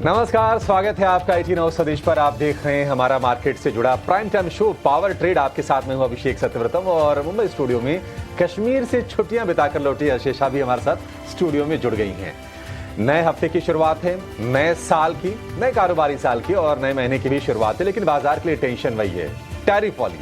नमस्कार, स्वागत है आपका 18 सदेश पर। आप देख रहे हैं हमारा मार्केट से जुड़ा prime time show power trade. आपके साथ में हूं अभिषेक सत्यव्रतम और मुंबई स्टूडियो में कश्मीर से छुट्टियां बिताकर लौटी अर्शेषा भी हमारे साथ स्टूडियो में जुड़ गई हैं। नए हफ्ते की शुरुआत है, नए साल की, नए कारोबारी साल की और नए महीने की भी शुरुआत है, लेकिन बाजार के लिए टेंशन वही है, टैरिफ वाली।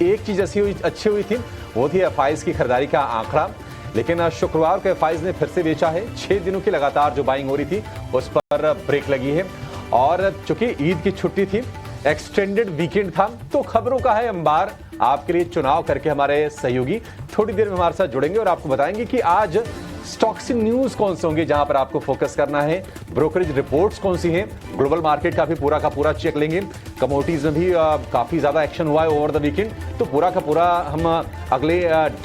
एक चीज अच्छी हुई थी, वो थी एफआईज की खरीदारी का आंकड़ा, लेकिन शुक्रवार को एफआईज ने फिर से बेचा है। 6 दिनों की लगातार जो बाइंग हो रही थी उस पर ब्रेक लगी है और चूंकि ईद की छुट्टी थी, एक्सटेंडेड वीकेंड था, तो खबरों का है अंबार। आपके लिए चुनाव करके हमारे सहयोगी थोड़ी देर में हमारे साथ जुड़ेंगे और आपको बताएंगे कि आज स्टॉक्स न्यूज कौन से होंगे जहां पर आपको फोकस करना है, ब्रोकरेज रिपोर्ट्स कौन सी हैं, ग्लोबल मार्केट का भी पूरा का पूरा चेक लेंगे। कमोडिटीज में भी काफी ज्यादा एक्शन हुआ है ओवर द वीकेंड, तो पूरा का पूरा हम अगले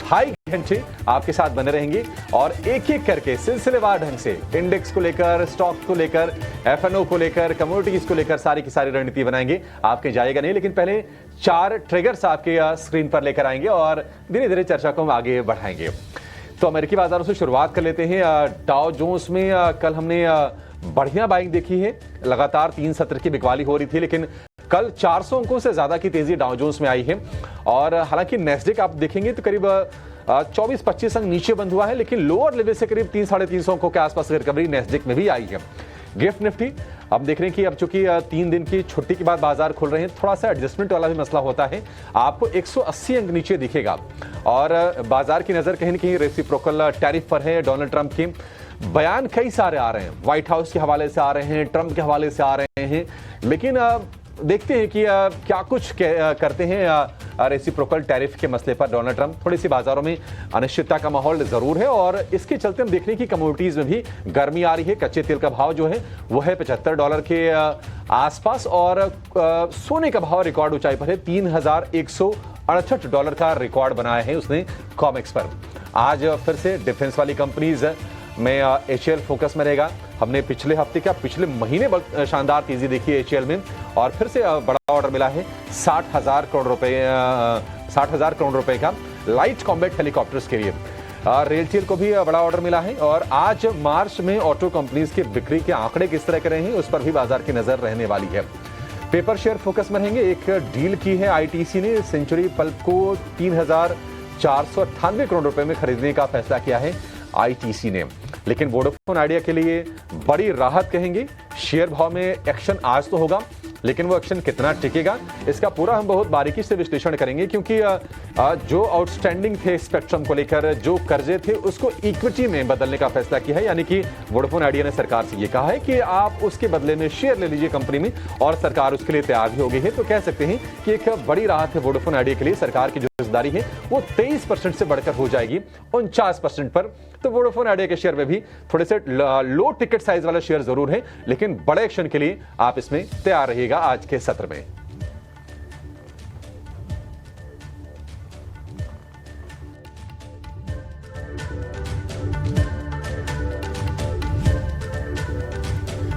2.5 घंटे आपके साथ बने रहेंगे और एक एक करके सिलसिलेवार ढंग से इंडेक्स को लेकर, स्टॉक को लेकर, एफएनओ को लेकर, कमोडिटीज को लेकर सारी की सारी रणनीति बनाएंगे। आपके जाएगा नहीं, लेकिन पहले 4 ट्रिगर्स आपके स्क्रीन पर लेकर आएंगे और धीरे धीरे चर्चा को हम आगे बढ़ाएंगे। तो अमेरिकी बाजारों से शुरुआत कर लेते हैं। डाउ जोन्स में कल हमने बढ़िया बाइंग देखी है, लगातार 3 सत्र की बिकवाली हो रही थी, लेकिन कल 400 अंकों से ज्यादा की तेजी डाउ जोन्स में आई है। और हालांकि नेस्डेक आप देखेंगे तो करीब 24-25 अंक नीचे बंद हुआ है, लेकिन लोअर लेवल से करीब 3-350 अंकों के आसपास रिकवरी नेस्डेक में भी आई है। गिफ्ट निफ्टी अब देख रहे हैं कि अब चूंकि 3 दिन की छुट्टी के बाद बाजार खुल रहे हैं, थोड़ा सा एडजस्टमेंट वाला भी मसला होता है, आपको 180 अंक नीचे दिखेगा। और बाजार की नजर कहीं न कहीं रेसिप्रोकल टैरिफ पर है। डोनाल्ड ट्रंप के बयान कई सारे आ रहे हैं, व्हाइट हाउस के हवाले से आ रहे हैं, ट्रंप के हवाले से आ रहे हैं, लेकिन देखते हैं कि क्या कुछ करते हैं रेसिप्रोकल टैरिफ के मसले पर डोनाल्ड ट्रंप। थोड़ी सी बाजारों में अनिश्चितता का माहौल जरूर है और इसके चलते हम देख रहे हैं कि कमोडिटीज में भी गर्मी आ रही है। कच्चे तेल का भाव जो है वो है $75 के आसपास और सोने का भाव रिकॉर्ड ऊंचाई पर है, $3168 का रिकॉर्ड बनाया है उसने कॉमेक्स पर। आज फिर से डिफेंस वाली कंपनीज में एचएएल फोकस में रहेगा। हमने पिछले हफ्ते क्या पिछले महीने शानदार तेजी देखी है एचएएल में और फिर से बड़ा ऑर्डर मिला है 60,000 करोड़ रुपए का लाइट कॉम्बैट हेलीकॉप्टर्स के लिए। रेलटेल को भी बड़ा ऑर्डर मिला है और आज मार्च में ऑटो कंपनीज की बिक्री के आंकड़े किस तरह के रहे हैं उस पर भी बाजार की नजर रहने वाली है। पेपर शेयर फोकस में रहेंगे। एक डील की है आईटीसी ने, सेंचुरी पल्प को 3,498 करोड़ रुपए में खरीदने का फैसला किया है आईटीसी ने। लेकिन वोडाफोन आइडिया के लिए बड़ी राहत कहेंगे। शेयर भाव में एक्शन आज तो होगा, लेकिन वो एक्शन कितना टिकेगा इसका पूरा हम बहुत बारीकी से विश्लेषण करेंगे, क्योंकि जो आउटस्टैंडिंग थे स्पेक्ट्रम को लेकर, जो कर्जे थे उसको इक्विटी में बदलने का फैसला किया है। यानी कि वोडाफोन आइडिया ने सरकार से ये कहा है कि आप उसके बदले में शेयर ले लीजिए कंपनी में, और सरकार उसके लिए तैयार भी हो गई है। तो कह सकते हैं कि एक बड़ी राहत है वोडाफोन आइडिया के लिए। सरकार की जो हिस्सेदारी है वो 23% से बढ़कर हो जाएगी 49% पर। तो वोडाफोन आइडिया के शेयर में भी थोड़े से लो टिकट साइज वाला शेयर जरूर है, लेकिन बड़े एक्शन के लिए आप इसमें तैयार रहिएगा आज के सत्र में।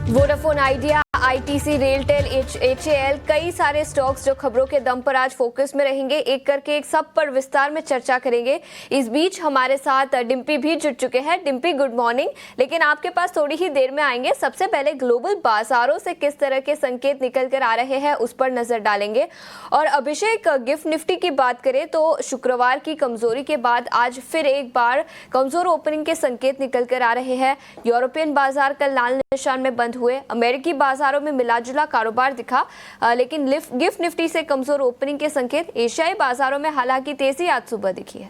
Vodafone idea, ITC, RailTel, HAL, कई सारे स्टॉक्स जो खबरों के दम पर आज फोकस में रहेंगे। एक करके एक सब पर विस्तार में चर्चा करेंगे। इस बीच हमारे साथ डिम्पी भी जुड़ चुके हैं। Dimpy, good morning. लेकिन आपके पास थोड़ी ही देर में आएंगे। सबसे पहले ग्लोबल बाजारों से किस तरह के संकेत निकल कर आ रहे हैं उस पर नजर डालेंगे। और अभिषेक, गिफ्ट निफ्टी की बात करें तो शुक्रवार की कमजोरी के बाद आज फिर एक बार कमजोर ओपनिंग के संकेत निकल कर आ रहे हैं। यूरोपियन बाजार कल लाल निशान में बंद हुए। अमेरिकी बाजारों में मिलाजुला कारोबार दिखा, लेकिन गिफ्ट निफ्टी से कमजोर ओपनिंग के संकेत। एशियाई बाजारों में हालांकि तेजी आज सुबह दिखी है।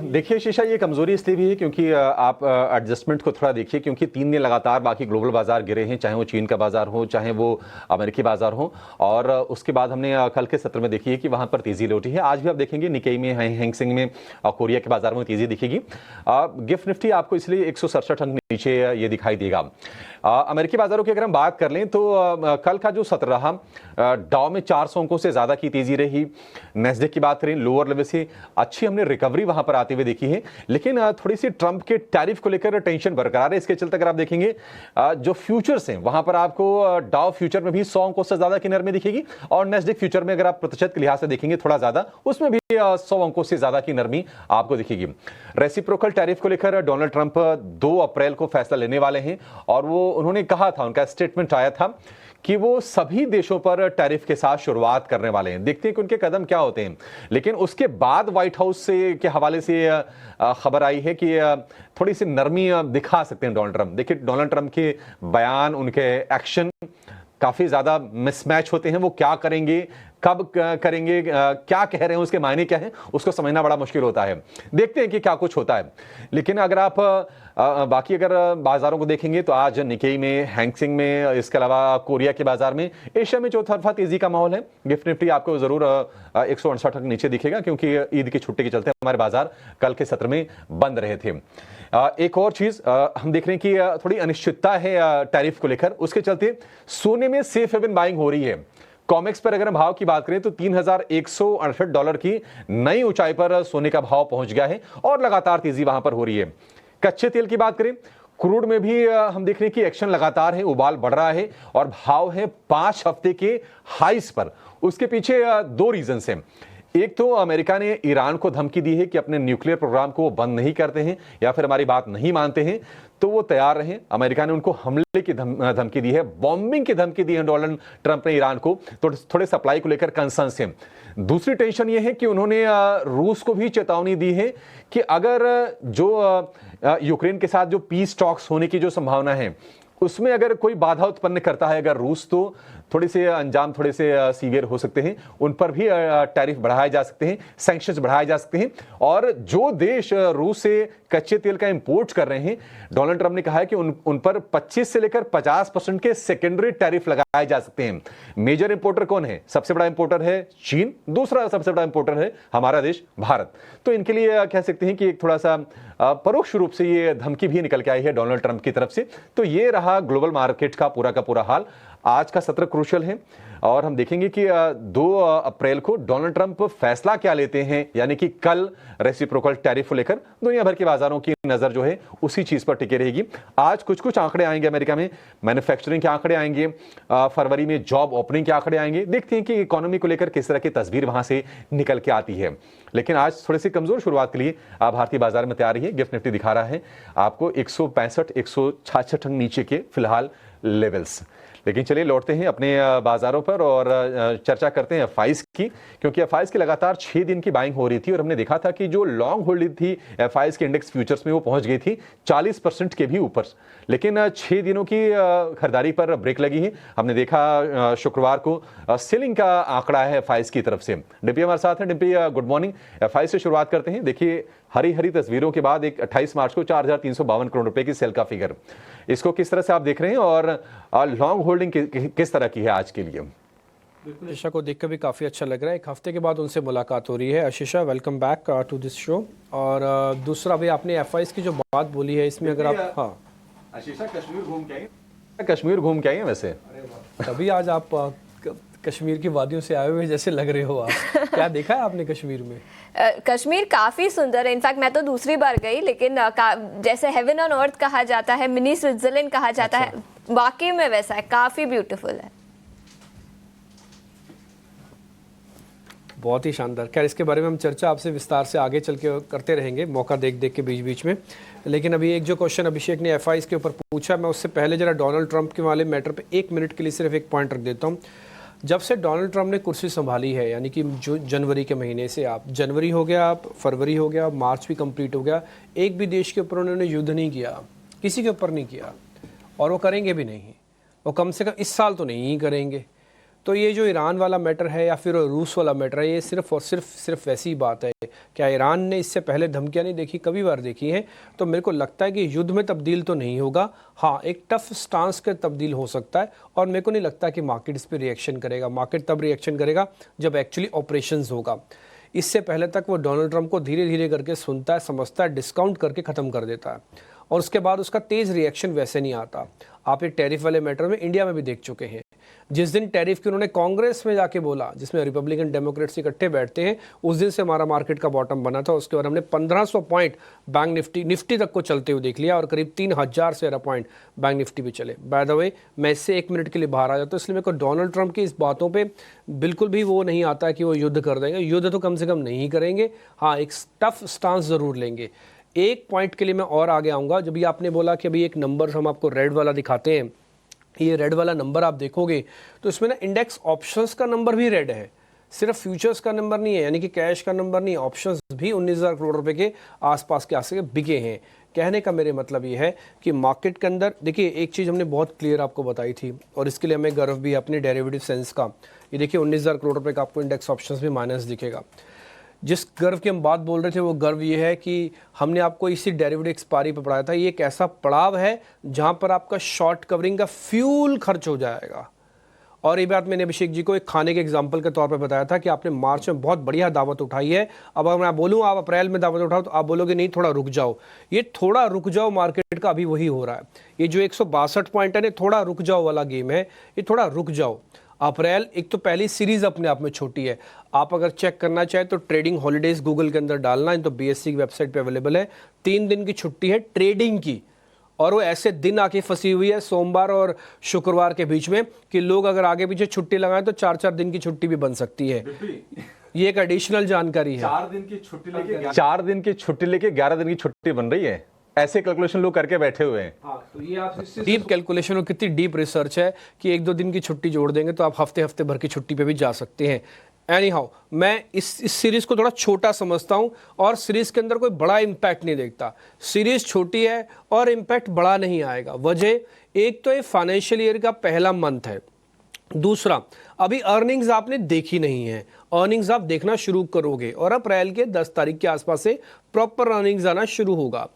देखिए शीशा, ये कमजोरी इसलिए भी है क्योंकि आप एडजस्टमेंट को थोड़ा देखिए, क्योंकि 3 दिन लगातार बाकी ग्लोबल बाजार गिरे हैं, चाहे वो चीन का बाजार हो, चाहे वो अमेरिकी बाजार हो। और उसके बाद हमने कल के सत्र में देखी है कि वहां पर तेजी लौटी है। आज भी आप देखेंगे निकेई में, हैंगसेंग में, कोरिया के बाजार में तेजी दिखेगी। गिफ्ट निफ्टी आपको इसलिए 167 अंक नीचे ये दिखाई देगा। अमेरिकी बाजारों की अगर हम बात कर लें तो कल का जो सत्र रहा, डाउ में 400 अंकों से ज्यादा की तेजी रही। नेस्डेक की बात करें, लोअर लेवल से अच्छी हमने रिकवरी वहां पर आते हुए देखी है, लेकिन थोड़ी सी ट्रंप के टैरिफ को लेकर टेंशन बरकरार है। इसके चलते अगर आप देखेंगे जो फ्यूचर्स हैं वहां पर आपको डाउ फ्यूचर में भी 100 अंकों से ज्यादा की नरमी दिखेगी, और नेस्डेक फ्यूचर में अगर आप प्रतिशत के लिहाज से देखेंगे थोड़ा ज्यादा, उसमें भी 100 अंकों से ज्यादा की नरमी आपको दिखेगी। रेसिप्रोकल टैरिफ को लेकर डोनाल्ड ट्रंप 2 अप्रैल को फैसला लेने वाले हैं, और वो उन्होंने कहा था, उनका स्टेटमेंट आया था कि वो सभी देशों पर टैरिफ के साथ शुरुआत करने वाले हैं। देखते हैं कि उनके कदम क्या होते हैं। लेकिन उसके बाद व्हाइट हाउस से के हवाले से खबर आई है कि थोड़ी सी नरमी दिखा सकते हैं डोनाल्ड ट्रंप। देखिए, डोनाल्ड ट्रंप के बयान, उनके एक्शन काफी ज्यादा मिसमैच होते हैं। वो क्या करेंगे, कब करेंगे, क्या कह रहे हैं, उसके मायने क्या हैं, उसको समझना बड़ा मुश्किल होता है। देखते हैं कि क्या कुछ होता है। लेकिन अगर आप बाकी अगर बाजारों को देखेंगे तो आज निकेई में, हैंगसेंग में, इसके अलावा कोरिया के बाजार में, एशिया में चौतरफा तेजी का माहौल है। गिफ्ट निफ्टी आपको जरूर 168 तक नीचे दिखेगा, क्योंकि ईद की छुट्टी के चलते हमारे बाजार कल के सत्र में बंद रहे थे। एक और चीज हम देख रहे हैं कि थोड़ी अनिश्चितता है टैरिफ को लेकर, उसके चलते सोने में सेफ हेवन बाइंग हो रही है। कॉमेक्स पर अगर हम भाव की बात करें तो $3,168 की नई ऊंचाई पर सोने का भाव पहुंच गया है, और लगातार तेजी वहां पर हो रही है। कच्चे तेल की बात करें, क्रूड में भी हम देख रहे हैं कि एक्शन लगातार है, उबाल बढ़ रहा है, और भाव है 5 हफ्ते के हाइस पर। उसके पीछे 2 रीजंस हैं। एक तो अमेरिका ने ईरान को धमकी दी है कि अपने न्यूक्लियर प्रोग्राम को वो बंद नहीं करते हैं या फिर हमारी बात नहीं मानते हैं तो वो तैयार रहें। अमेरिका ने उनको हमले की धमकी दी है, बॉम्बिंग की धमकी दी है डोनाल्ड ट्रंप ने ईरान को, तो थोड़े सप्लाई को लेकर कंसर्न्स हैं। दूसरी टेंशन ये है कि उन्होंने रूस को भी चेतावनी दी है कि अगर जो यूक्रेन के साथ जो पीस टॉक्स होने की जो संभावना है उसमें अगर कोई बाधा उत्पन्न करता है अगर रूस, तो थोड़े से अंजाम थोड़े से सीवियर हो सकते हैं, उन पर भी टैरिफ बढ़ाए जा सकते हैं, सैंक्शंस बढ़ाए जा सकते हैं। और जो देश रूस से कच्चे तेल का इंपोर्ट कर रहे हैं, डोनाल्ड ट्रंप ने कहा है कि उन पर 25 से लेकर 50% के सेकेंडरी टैरिफ लगाए जा सकते हैं। मेजर इंपोर्टर कौन है? सबसे बड़ा इंपोर्टर है चीन, दूसरा सबसे बड़ा इंपोर्टर है हमारा देश भारत। तो इनके लिए कह सकते हैं कि एक थोड़ा सा परोक्ष रूप से ये धमकी भी निकल के आई है डोनाल्ड ट्रंप की तरफ से। तो ये रहा ग्लोबल मार्केट का पूरा हाल। आज का सत्र क्रूशियल है, और हम देखेंगे कि 2 अप्रैल को डोनाल्ड ट्रंप फैसला क्या लेते हैं, यानी कि कल रेसिप्रोकल टैरिफ को लेकर दुनिया भर के बाजारों की नजर जो है उसी चीज पर टिके रहेगी। आज कुछ आंकड़े आएंगे अमेरिका में, मैन्युफैक्चरिंग के आंकड़े आएंगे, फरवरी में जॉब ओपनिंग के आंकड़े आएंगे। देखते हैं कि इकोनॉमी को लेकर किस तरह की तस्वीर वहां से निकल के आती है। लेकिन आज थोड़ी सी कमजोर शुरुआत के लिए भारतीय बाजार में तैयार है। गिफ्ट निफ्टी दिखा रहा है आपको 165 166 नीचे के फिलहाल लेवल्स। लेकिन चलिए लौटते हैं अपने बाजारों पर और चर्चा करते हैं एफआईज की, क्योंकि एफआईज की लगातार 6 दिन की बाइंग हो रही थी, और हमने देखा था कि जो लॉन्ग होल्डिंग थी एफआईज के इंडेक्स फ्यूचर्स में वो पहुंच गई थी 40% के भी ऊपर। लेकिन 6 दिनों की खरीदारी पर ब्रेक लगी है। हमने देखा शुक्रवार को सेलिंग का आंकड़ा है एफआईज की तरफ से। डिम्पी हमारे साथ हैं। Dimpy, good morning. एफआईज से शुरुआत करते हैं। देखिए, हरी तस्वीरों के बाद एक 28 मार्च को 4,352 करोड़ रुपए की सेल का फिगर, इसको किस तरह से आप देख रहे हैं, और लॉन्ग होल्डिंग किस तरह की है आज के लिए? बिल्कुल, आशीषा को देखकर भी काफ़ी अच्छा लग रहा है। एक हफ्ते के बाद उनसे मुलाकात हो रही है। Ashisha, welcome back to this show. और दूसरा भी आपने एफआईज की जो बात बोली है, इसमें अगर आप आशीषा कश्मीर घूम के आए वैसे, तभी आज आप कश्मीर की वादियों से आए हुए जैसे लग रहे हो आप। क्या देखा है आपने कश्मीर में? कश्मीर काफ़ी सुंदर है। इनफैक्ट मैं तो दूसरी बार गई, लेकिन जैसे हेवन ऑन अर्थ कहा जाता है, मिनी स्विट्जरलैंड कहा जाता है, वाकई में वैसा है, काफ़ी ब्यूटीफुल है। बहुत ही शानदार। खैर, इसके बारे में हम चर्चा आपसे विस्तार से आगे चल के करते रहेंगे, मौका देख के बीच में। लेकिन अभी एक जो क्वेश्चन अभिषेक ने एफआईज के ऊपर पूछा, मैं उससे पहले जरा डोनाल्ड ट्रंप के वाले मैटर पे 1 मिनट के लिए सिर्फ एक पॉइंट रख देता हूँ। जब से डोनाल्ड ट्रंप ने कुर्सी संभाली है, यानी कि जो जनवरी के महीने से, आप जनवरी हो गया, आप फरवरी हो गया, मार्च भी कंप्लीट हो गया, एक भी देश के ऊपर उन्होंने युद्ध नहीं किया, किसी के ऊपर नहीं किया, और वो करेंगे भी नहीं। वो कम से कम इस साल तो नहीं करेंगे। तो ये जो ईरान वाला मैटर है या फिर रूस वाला मैटर है, ये सिर्फ और सिर्फ वैसी ही बात है। क्या ईरान ने इससे पहले धमकियां नहीं देखी? कभी बार देखी है। तो मेरे को लगता है कि युद्ध में तब्दील तो नहीं होगा। हाँ, एक टफ स्टांस का तब्दील हो सकता है, और मेरे को नहीं लगता कि मार्केट इस पर रिएक्शन करेगा। मार्केट तब रिएक्शन करेगा जब एक्चुअली ऑपरेशंस होगा। इससे पहले तक वो डोनाल्ड ट्रंप को धीरे धीरे करके सुनता है, समझता है, डिस्काउंट करके ख़त्म कर देता है। और उसके बाद उसका तेज़ रिएक्शन वैसे नहीं आता। आप ये टैरिफ वाले मैटर में इंडिया में भी देख चुके हैं। जिस दिन टैरिफ की उन्होंने कांग्रेस में जाके बोला, जिसमें रिपब्लिकन डेमोक्रेट्स इकट्ठे बैठते हैं, उस दिन से हमारा मार्केट का बॉटम बना था। उसके बाद हमने 1500 पॉइंट बैंक निफ्टी तक को चलते हुए देख लिया और करीब 3000 से ज़्यादा पॉइंट बैंक निफ्टी भी चले। बाय द वे, मैं इससे 1 मिनट के लिए बाहर आ जाता हूँ, इसलिए मेरे को डोनाल्ड ट्रंप की इस बातों पर बिल्कुल भी वो नहीं आता है कि वो युद्ध कर देंगे। युद्ध तो कम से कम नहीं करेंगे, हाँ एक टफ स्टांस ज़रूर लेंगे। एक पॉइंट के लिए मैं और आगे आऊँगा। जब भी आपने बोला कि अभी एक नंबर हम आपको रेड वाला दिखाते हैं, ये रेड वाला नंबर आप देखोगे तो इसमें ना इंडेक्स ऑप्शंस का नंबर भी रेड है, सिर्फ फ्यूचर्स का नंबर नहीं है, यानी कि कैश का नंबर नहीं, ऑप्शंस भी 19,000 करोड़ रुपए के आसपास के आसपास बिके हैं। कहने का मेरे मतलब ये है कि मार्केट के अंदर देखिए, एक चीज़ हमने बहुत क्लियर आपको बताई थी और इसके लिए हमें गर्व भी है अपने डेरिवेटिव सेंस का। ये देखिए 19,000 करोड़ रुपए का आपको इंडेक्स ऑप्शंस भी माइनस दिखेगा। जिस गर्व की हम बात बोल रहे थे वो गर्व ये है कि हमने आपको इसी डेरिवेटिव एक्सपायरी पर पढ़ाया था। ये एक ऐसा पड़ाव है जहां पर आपका शॉर्ट कवरिंग का फ्यूल खर्च हो जाएगा। और ये बात मैंने अभिषेक जी को एक खाने के एग्जांपल के तौर पर बताया था कि आपने मार्च में बहुत बढ़िया दावत उठाई है, अब अगर मैं बोलूँ आप अप्रैल में दावत उठाओ तो आप बोलोगे नहीं थोड़ा रुक जाओ। ये थोड़ा रुक जाओ मार्केट का अभी वही हो रहा है। ये जो 162 पॉइंट है, थोड़ा रुक जाओ वाला गेम है, ये थोड़ा रुक जाओ। अप्रैल एक तो पहली सीरीज अपने आप में छोटी है। आप अगर चेक करना चाहें तो ट्रेडिंग हॉलीडेज गूगल के अंदर डालना है, तो बीएससी की वेबसाइट पे अवेलेबल है। 3 दिन की छुट्टी है ट्रेडिंग की, और वो ऐसे दिन आके फंसी हुई है सोमवार और शुक्रवार के बीच में कि लोग अगर आगे पीछे छुट्टी लगाएं तो 4-4 दिन की छुट्टी भी बन सकती है। ये एक एडिशनल जानकारी है। 4 दिन की छुट्टी लेके 11 दिन की छुट्टी बन रही है, ऐसे कैलकुलेशन लोग करके बैठे हुए हैं। हाँ, तो ये आप डीप कैलकुलेशन और कितनी डीप रिसर्च है कि 1-2 दिन की छुट्टी जोड़ देंगे तो आप हफ्ते भर की छुट्टी पे भी जा सकते हैं। एनी हाउ, मैं इस सीरीज को थोड़ा छोटा समझता हूं और सीरीज के अंदर कोई बड़ा इंपैक्ट नहीं देखता। सीरीज छोटी है और इंपैक्ट बड़ा नहीं आएगा। वजह एक तो ये फाइनेंशियल ईयर का पहला मंथ है, दूसरा अभी अर्निंग्स आपने देखी नहीं है, अर्निंग्स आप देखना शुरू करोगे और अप्रैल के 10 तारीख के आसपास से प्रॉपर अर्निंग्स आना शुरू होगा।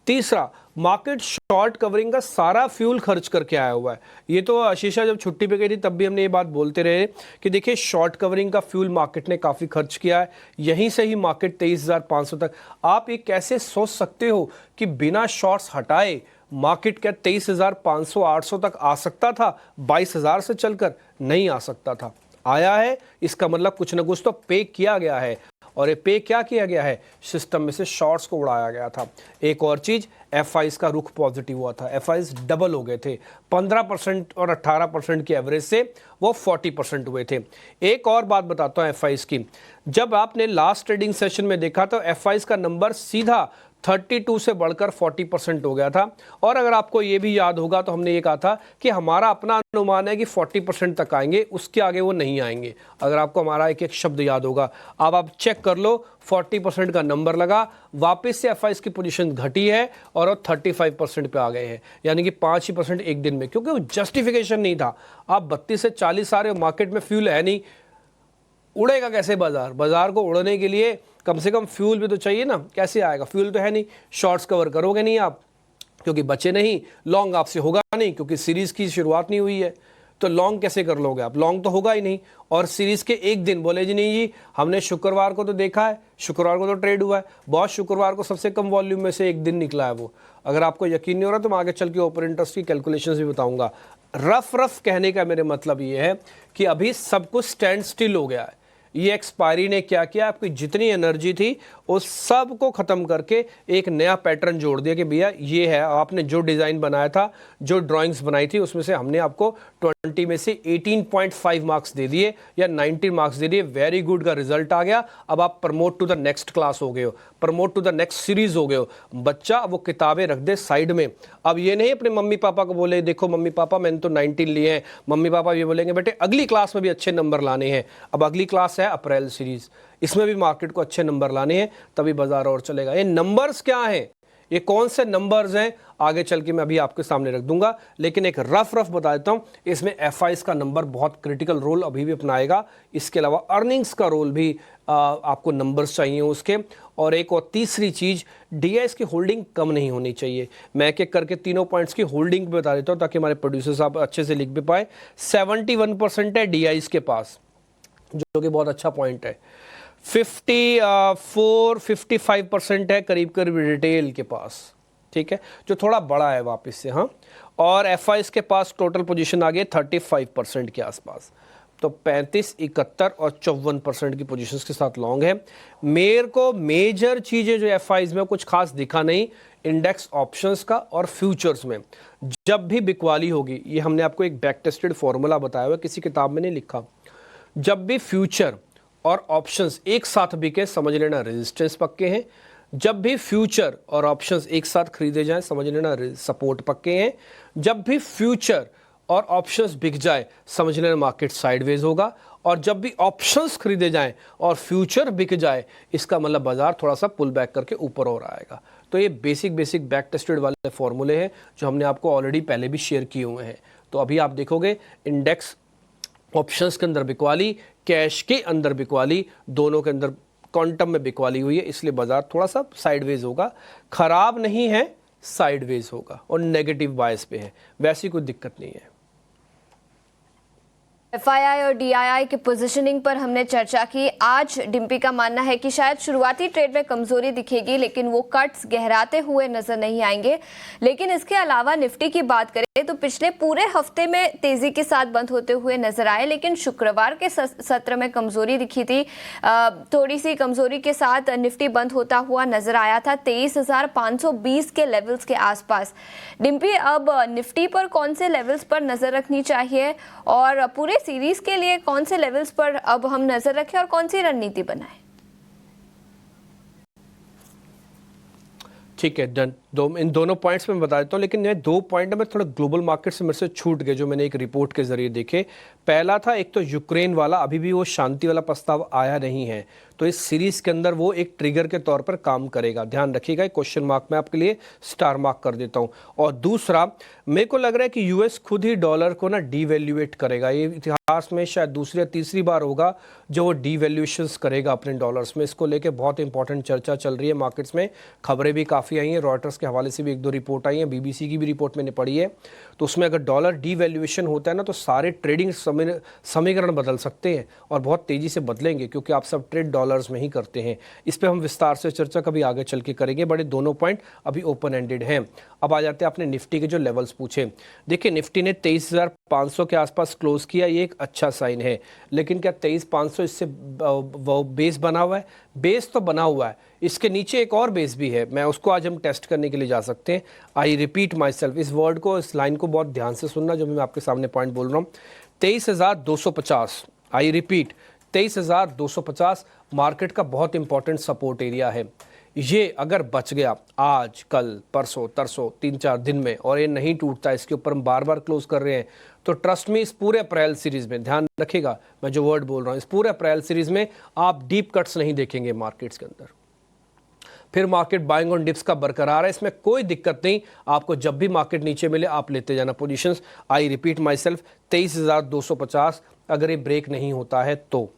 तीसरा, मार्केट शॉर्ट कवरिंग का सारा फ्यूल खर्च करके आया हुआ है। ये तो आशीषा जब छुट्टी पे गई थी तब भी हमने ये बात बोलते रहे कि देखिए शॉर्ट कवरिंग का फ्यूल मार्केट ने काफ़ी खर्च किया है। यहीं से ही मार्केट 23,500 तक। आप ये कैसे सोच सकते हो कि बिना शॉर्ट्स हटाए मार्केट क्या 23,500 800 तक आ सकता था? 22,000 से चलकर नहीं आ सकता था। आया है, इसका मतलब कुछ ना कुछ तो पे किया गया है। और ये पे क्या किया गया है? सिस्टम में से शॉर्ट्स को उड़ाया गया था। एक और चीज, एफआईज का रुख पॉजिटिव हुआ था। एफआईज डबल हो गए थे, 15% और 18% की एवरेज से वो 40% हुए थे। एक और बात बताता हूँ एफआईज की, जब आपने लास्ट ट्रेडिंग सेशन में देखा तो एफआईज का नंबर सीधा 32 से बढ़कर 40% हो गया था। और अगर आपको ये भी याद होगा तो हमने ये कहा था कि हमारा अपना अनुमान है कि 40% तक आएंगे, उसके आगे वो नहीं आएंगे। अगर आपको हमारा एक एक शब्द याद होगा, अब आप चेक कर लो, 40% का नंबर लगा, वापस से एफआईज की पोजीशन घटी है और वो 35% पे आ गए हैं, यानी कि 5% एक दिन में, क्योंकि वो जस्टिफिकेशन नहीं था। आप 32 से 40 आ रहे हो, मार्केट में फ्यूल है नहीं, उड़ेगा कैसे बाजार? बाजार को उड़ने के लिए कम से कम फ्यूल भी तो चाहिए ना, कैसे आएगा? फ्यूल तो है नहीं, शॉर्ट्स कवर करोगे नहीं आप क्योंकि बचे नहीं, लॉन्ग आपसे होगा नहीं क्योंकि सीरीज की शुरुआत नहीं हुई है, तो लॉन्ग कैसे कर लोगे आप? लॉन्ग तो होगा ही नहीं। और सीरीज के एक दिन बोले जी नहीं जी, हमने शुक्रवार को तो देखा है, शुक्रवार को तो ट्रेड हुआ है, बहुत शुक्रवार को सबसे कम वॉल्यूम में से एक दिन निकला है वो। अगर आपको यकीन नहीं हो रहा तो मैं आगे चल के ओपन इंटरेस्ट की कैलकुलेशंस भी बताऊंगा। रफ कहने का मेरे मतलब ये है कि अभी सब कुछ स्टैंड स्टिल हो गया है। ये एक्सपायरी ने क्या किया, आपकी जितनी एनर्जी थी उस सब को ख़त्म करके एक नया पैटर्न जोड़ दिया कि भैया ये है, आपने जो डिज़ाइन बनाया था, जो ड्राइंग्स बनाई थी, उसमें से हमने आपको 20 में से 18.5 मार्क्स दे दिए या 19 मार्क्स दे दिए। वेरी गुड का रिजल्ट आ गया। अब आप promote to the next class हो गए हो, promote to the next series हो गए हो। बच्चा वो किताबें रख दे साइड में। अब ये नहीं अपने मम्मी पापा को बोले देखो मम्मी पापा मैंने तो 19 लिए हैं, मम्मी पापा ये बोलेंगे बेटे अगली क्लास में भी अच्छे नंबर लाने हैं। अब अगली क्लास है अप्रैल सीरीज, इसमें भी मार्केट को अच्छे नंबर लाने हैं, तभी बाजार और चलेगा। ये नंबर्स क्या हैं, ये कौन से नंबर्स हैं, आगे चल के मैं अभी आपके सामने रख दूंगा, लेकिन एक रफ बता देता हूं। इसमें एफआईज का नंबर बहुत क्रिटिकल रोल अभी भी अपनाएगा। इसके अलावा अर्निंग्स का रोल भी आपको नंबर्स चाहिए उसके। और एक और तीसरी चीज, डीआईएस की होल्डिंग कम नहीं होनी चाहिए। मैं एक एक करके तीनों पॉइंट्स की होल्डिंग भी बता देता हूं ताकि हमारे प्रोड्यूसर्स आप अच्छे से लिख भी पाए। 71% है डीआईएस के पास, जो कि बहुत अच्छा पॉइंट है। 54-55% है करीब करीब रिटेल के पास। ठीक है, जो थोड़ा बड़ा है वापस से। हाँ, और एफआईज के पास टोटल पोजीशन आ गई 35% के आसपास, तो 35, 71 और 54% की पोजीशंस के साथ लॉन्ग है। मेरे को मेजर चीज़ें जो एफआईज में कुछ खास दिखा नहीं, इंडेक्स ऑप्शंस का और फ्यूचर्स में जब भी बिकवाली होगी, ये हमने आपको एक बैक टेस्टेड फॉर्मूला बताया हुआ, किसी किताब में नहीं लिखा, जब भी फ्यूचर और ऑप्शंस एक साथ बिके समझ लेना रेजिस्टेंस पक्के हैं, जब भी फ्यूचर और ऑप्शंस एक साथ खरीदे जाएं समझ लेना सपोर्ट पक्के हैं, जब भी फ्यूचर और ऑप्शंस बिक जाए समझ लेना मार्केट साइडवेज होगा, और जब भी ऑप्शंस खरीदे जाएं और फ्यूचर बिक जाए इसका मतलब बाजार थोड़ा सा पुल बैक करके ऊपर और आएगा। तो ये बेसिक बैक टेस्टेड वाले फॉर्मूले हैं जो हमने आपको ऑलरेडी पहले भी शेयर किए हुए हैं। तो अभी आप देखोगे इंडेक्स ऑप्शंस के अंदर बिकवाली, कैश के अंदर बिकवाली, दोनों के अंदर क्वांटम में बिकवाली हुई है, इसलिए बाजार थोड़ा सा साइडवेज होगा, खराब नहीं है, साइडवेज होगा और नेगेटिव बायस पे है, वैसी कोई दिक्कत नहीं है। एफआईआई और डीआईआई के पोजीशनिंग पर हमने चर्चा की। आज डिम्पी का मानना है कि शायद शुरुआती ट्रेड में कमजोरी दिखेगी, लेकिन वो कट्स गहराते हुए नजर नहीं आएंगे। लेकिन इसके अलावा निफ्टी की बात करें तो पिछले पूरे हफ्ते में तेजी के साथ बंद होते हुए नजर आए, लेकिन शुक्रवार के सत्र में कमजोरी दिखी थी। थोड़ी सी कमजोरी के साथ निफ्टी बंद होता हुआ नजर आया था 23,520 के लेवल्स के आसपास। डिम्पी, अब निफ्टी पर कौन से लेवल्स पर नजर रखनी चाहिए और पूरे सीरीज के लिए कौन से लेवल्स पर अब हम नजर रखें और कौन सी रणनीति बनाएं? ठीक है, डन। इन दोनों पॉइंट्स में बता देता हूँ, लेकिन ये 2 पॉइंट में थोड़ा ग्लोबल मार्केट से मेरे से छूट गए जो मैंने एक रिपोर्ट के जरिए देखे। पहला था एक तो यूक्रेन वाला, अभी भी वो शांति वाला प्रस्ताव आया नहीं है, तो इस सीरीज के अंदर वो एक ट्रिगर के तौर पर काम करेगा, ध्यान रखिएगा। एक क्वेश्चन मार्क में आपके लिए स्टार मार्क कर देता हूँ। और दूसरा, मेरे को लग रहा है कि यूएस खुद ही डॉलर को ना डीवैल्यूएट करेगा। ये इतिहास में शायद दूसरी या तीसरी बार होगा जो वो डीवैल्यूएशंस करेगा अपने डॉलर्स में। इसको लेके बहुत इंपॉर्टेंट चर्चा चल रही है मार्केट्स में, खबरें भी काफ़ी आई हैं, रॉयटर्स के हवाले से भी 1-2 रिपोर्ट आई हैं, बीबीसी की भी रिपोर्ट मैंने पढ़ी है। तो उसमें अगर डॉलर डीवैल्यूएशन होता है ना, तो सारे ट्रेडिंग समीकरण बदल सकते हैं और बहुत तेज़ी से बदलेंगे, क्योंकि आप सब ट्रेड डॉलर्स में ही करते हैं। इस पर हम विस्तार से चर्चा कभी आगे चल के करेंगे, बड़े दोनों पॉइंट अभी ओपन एंडेड हैं। अब आ जाते हैं आपने निफ्टी के जो लेवल्स पूछे। देखिए, निफ्टी ने 23,500 के आसपास क्लोज किया, ये एक अच्छा साइन है, लेकिन क्या 23,500 इससे वो बेस बना हुआ है? बेस तो बना हुआ है, इसके नीचे एक और बेस भी है, मैं उसको आज हम टेस्ट करने के लिए जा सकते हैं। आई रिपीट माई सेल्फ, इस वर्ड को, इस लाइन को बहुत ध्यान से सुनना जो मैं आपके सामने पॉइंट बोल रहा हूँ। 23,250, आई रिपीट 23,250 मार्केट का बहुत इंपॉर्टेंट सपोर्ट एरिया है। ये अगर बच गया आज, कल, परसों, तरसों, 3-4 दिन में, और ये नहीं टूटता, इसके ऊपर हम बार बार क्लोज कर रहे हैं, तो ट्रस्ट में इस पूरे अप्रैल सीरीज में, ध्यान रखिएगा मैं जो वर्ड बोल रहा हूँ, इस पूरे अप्रैल सीरीज में आप डीप कट्स नहीं देखेंगे मार्केट्स के अंदर। फिर मार्केट बाइंग ऑन डिप्स का बरकरार है, इसमें कोई दिक्कत नहीं। आपको जब भी मार्केट नीचे मिले आप लेते जाना positions. I repeat my self 23,250 अगर ये ब्रेक नहीं होता है तो,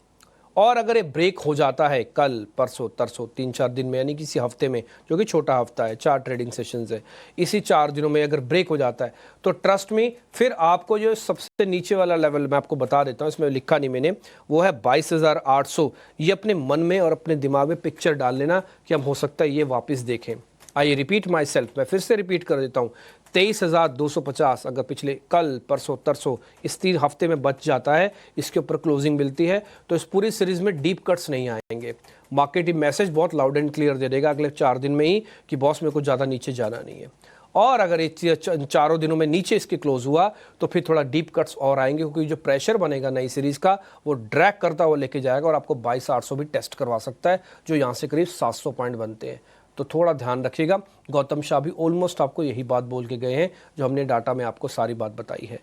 और अगर ये ब्रेक हो जाता है कल, परसों, तरसों, 3-4 दिन में, यानी किसी हफ्ते में, जो कि छोटा हफ्ता है, 4 ट्रेडिंग सेशंस है, इसी 4 दिनों में अगर ब्रेक हो जाता है तो ट्रस्ट में फिर आपको जो सबसे नीचे वाला लेवल मैं आपको बता देता हूँ, इसमें लिखा नहीं मैंने, वो है 22,800। ये अपने मन में और अपने दिमाग में पिक्चर डाल लेना कि हम हो सकता है ये वापस देखें। आई रिपीट माई सेल्फ, मैं फिर से रिपीट कर देता हूँ, 23,250 अगर पिछले कल, परसों, तरसों, इस 3 हफ्ते में बच जाता है, इसके ऊपर क्लोजिंग मिलती है, तो इस पूरी सीरीज में डीप कट्स नहीं आएंगे। मार्केट ये मैसेज बहुत लाउड एंड क्लियर दे देगा अगले 4 दिन में ही कि बॉस मेरे को ज़्यादा नीचे जाना नहीं है। और अगर ये 4 दिनों में नीचे इसके क्लोज हुआ तो फिर थोड़ा डीप कट्स और आएंगे, क्योंकि जो प्रेशर बनेगा नई सीरीज का वो ड्रैग करता हुआ लेके जाएगा और आपको 22,800 भी टेस्ट करवा सकता है, जो यहाँ से करीब 700 पॉइंट बनते हैं। तो थोड़ा ध्यान रखिएगा। गौतम शाह भी ऑलमोस्ट आपको यही बात बोल के गए हैं जो हमने डाटा में आपको सारी बात बताई है।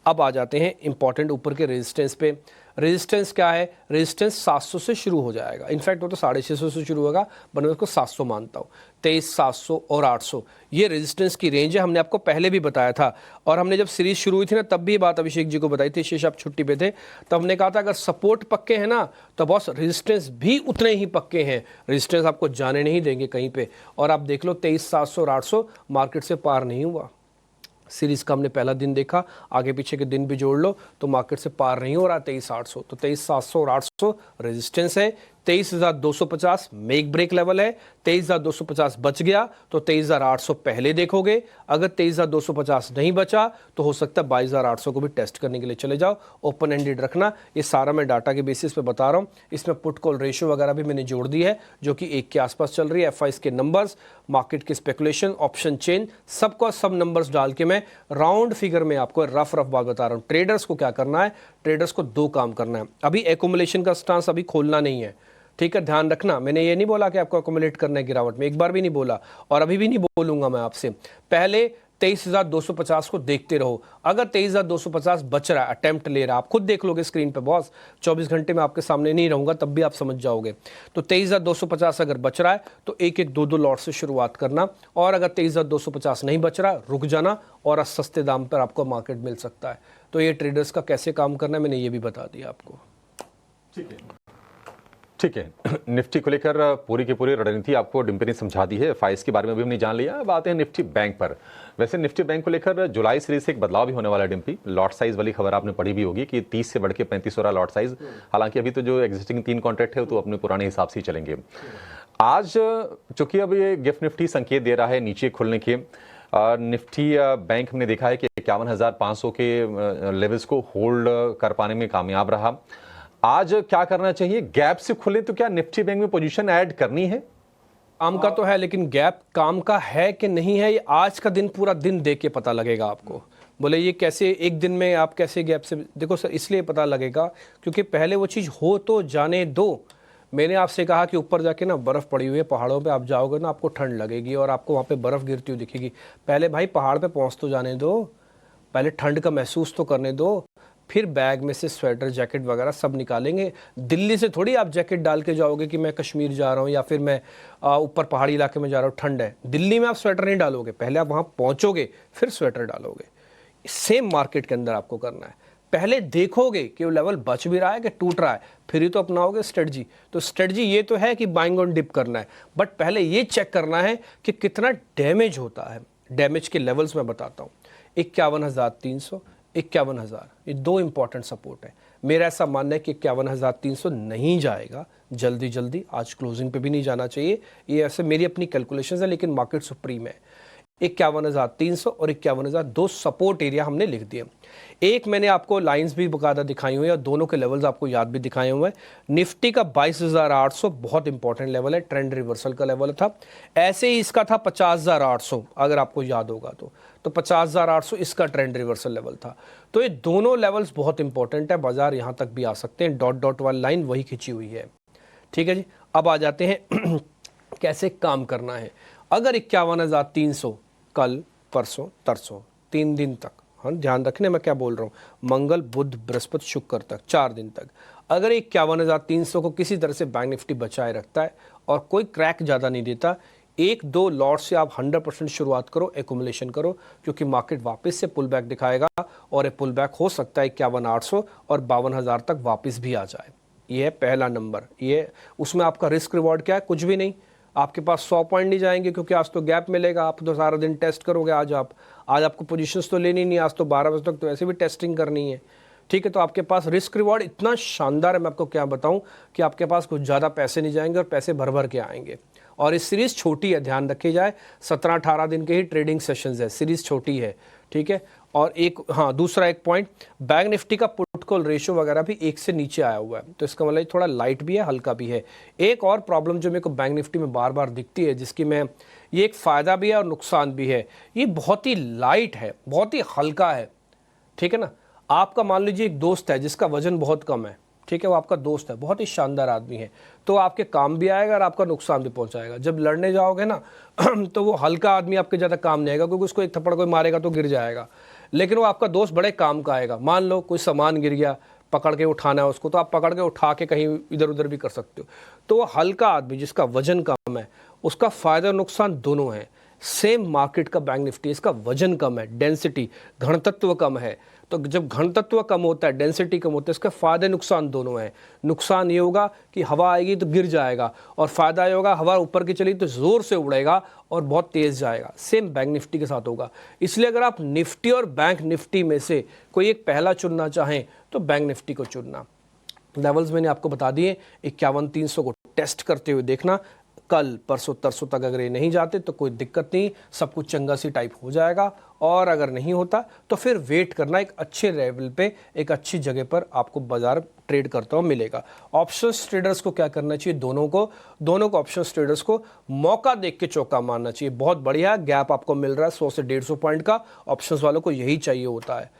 अब आ जाते हैं इंपॉर्टेंट ऊपर के रेजिस्टेंस पे। रेजिस्टेंस क्या है? रेजिस्टेंस 700 से शुरू हो जाएगा, इनफैक्ट वो तो 650 से शुरू होगा, पर मैं उसको 700 मानता हूँ। 23,700 और 800 ये रेजिस्टेंस की रेंज है, हमने आपको पहले भी बताया था। और हमने जब सीरीज शुरू हुई थी ना, तब भी बात अभिषेक जी को बताई थी, शेष आप छुट्टी पे थे, तब हमने कहा था अगर सपोर्ट पक्के हैं ना तो बॉस रेजिस्टेंस भी उतने ही पक्के हैं, रेजिस्टेंस आपको जाने नहीं देंगे कहीं पे। और आप देख लो 23,700 और 800 मार्केट से पार नहीं हुआ। सीरीज का हमने पहला दिन देखा, आगे पीछे के दिन भी जोड़ लो तो मार्केट से पार नहीं हो रहा 23,800। तो 23,700 और 800 रेजिस्टेंस है, 23,250 मेक ब्रेक लेवल है, 23,250 बच गया तो 23,800 पहले देखोगे, अगर 23,250 नहीं बचा तो हो सकता है 22,800 को भी टेस्ट करने के लिए चले जाओ। ओपन एंडेड रखना, ये सारा मैं डाटा के बेसिस पे बता रहा हूँ। इसमें पुट कॉल रेशियो वगैरह भी मैंने जोड़ दी है जो कि 1 के आसपास चल रही है। एफआईज के नंबर्स, मार्केट के स्पेकुलेशन, ऑप्शन चेंज, सबका सब नंबर्स डाल के मैं राउंड फिगर में आपको रफ बात बता रहा हूँ। ट्रेडर्स को क्या करना है, ट्रेडर्स को 2 काम करना है। अभी एक्यूमुलेशन का स्टांस अभी खोलना नहीं है, ठीक है, ध्यान रखना। मैंने ये नहीं बोला कि आपको अकोमुलेट करना है गिरावट में, एक बार भी नहीं बोला और अभी भी नहीं बोलूंगा मैं आपसे। पहले 23,250 को देखते रहो। अगर 23,250 बच रहा है, अटेम्प्ट ले रहा है, आप खुद देख लोगे स्क्रीन पे बॉस, 24 घंटे में आपके सामने नहीं रहूंगा तब भी आप समझ जाओगे। तो 23,250 अगर बच रहा है तो एक 2 लॉट से शुरुआत करना, और अगर 23,250 नहीं बच रहा रुक जाना और सस्ते दाम पर आपको मार्केट मिल सकता है। तो ये ट्रेडर्स का कैसे काम करना है मैंने ये भी बता दिया आपको। ठीक है, निफ्टी को लेकर पूरी की पूरी रणनीति आपको डिम्पी ने समझा दी है। फाइज के बारे में भी हमने जान लिया। अब आते हैं निफ्टी बैंक पर। वैसे निफ्टी बैंक को लेकर जुलाई सीरीज से एक बदलाव भी होने वाला है डिम्पी। लॉट साइज वाली खबर आपने पढ़ी भी होगी कि 30 से बढ़ के 35 हो रहा लॉट साइज। हालांकि अभी तो जो एग्जिस्टिंग 3 कॉन्ट्रैक्ट है तो अपने पुराने हिसाब से ही चलेंगे। आज चूंकि अब ये गिफ्ट निफ्टी संकेत दे रहा है नीचे खुलने के, निफ्टी बैंक हमने देखा है कि 51,500 के लेवल्स को होल्ड कर पाने में कामयाब रहा। आज क्या करना चाहिए? गैप से खुले तो क्या निफ्टी बैंक में पोजीशन ऐड करनी है? काम का तो है, लेकिन गैप काम का है कि नहीं है ये आज का दिन पूरा दिन देख के पता लगेगा आपको। बोले ये कैसे एक दिन में आप कैसे गैप से, देखो सर इसलिए पता लगेगा क्योंकि पहले वो चीज़ हो तो जाने दो। मैंने आपसे कहा कि ऊपर जाके ना बर्फ़ पड़ी हुई है पहाड़ों पे, आप जाओगे ना आपको ठंड लगेगी और आपको वहाँ पे बर्फ़ गिरती हुई दिखेगी। पहले भाई पहाड़ पे पहुँच तो जाने दो, पहले ठंड का महसूस तो करने दो, फिर बैग में से स्वेटर जैकेट वगैरह सब निकालेंगे। दिल्ली से थोड़ी आप जैकेट डाल के जाओगे कि मैं कश्मीर जा रहा हूँ या फिर मैं ऊपर पहाड़ी इलाके में जा रहा हूँ, ठंड है। दिल्ली में आप स्वेटर नहीं डालोगे, पहले आप वहाँ पहुँचोगे फिर स्वेटर डालोगे। सेम मार्केट के अंदर आपको करना है, पहले देखोगे कि वो लेवल बच भी रहा है कि टूट रहा है, फिर ही तो अपनाओगे स्ट्रेटजी। तो स्ट्रेटजी ये तो है कि बाइंग ऑन डिप करना है, बट पहले ये चेक करना है कि कितना डैमेज होता है। डैमेज के लेवल्स मैं बताता हूँ, 51,300, 51,000, ये 2 इंपॉर्टेंट सपोर्ट है। मेरा ऐसा मानना है कि 51,300 नहीं जाएगा जल्दी, आज क्लोजिंग पे भी नहीं जाना चाहिए। ये ऐसे मेरी अपनी कैलकुलेशन है, लेकिन मार्केट सुप्रीम है। 51,300 और 51,000 2 सपोर्ट एरिया हमने लिख दिए। एक मैंने आपको लाइंस भी बकायदा दिखाई हुई है और दोनों के लेवल्स आपको याद भी दिखाए हुए हैं। निफ्टी का 22,800 बहुत इंपॉर्टेंट लेवल है, ट्रेंड रिवर्सल का लेवल था। ऐसे ही इसका था 50,800, अगर आपको याद होगा तो 50,800 इसका ट्रेंड रिवर्सल लेवल था। तो ये दोनों लेवल्स बहुत इंपॉर्टेंट है, बाजार यहाँ तक भी आ सकते हैं। डॉट वाली लाइन वही खिंची हुई है, ठीक है जी। अब आ जाते हैं कैसे काम करना है। अगर 51,300 कल परसों तरसों 3 दिन तक, हाँ ध्यान रखने मैं क्या बोल रहा हूँ, मंगल बुध बृहस्पति शुक्र तक 4 दिन तक, अगर 51,300 को किसी तरह से बैंक निफ्टी बचाए रखता है और कोई क्रैक ज़्यादा नहीं देता, 1-2 लॉट से आप 100% शुरुआत करो, एक्यूमुलेशन करो, क्योंकि मार्केट वापस से पुल बैक दिखाएगा और ये पुल बैक हो सकता है 51,800 और 52,000 तक वापस भी आ जाए। ये है पहला नंबर। ये उसमें आपका रिस्क रिवॉर्ड क्या है? कुछ भी नहीं। आपके पास 100 पॉइंट नहीं जाएंगे क्योंकि आज तो गैप मिलेगा, आप तो सारा दिन टेस्ट करोगे। आज आपको पोजीशंस तो लेनी नहीं, आज तो 12 बजे तक तो ऐसे भी टेस्टिंग करनी है, ठीक है। तो आपके पास रिस्क रिवॉर्ड इतना शानदार है, मैं आपको क्या बताऊं कि आपके पास कुछ ज़्यादा पैसे नहीं जाएंगे और पैसे भर के आएंगे। और इस सीरीज़ छोटी है, ध्यान रखी जाए, 17-18 दिन के ही ट्रेडिंग सेशंस है, सीरीज़ छोटी है, ठीक है। और एक दूसरा एक पॉइंट, बैंक निफ्टी का पुट कॉल रेशियो वगैरह भी 1 से नीचे आया हुआ है, तो इसका मतलब थोड़ा लाइट भी है, हल्का भी है। एक और प्रॉब्लम जो मेरे को बैंक निफ्टी में बार बार दिखती है, जिसकी मैं, ये एक फ़ायदा भी है और नुकसान भी है, ये बहुत ही लाइट है, बहुत ही हल्का है, ठीक है ना। आपका मान लीजिए एक दोस्त है जिसका वजन बहुत कम है, ठीक है, वो आपका दोस्त है, बहुत ही शानदार आदमी है, तो आपके काम भी आएगा और आपका नुकसान भी पहुंचाएगा। जब लड़ने जाओगे ना तो वो हल्का आदमी आपके ज़्यादा काम नहीं आएगा, क्योंकि उसको एक थप्पड़ कोई मारेगा तो गिर जाएगा, लेकिन वो आपका दोस्त बड़े काम का आएगा। मान लो कोई सामान गिर गया, पकड़ के उठाना है उसको, तो आप पकड़ के उठा के कहीं इधर उधर भी कर सकते हो। तो वो हल्का आदमी जिसका वजन कम है, उसका फ़ायदा और नुकसान दोनों है। सेम मार्केट का बैंक निफ्टी, इसका वजन कम है, डेंसिटी घनतत्व कम है। तो जब घनतत्व कम होता है, डेंसिटी कम होता है, इसके फायदे नुकसान दोनों हैं। नुकसान ये होगा कि हवा आएगी तो गिर जाएगा, और फायदा ये होगा हवा ऊपर की चली तो जोर से उड़ेगा और बहुत तेज जाएगा। सेम बैंक निफ्टी के साथ होगा। इसलिए अगर आप निफ्टी और बैंक निफ्टी में से कोई एक पहला चुनना चाहें तो बैंक निफ्टी को चुनना। लेवल्स मैंने आपको बता दिए, 51,300 को टेस्ट करते हुए देखना, कल परसों तरसों तक अगर ये नहीं जाते तो कोई दिक्कत नहीं, सब कुछ चंगा सी टाइप हो जाएगा। और अगर नहीं होता तो फिर वेट करना, एक अच्छे लेवल पे एक अच्छी जगह पर आपको बाजार ट्रेड करता हुआ मिलेगा। ऑप्शंस ट्रेडर्स को क्या करना चाहिए, दोनों को ऑप्शंस ट्रेडर्स को मौका देख के चौका मारना चाहिए। बहुत बढ़िया गैप आपको मिल रहा है 100 से 150 पॉइंट का, ऑप्शंस वालों को यही चाहिए होता है।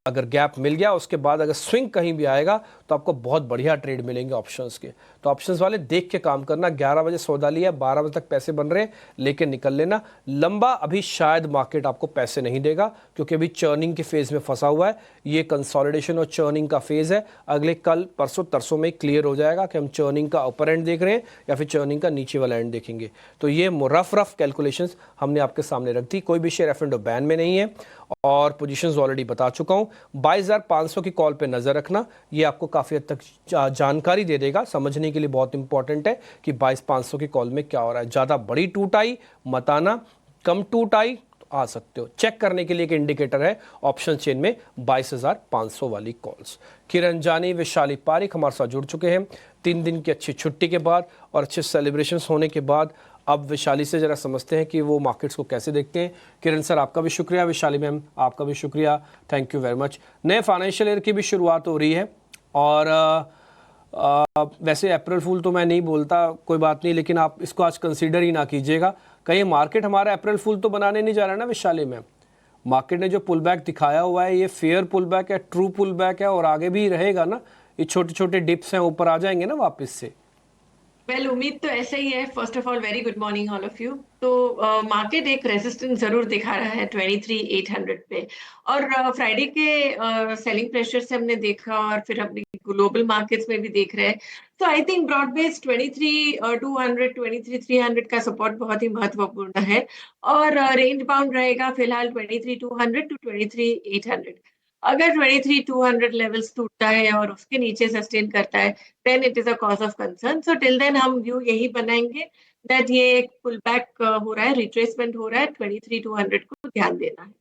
अगर गैप मिल गया उसके बाद अगर स्विंग कहीं भी आएगा तो आपको बहुत बढ़िया ट्रेड मिलेंगे ऑप्शंस के। तो ऑप्शंस वाले देख के काम करना। 11 बजे सौदा लिया, 12 बजे तक पैसे बन रहे हैं, लेके निकल लेना। लंबा अभी शायद मार्केट आपको पैसे नहीं देगा क्योंकि अभी चर्निंग के फेज में फंसा हुआ है। ये कंसोलिडेशन और चर्निंग का फेज है। अगले कल परसों तरसों में क्लियर हो जाएगा कि हम चर्निंग का अपर एंड देख रहे हैं या फिर चर्निंग का नीचे वाला एंड देखेंगे। तो ये रफ कैलकुलेशंस हमने आपके सामने रख दी। कोई भी शेयर F&O बैन में नहीं है और पोजीशंस ऑलरेडी बता चुका हूं। 22,500 की कॉल पे नजर रखना, ये आपको काफी हद तक जानकारी दे देगा। समझने के लिए बहुत इंपॉर्टेंट है कि 22,500 की कॉल में क्या हो रहा है। ज्यादा बड़ी टूट आई मत आना, कम टूट आई तो आ सकते हो। चेक करने के लिए एक इंडिकेटर है ऑप्शन चेन में 22,500 वाली कॉल्स। किरण जानी, वैशाली पारिक हमारे साथ जुड़ चुके हैं 3 दिन की अच्छी छुट्टी के बाद और अच्छे सेलिब्रेशंस होने के बाद। अब वैशाली से जरा समझते हैं कि वो मार्केट्स को कैसे देखते हैं। किरण सर आपका भी शुक्रिया, वैशाली मैम आपका भी शुक्रिया, थैंक यू वेरी मच। नए फाइनेंशियल ईयर की भी शुरुआत हो रही है और वैसे अप्रैल फूल तो मैं नहीं बोलता, कोई बात नहीं, लेकिन आप इसको आज कंसीडर ही ना कीजिएगा। कहीं मार्केट हमारा अप्रैल फूल तो बनाने नहीं जा रहा है ना वैशाली मैम। मार्केट ने जो पुल बैक दिखाया हुआ है ये फेयर पुल बैक है, ट्रू पुल बैक है और आगे भी रहेगा ना। ये छोटे छोटे डिप्स हैं, ऊपर आ जाएंगे ना वापस से। वेल उम्मीद तो ऐसा ही है। First of all very good morning all of you. तो मार्केट एक रेजिस्टेंस जरूर दिखा रहा है 23,800 पे और फ्राइडे के सेलिंग प्रेशर से हमने देखा और फिर अपनी ग्लोबल मार्केट्स में भी देख रहे हैं। तो आई थिंक ब्रॉड बेस्ड 23,200 23,300 का सपोर्ट बहुत ही महत्वपूर्ण है और रेंज बाउंड रहेगा फिलहाल 23,200 टू 23,800। अगर 23,200 लेवल्स टूटता है और उसके नीचे सस्टेन करता है then it is a cause of concern. So till then हम व्यू यही बनाएंगे दैट ये एक पुल बैक हो रहा है, रिट्रेसमेंट हो रहा है, 23,200 को ध्यान देना है।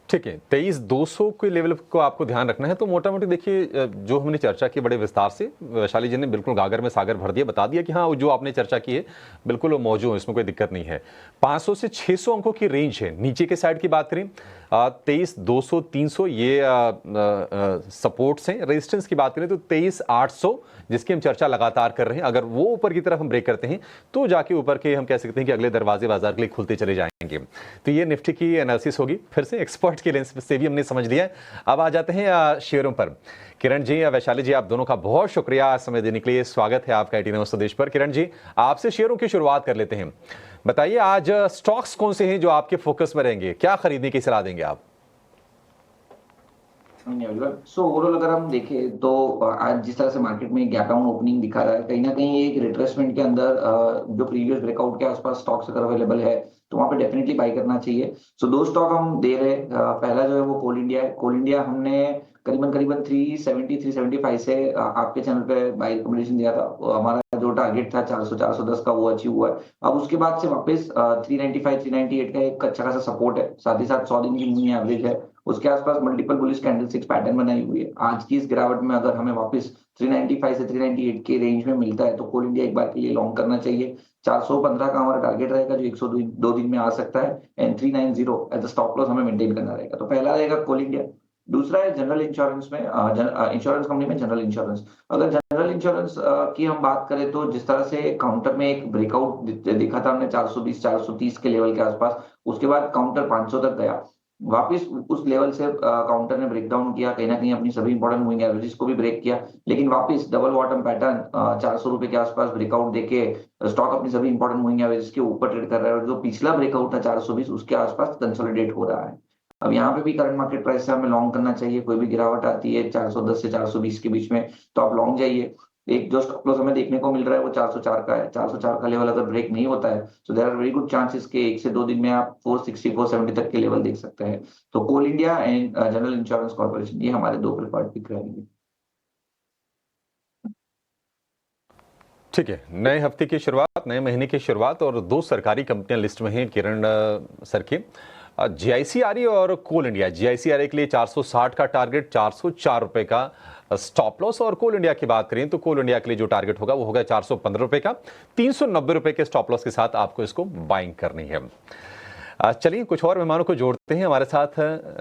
ठीक है, 23,200 के लेवल को आपको ध्यान रखना है। तो मोटा मोटी देखिए जो हमने चर्चा की बड़े विस्तार से, वैशाली जी ने बिल्कुल गागर में सागर भर दिया, बता दिया कि हाँ जो आपने चर्चा की है बिल्कुल वो मौजूद है, इसमें कोई दिक्कत नहीं है। 500 से 600 अंकों की रेंज है। नीचे के साइड की बात करें 23,200 300 ये सपोर्ट्स हैं। रेजिस्टेंस की बात करें तो 23,800 जिसकी हम चर्चा लगातार कर रहे हैं। अगर वो ऊपर की तरफ हम ब्रेक करते हैं तो जाके ऊपर के हम कह सकते हैं कि अगले दरवाजे बाजार के लिए खुलते चले जाएंगे। तो ये निफ्टी की एनालिसिस होगी। फिर से एक्सपर्ट के लेंस से भी हमने समझ लिया है। अब आ जाते हैं शेयरों पर। किरण जी या वैशाली जी, आप दोनों का बहुत शुक्रिया समय देने के लिए। स्वागत है आपका 18 स्वदेश पर। किरण जी, आपसे शेयरों की शुरुआत कर लेते हैं। बताइए आज स्टॉक्स कौन से हैं जो आपके फोकस में रहेंगे, क्या खरीदने की सलाह देंगे आप? सो ओवरऑल अगर हम देखें तो आज जिस तरह से मार्केट में गैप डाउन ओपनिंग दिखा रहा है, कहीं ना कहीं एक रिट्रेसमेंट के अंदर जो प्रीवियस ब्रेकआउट के आसपास स्टॉक्स अगर अवेलेबल है तो वहां पे डेफिनेटली बाई करना चाहिए। सो 2 स्टॉक हम दे रहे हैं। पहला जो है वो कोल इंडिया है। कोल इंडिया हमने करीबन 370 375 से आपके चैनल पे बाई रिकमेंडेशन दिया था। हमारा जो टारगेट था 400 410 का वो अचीव हुआ है। अब उसके बाद से वापस 395 398 का एक अच्छा खासा सपोर्ट है। साथ ही साथ 100 दिन की मूविंग एवरेज है, उसके आसपास मल्टीपल बुलिश कैंडलस्टिक्स पैटर्न बनाई हुई है। आज की इस गिरावट में अगर हमें वापस 395 से 398 के रेंज में मिलता है तो कोल इंडिया एक बार के लिए लॉन्ग करना चाहिए। 415 का हमारा टारगेट रहेगा जो 102 दिन में आ सकता है and 390 as a stop loss हमें मेंटेन करना रहेगा। तो पहला रहेगा कोल इंडिया। दूसरा है जनरल इंश्योरेंस में, इंश्योरेंस कंपनी में जनरल इंश्योरेंस। अगर जनरल इंश्योरेंस की हम बात करें तो जिस तरह से काउंटर में एक ब्रेकआउट दिखा था हमने 420 430 के लेवल के आसपास, उसके बाद काउंटर 500 तक गया, वापस उस लेवल से काउंटर ने ब्रेक डाउन किया, कहीं ना कहीं अपनी सभी इंपॉर्टेंट मूविंग एवरेजेस को भी ब्रेक किया, लेकिन वापस डबल बॉटम पैटर्न 400 रुपए के आसपास ब्रेकआउट देके स्टॉक अपनी सभी इंपॉर्टेंट मूविंग एवरेजेस के ऊपर ट्रेड कर रहा है और जो पिछला ब्रेकआउट था 420 उसके आसपास कंसोलिडेट हो रहा है। अब यहाँ पे भी करंट मार्केट प्राइस से हमें लॉन्ग करना चाहिए। कोई भी गिरावट आती है 410 से 420 के बीच में तो आप लॉन्ग जाइए। एक जो स्टॉप लॉस हमें देखने को मिल रहा है वो 404 का है। 404 का लेवल अगर ब्रेक नहीं होता है तो there are very good chances के 1 से 2 दिन में आप 460 470 तक के लेवल देख सकते हैं। तो Coal India and General Insurance Corporation ये हमारे 2 प्रेफर्ड पिक रहेंगे। ठीक है, नए हफ्ते की शुरुआत, नए महीने की शुरुआत और 2 सरकारी कंपनियां लिस्ट में हैं किरण सर की, GIC आ रही है और कोल इंडिया। GIC आ रही के लिए 460 का टारगेट, 404 रुपए का स्टॉप लॉस। और कोल इंडिया की बात करें तो कोल इंडिया के लिए जो टारगेट होगा वो होगा 415 रुपए का। 390 रुपए के स्टॉप लॉस के साथ आपको इसको बाइंग करनी है। चलिए कुछ और मेहमानों को जोड़ते हैं। हमारे साथ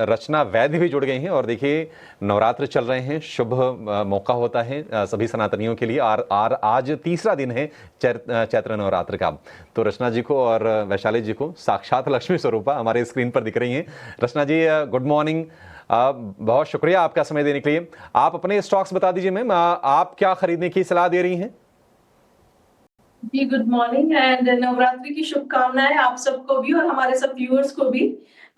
रचना वैद्य भी जुड़ गई हैं। और देखिए नवरात्र चल रहे हैं, शुभ मौका होता है सभी सनातनियों के लिए। और आज तीसरा दिन है चैत्र नवरात्र का। तो रचना जी को और वैशाली जी को साक्षात लक्ष्मी स्वरूपा हमारे स्क्रीन पर दिख रही हैं। रचना जी गुड मॉर्निंग, बहुत शुक्रिया आपका समय देने के लिए। आप अपने स्टॉक्स बता दीजिए मैम, आप क्या खरीदने की सलाह दे रही हैं? जी गुड मॉर्निंग एंड नवरात्रि की शुभकामनाएं आप सबको भी और हमारे सब व्यूअर्स को भी।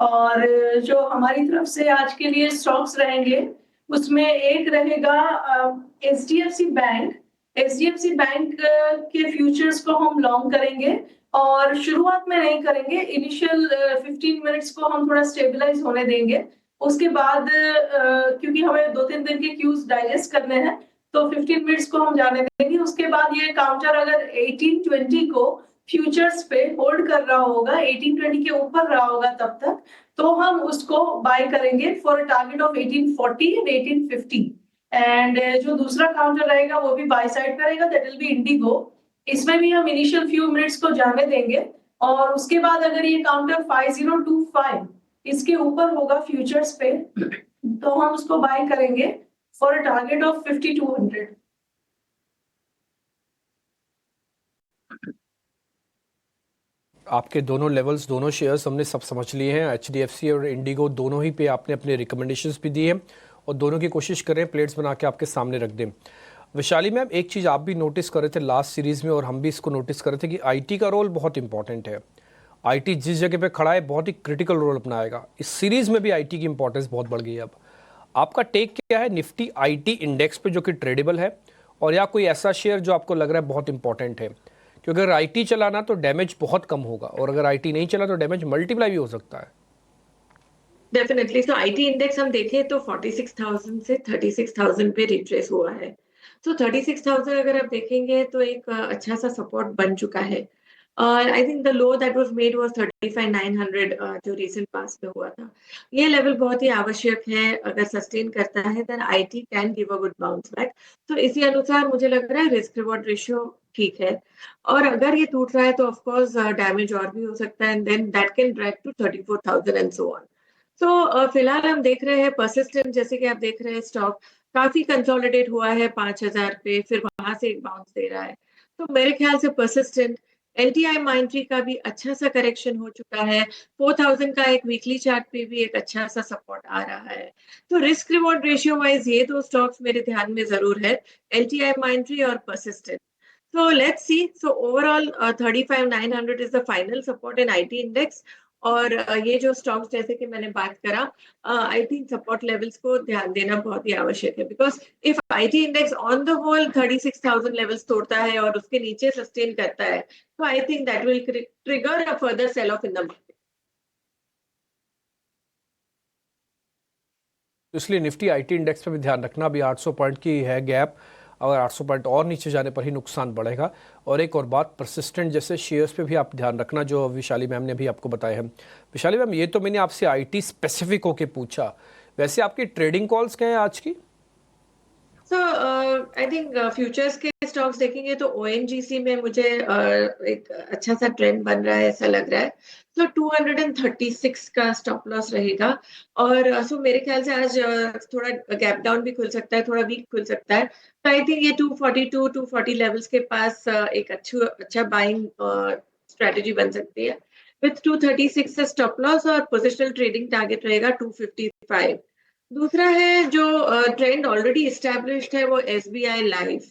और जो हमारी तरफ से आज के लिए स्टॉक्स रहेंगे उसमें एक रहेगा HDFC बैंक। HDFC बैंक के फ्यूचर्स को हम लॉन्ग करेंगे और शुरुआत में नहीं करेंगे, इनिशियल 15 मिनट्स को हम थोड़ा स्टेबलाइज होने देंगे। उसके बाद क्योंकि हमें 2-3 दिन के क्यूज डाइजेस्ट करने हैं तो 15 मिनट्स को हम जाने देंगे। उसके बाद ये काउंटर अगर 1820 को फ्यूचर्स पे होल्ड कर रहा होगा, 1820 के ऊपर रहा होगा तब तक, तो हम उसको बाय करेंगे for a target of 1840 and 1850। And जो दूसरा काउंटर रहेगा वो भी बाय साइड का रहेगा, दैट विल बी इंडिगो। इसमें भी हम इनिशियल फ्यू मिनट्स को जाने देंगे और उसके बाद अगर ये काउंटर 5025 इसके ऊपर होगा फ्यूचर्स पे तो हम उसको बाय करेंगे for a target of 5200। आपके दोनों लेवल्स, दोनों शेयर्स हमने सब समझ लिए हैं। HDFC और इंडिगो दोनों ही पे आपने अपने रिकमेंडेशंस भी दिए हैं और दोनों की कोशिश करें प्लेट्स बना के आपके सामने रख दें। वैशाली मैम, एक चीज़ आप भी नोटिस कर रहे थे लास्ट सीरीज़ में और हम भी इसको नोटिस कर रहे थे कि IT का रोल बहुत इंपॉर्टेंट है। IT जिस जगह पे खड़ा है बहुत ही क्रिटिकल रोल अपनाएगा। इस सीरीज़ में भी IT की इंपॉर्टेंस बहुत बढ़ गई है। अब आपका टेक क्या है निफ्टी IT इंडेक्स पे जो कि ट्रेडेबल है, और या कोई ऐसा शेयर जो आपको लग रहा है बहुत इंपॉर्टेंट है? क्योंकि अगर IT चलाना तो डैमेज बहुत कम होगा और अगर IT नहीं चला तो डैमेज मल्टीप्लाई भी हो सकता है। डेफिनेटली। तो IT इंडेक्स हम देखें तो 46,000 से 36,000 पे रिट्रेस हुआ है। तो 36,000 अगर आप देखेंगे तो एक अच्छा सा सपोर्ट बन चुका है। I think the low that was made was 35,900 जो रिसेंट पास में हुआ था। ये लेवल बहुत ही आवश्यक है, अगर सस्टेन करता है then IT can give a good bounce back. तो इसी अनुसार मुझे लग रहा है रिस्क रिवॉर्ड रेशियो ठीक है, और अगर ये टूट रहा है तो ऑफ कोर्स डैमेज और भी हो सकता है and then that can drag to 34,000 and so on. तो फिलहाल हम देख रहे हैं परसिस्टेंट, जैसे कि आप देख रहे हैं स्टॉक काफी कंसोलिडेट हुआ है 5,000 पे, फिर वहां से एक बाउंस दे रहा है। तो मेरे ख्याल से परसिस्टेंट LTI माइंट्री का भी अच्छा सा करेक्शन हो चुका है। 4,000 का एक वीकली चार्ट पे भी एक अच्छा सा सपोर्ट आ रहा है। तो रिस्क रिवॉर्ड रेशियो वाइज ये दो स्टॉक्स मेरे ध्यान में जरूर है, LTI माइंट्री और persistent. So let's see. So overall, 35,900 is the final support in IT index. और ये जो स्टॉक्स जैसे कि मैंने बात करा, आई थिंक सपोर्ट लेवल्स को ध्यान देना बहुत ही आवश्यक है, because if IT index on the whole 36,000 levels तोड़ता है और उसके नीचे सस्टेन करता है तो I think that will trigger a further sell off in the market. इसलिए निफ्टी IT इंडेक्स पे भी ध्यान रखना। अभी 800 पॉइंट की है गैप, अगर 800 पॉइंट और नीचे जाने पर ही नुकसान बढ़ेगा। और एक और बात, परसिस्टेंट जैसे शेयर्स पे भी आप ध्यान रखना जो विशाली मैम ने भी आपको बताया है। विशाली मैम, ये तो मैंने आपसे IT स्पेसिफिक होके पूछा, वैसे आपकी ट्रेडिंग कॉल्स क्या है आज की? सो आई थिंक फ्यूचर्स के स्टॉक्स देखेंगे तो ONGC में मुझे एक अच्छा सा ट्रेंड बन रहा है ऐसा लग रहा है। तो 236 का स्टॉप लॉस रहेगा और सो मेरे ख्याल से आज थोड़ा गैप डाउन भी खुल सकता है, थोड़ा वीक खुल सकता है। तो आई थिंक ये 242 240 लेवल्स के पास एक अच्छा बाइंग स्ट्रेटेजी बन सकती है विथ 236 से स्टॉप लॉस, और पोजिशनल ट्रेडिंग टारगेट रहेगा 255। दूसरा है जो ट्रेंड ऑलरेडी एस्टैब्लिश्ड है वो SBI लाइफ।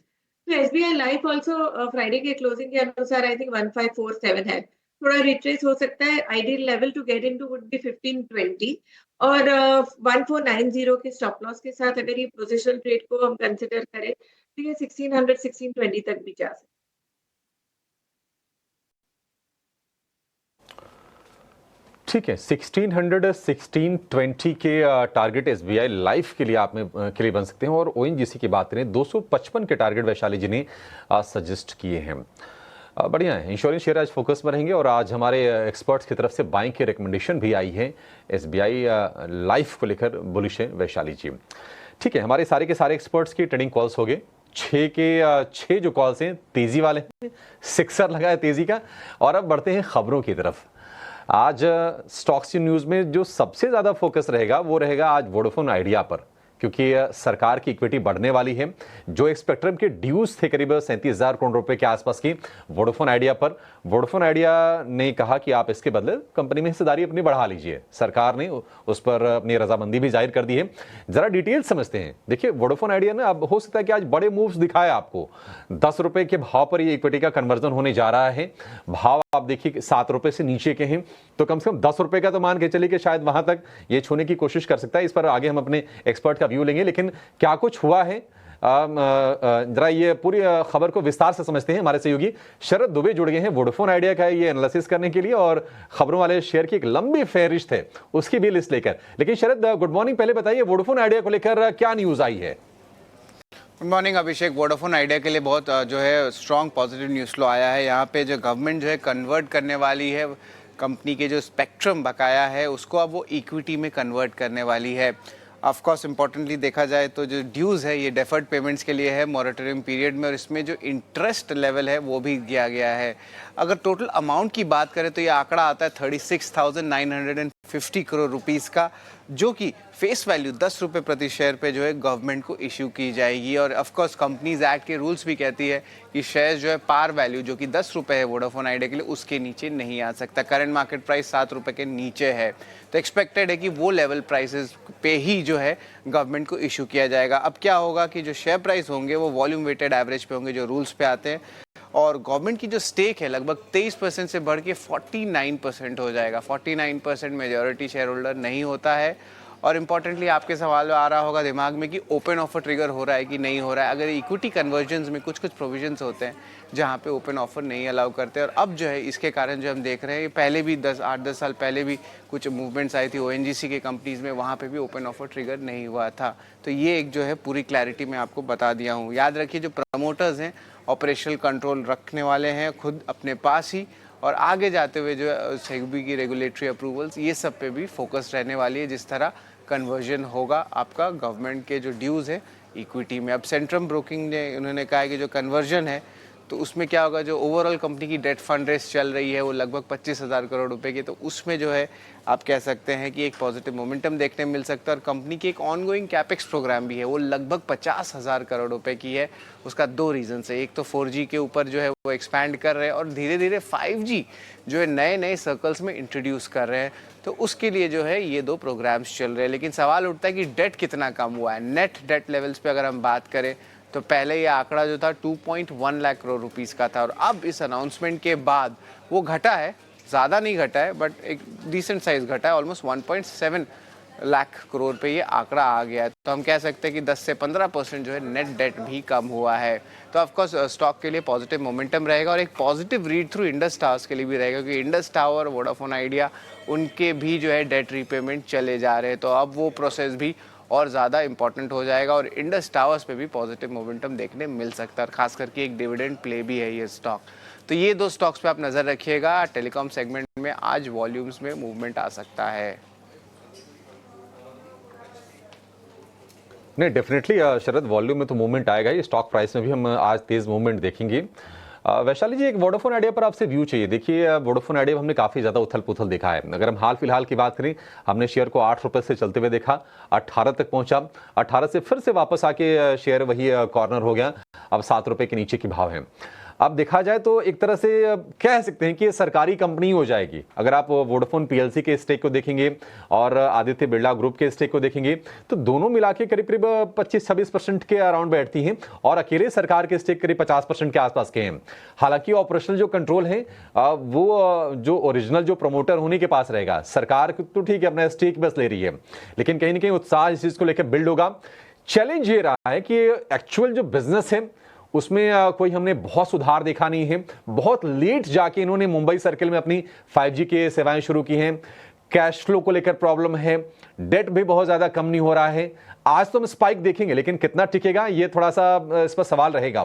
तो SBI लाइफ ऑल्सो फ्राइडे के क्लोजिंग के अनुसार आई थिंक 1547 है, थोड़ा रिट्रेस हो सकता है। Ideal level to get into would be 1520 और 1490 के स्टॉप लॉस के साथ अगर ये पोजिशनल ट्रेड को हम कंसिडर करें तो ये 1600 1620 तक भी जा सकता है। ठीक है, 1600 1620 के टारगेट SBI लाइफ के लिए आप में के लिए बन सकते हैं। और ONGC की बात करें 255 के टारगेट वैशाली जी ने सजेस्ट किए हैं। बढ़िया है, इंश्योरेंस शेयर आज फोकस में रहेंगे और आज हमारे एक्सपर्ट्स की तरफ से बाइंग की रिकमेंडेशन भी आई है। SBI लाइफ को लेकर बुलिश है वैशाली जी। ठीक है, हमारे सारे के सारे एक्सपर्ट्स की ट्रेडिंग कॉल्स हो गए। 6 के 6 जो कॉल्स हैं तेजी वाले हैं, सिक्सर लगा है तेजी का। और अब बढ़ते हैं खबरों की तरफ। आज स्टॉक्स की न्यूज़ में जो सबसे ज़्यादा फोकस रहेगा वो रहेगा आज वोडाफोन आइडिया पर, क्योंकि सरकार की इक्विटी बढ़ने वाली है। जो एक स्पेक्ट्रम के ड्यूज थे करीब 37,000 करोड़ रुपए के आसपास की वोडाफोन आइडिया पर, वोडाफोन आइडिया ने कहा कि आप इसके बदले कंपनी में हिस्सेदारी अपनी बढ़ा लीजिए। सरकार ने उस पर अपनी रजामंदी भी जाहिर कर दी है। जरा डिटेल समझते हैं। देखिए, वोडाफोन आइडिया ने अब हो सकता है कि आज बड़े मूव्स दिखाए आपको। 10 रुपए के भाव पर ये इक्विटी का कन्वर्जन होने जा रहा है। भाव आप देखिए 7 रुपए से नीचे के हैं, तो कम से कम 10 रुपए का तो मान के चलिए कि शायद वहां तक ये छूने की कोशिश कर सकता है। इस पर आगे हम अपने एक्सपर्ट का व्यू लेंगे, लेकिन क्या कुछ हुआ है जरा ये पूरी खबर को विस्तार से समझते हैं। हमारे सहयोगी शरद दुबे जुड़ गए हैं वोडाफोन आइडिया का ये एनालिसिस करने के लिए, और खबरों वाले शेयर की एक लंबी फहरिस्त है उसकी भी लिस्ट लेकर। लेकिन शरद, गुड मॉर्निंग। पहले बताइए वोडाफोन आइडिया को लेकर क्या न्यूज आई है? गुड मॉर्निंग अभिषेक। वोडाफोन आइडिया के लिए बहुत जो है स्ट्रॉन्ग पॉजिटिव न्यूज़ फ्लो आया है। यहाँ पे जो गवर्नमेंट जो है कन्वर्ट करने वाली है कंपनी के जो स्पेक्ट्रम बकाया है उसको अब वो इक्विटी में कन्वर्ट करने वाली है। ऑफ कोर्स इंपॉर्टेंटली देखा जाए तो जो ड्यूज़ है ये डेफर्ड पेमेंट्स के लिए है मॉरेटोरियम पीरियड में, और इसमें जो इंटरेस्ट लेवल है वो भी दिया गया है। अगर टोटल अमाउंट की बात करें तो ये आंकड़ा आता है 36,950 करोड़ रुपीस का, जो कि फेस वैल्यू 10 रुपये प्रति शेयर पे जो है गवर्नमेंट को इशू की जाएगी। और ऑफ कोर्स कंपनीज एक्ट के रूल्स भी कहती है कि शेयर जो है पार वैल्यू जो कि 10 रुपये है वोडाफोन आइडिया के लिए उसके नीचे नहीं आ सकता। करंट मार्केट प्राइस 7 रुपये के नीचे है, तो एक्सपेक्टेड है कि वो लेवल प्राइसेस पे ही जो है गवर्नमेंट को इशू किया जाएगा। अब क्या होगा कि जो शेयर प्राइस होंगे वो वॉल्यूम वेटेड एवरेज पे होंगे जो रूल्स पे आते हैं, और गवर्नमेंट की जो स्टेक है लगभग 23% से बढ़ के 49% हो जाएगा। 49% मेजॉरिटी शेयर होल्डर नहीं होता है। और इम्पॉर्टेंटली आपके सवाल आ रहा होगा दिमाग में कि ओपन ऑफर ट्रिगर हो रहा है कि नहीं हो रहा है। अगर इक्विटी कन्वर्जन्स में कुछ प्रोविजंस होते हैं जहाँ पे ओपन ऑफर नहीं अलाउ करते, और अब जो है इसके कारण जो हम देख रहे हैं, पहले भी 8-10 साल पहले भी कुछ मूवमेंट्स आई थी ONGC के कंपनीज में, वहाँ पे भी ओपन ऑफर ट्रिगर नहीं हुआ था। तो ये एक जो है पूरी क्लैरिटी मैं आपको बता दिया हूँ। याद रखिए जो प्रमोटर्स हैं ऑपरेशनल कंट्रोल रखने वाले हैं खुद अपने पास ही, और आगे जाते हुए जो है सेबी की रेगुलेटरी अप्रूवल्स ये सब पे भी फोकस रहने वाली है, जिस तरह कन्वर्जन होगा आपका गवर्नमेंट के जो ड्यूज़ है इक्विटी में। अब सेंट्रम ब्रोकिंग ने उन्होंने कहा है कि जो कन्वर्जन है तो उसमें क्या होगा, जो ओवरऑल कंपनी की डेट फंड रेस चल रही है वो लगभग 25,000 करोड़ रुपए की, तो उसमें जो है आप कह सकते हैं कि एक पॉजिटिव मोमेंटम देखने मिल सकता है। और कंपनी की एक ऑनगोइंग कैपेक्स प्रोग्राम भी है, वो लगभग 50,000 करोड़ रुपए की है। उसका 2 रीज़न है, एक तो 4G के ऊपर जो है वो एक्सपैंड कर रहे हैं, और धीरे धीरे 5G जो है नए नए सर्कल्स में इंट्रोड्यूस कर रहे हैं, तो उसके लिए जो है ये 2 प्रोग्राम्स चल रहे हैं। लेकिन सवाल उठता है कि डेट कितना कम हुआ है। नेट डेट लेवल्स पे अगर हम बात करें तो पहले ये आंकड़ा जो था 2.1 लाख करोड़ रुपीस का था, और अब इस अनाउंसमेंट के बाद वो घटा है, ज़्यादा नहीं घटा है बट एक डिसेंट साइज घटा है, ऑलमोस्ट 1.7 लाख करोड़ पे ये आंकड़ा आ गया है। तो हम कह सकते हैं कि 10 से 15% जो है नेट डेट भी कम हुआ है। तो ऑफकोर्स स्टॉक के लिए पॉजिटिव मोमेंटम रहेगा, और एक positive read through Indus towers के लिए भी रहेगा, क्योंकि इंडस टावर, वोडाफोन आइडिया उनके भी जो है डेट रीपेमेंट चले जा रहे हैं, तो अब वो प्रोसेस भी और ज़्यादा इंपॉर्टेंट हो जाएगा, और इंडस टावर्स पे भी पॉजिटिव मोमेंटम देखने मिल सकता है। खास करके एक डिविडेंड प्ले भी है ये स्टॉक। तो ये 2 स्टॉक्स पे आप नज़र रखिएगा। टेलीकॉम सेगमेंट में आज वॉल्यूम्स में मूवमेंट आ सकता है। नहीं, डेफिनेटली शरद, वॉल्यूम में तो मूवमेंट आएगा ही, स्टॉक प्राइस में भी हम आज तेज मूवमेंट देखेंगे। वैशाली जी, एक वोडाफोन आइडिया पर आपसे व्यू चाहिए। देखिए, वोडाफोन आइडिया में हमने काफ़ी ज़्यादा उथल पुथल देखा है। अगर हम हाल फिलहाल की बात करें, हमने शेयर को 8 रुपये से चलते हुए देखा, 18 तक पहुंचा, 18 से फिर से वापस आके शेयर वही कॉर्नर हो गया, अब 7 रुपये के नीचे की भाव है। अब देखा जाए तो एक तरह से कह सकते हैं कि सरकारी कंपनी हो जाएगी। अगर आप वोडाफोन PLC के स्टेक को देखेंगे और आदित्य बिरला ग्रुप के स्टेक को देखेंगे तो दोनों मिला के करीब करीब 25-26% के अराउंड बैठती हैं, और अकेले सरकार के स्टेक करीब 50% के आसपास के हैं। हालांकि ऑपरेशनल जो कंट्रोल है वो जो ओरिजिनल जो प्रमोटर होने के पास रहेगा। सरकार तो ठीक है अपना स्टेक बस ले रही है, लेकिन कहीं ना कहीं उत्साह इस चीज को लेकर बिल्ड होगा। चैलेंज ये रहा है कि एक्चुअल जो बिजनेस है उसमें कोई हमने बहुत सुधार देखा नहीं है। बहुत लेट जाके इन्होंने मुंबई सर्किल में अपनी 5G के सेवाएं शुरू की हैं। कैश फ्लो को लेकर प्रॉब्लम है, डेट भी बहुत ज़्यादा कम नहीं हो रहा है। आज तो हम स्पाइक देखेंगे, लेकिन कितना टिकेगा ये थोड़ा सा इस पर सवाल रहेगा।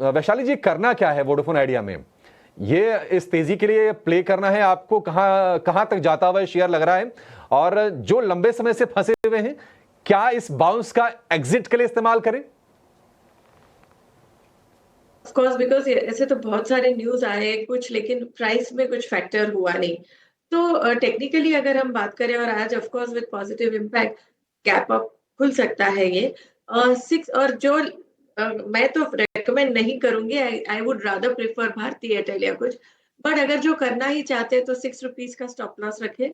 वैशाली जी, करना क्या है वोडाफोन आइडिया में? ये इस तेजी के लिए प्ले करना है आपको? कहाँ तक जाता हुआ शेयर लग रहा है? और जो लंबे समय से फंसे हुए हैं क्या इस बाउंस का एग्जिट के लिए इस्तेमाल करें? ऑफ कोर्स, बिकॉज ऐसे तो बहुत सारे न्यूज आए कुछ, लेकिन प्राइस में कुछ फैक्टर हुआ नहीं। तो टेक्निकली अगर हम बात करें, और आज of course with positive impact gap up खुल सकता है ये 6, और जो मैं तो रेकमेंड नहीं करूंगी, I would rather prefer Bharti Airtel या कुछ, बट अगर जो करना ही चाहते हैं तो 6 रुपीज का स्टॉप लॉस रखें।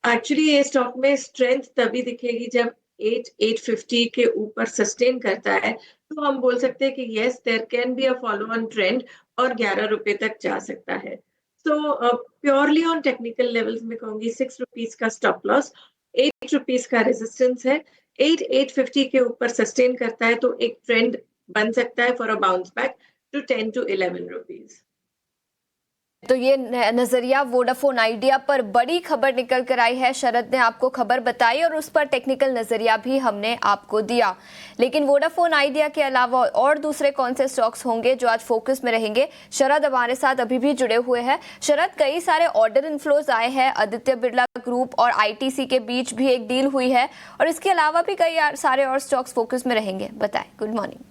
एक्चुअली ये स्टॉक में स्ट्रेंथ तभी दिखेगी जब 850 के ऊपर सस्टेन करता है, तो हम बोल सकते हैं कि yes there can be a follow on trend और 11 रुपए तक जा सकता है। So purely on technical levels में कहूंगी 6 रुपीज का स्टॉप लॉस, 8 रुपीज का रेजिस्टेंस है। 850 के ऊपर सस्टेन करता है तो एक ट्रेंड बन सकता है for a bounce back to 10 to 11 rupees. तो ये नजरिया वोडाफोन आइडिया पर बड़ी खबर निकल कर आई है। शरद ने आपको खबर बताई और उस पर टेक्निकल नजरिया भी हमने आपको दिया। लेकिन वोडाफोन आइडिया के अलावा और दूसरे कौन से स्टॉक्स होंगे जो आज फोकस में रहेंगे? शरद हमारे साथ अभी भी जुड़े हुए हैं। शरद, कई सारे ऑर्डर इनफ्लोज आए हैं, आदित्य बिरला ग्रुप और आईटीसी के बीच भी एक डील हुई है, और इसके अलावा भी कई सारे और स्टॉक्स फोकस में रहेंगे। बताएं। Good morning.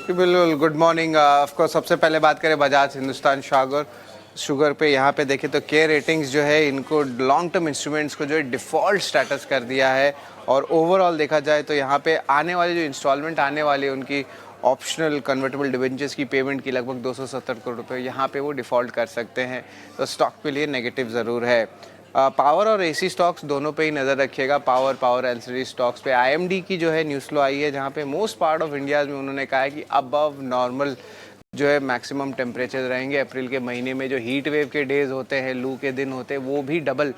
बिल्कुल, गुड मॉर्निंग। ऑफकोर्स सबसे पहले बात करें बजाज हिंदुस्तान शुगर पे, यहाँ पे देखें तो के रेटिंग्स जो है इनको लॉन्ग टर्म इंस्ट्रूमेंट्स को जो है डिफ़ॉल्ट स्टेटस कर दिया है, और ओवरऑल देखा जाए तो यहाँ पे आने वाले जो इंस्टॉलमेंट आने वाले उनकी ऑप्शनल कन्वर्टेबल डिवेंचर्स की पेमेंट की लगभग 270 करोड़ रुपए यहाँ पे वो डिफ़ॉल्ट कर सकते हैं, तो स्टॉक के लिए नेगेटिव ज़रूर है। पावर और एसी स्टॉक्स दोनों पे ही नज़र रखिएगा। पावर एंसिलरी स्टॉक्स पे आईएमडी की जो है न्यूज़ फ्लो आई है, जहाँ पे मोस्ट पार्ट ऑफ इंडिया में उन्होंने कहा है कि अबव नॉर्मल जो है मैक्सिमम टेम्परेचर रहेंगे। अप्रैल के महीने में जो हीट वेव के डेज होते हैं, लू के दिन होते हैं, वो भी डबल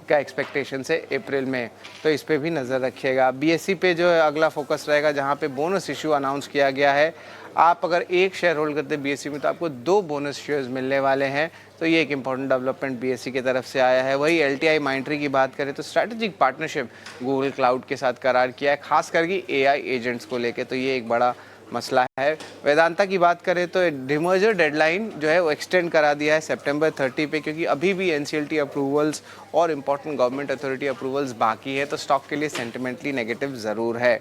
का एक्सपेक्टेशन है अप्रैल में, तो इस पे भी नज़र रखिएगा। बीएसई पे जो है अगला फोकस रहेगा, जहाँ पे बोनस इशू अनाउंस किया गया है। आप अगर एक शेयर होल्ड करते हैं बीएसई में तो आपको 2 बोनस शेयर्स मिलने वाले हैं, तो ये एक इंपॉर्टेंट डेवलपमेंट बीएसई की तरफ से आया है। वही एलटीआई माइंट्री की बात करें तो स्ट्रैटेजिक पार्टनरशिप गूगल क्लाउड के साथ करार किया है, खास करके एआई एजेंट्स को लेके, तो ये एक बड़ा मसला है। वेदांता की बात करें तो डिमर्जर डेडलाइन जो है वो एक्सटेंड करा दिया है सितंबर 30 पे, क्योंकि अभी भी एनसीएलटी अप्रूवल्स और इंपॉर्टेंट गवर्नमेंट अथॉरिटी अप्रूवल्स बाकी है, तो स्टॉक के लिए सेंटिमेंटली नेगेटिव ज़रूर है।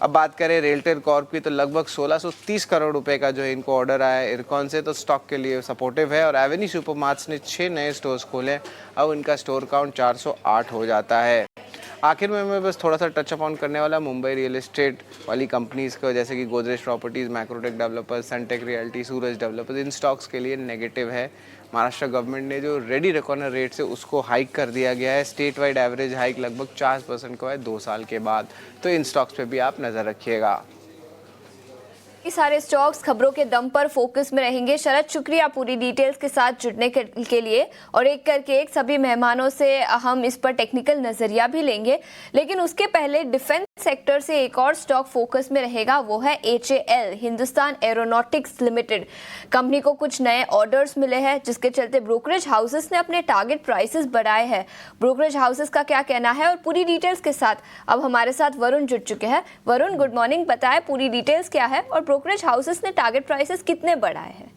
अब बात करें रेलटेल कॉर्प की, तो लगभग 1630 करोड़ रुपए का जो है इनको ऑर्डर आया है इरकॉन से, तो स्टॉक के लिए सपोर्टिव है। और एवेन्यू सुपरमार्ट्स ने 6 नए स्टोर्स खोले, अब इनका स्टोर काउंट 408 हो जाता है। आखिर में मैं बस थोड़ा सा टच अपॉन करने वाला मुंबई रियल एस्टेट वाली कंपनीज़ को, जैसे कि Godrej Properties, Macrotech Developers, Suntech Realty, Suraj Developers, इन स्टॉक्स के लिए नेगेटिव है। महाराष्ट्र गवर्नमेंट ने जो रेडी रिकॉर्नर रेट से उसको हाइक कर दिया गया है, स्टेट वाइड एवरेज हाइक लगभग 4% का है 2 साल के बाद, तो इन स्टॉक्स पे भी आप नज़र रखिएगा। ये सारे स्टॉक्स खबरों के दम पर फोकस में रहेंगे। शरद, शुक्रिया पूरी डिटेल्स के साथ जुड़ने के लिए, और एक करके एक सभी मेहमानों से हम इस पर टेक्निकल नजरिया भी लेंगे। लेकिन उसके पहले डिफेंस सेक्टर से एक और स्टॉक फोकस में रहेगा, वो है HAL, Hindustan aeronautics limited. Company को कुछ नए ऑर्डर्स मिले हैं, जिसके चलते ब्रोकरेज हाउसेस ने अपने टारगेट प्राइसेस बढ़ाए हैं। ब्रोकरेज हाउसेस का क्या कहना है, और पूरी डिटेल्स के साथ अब हमारे साथ वरुण जुड़ चुके हैं। Varun, good morning. बताएं पूरी डिटेल्स क्या है और ब्रोकरेज हाउसेस ने टारगेट प्राइसेस कितने बढ़ाए हैं?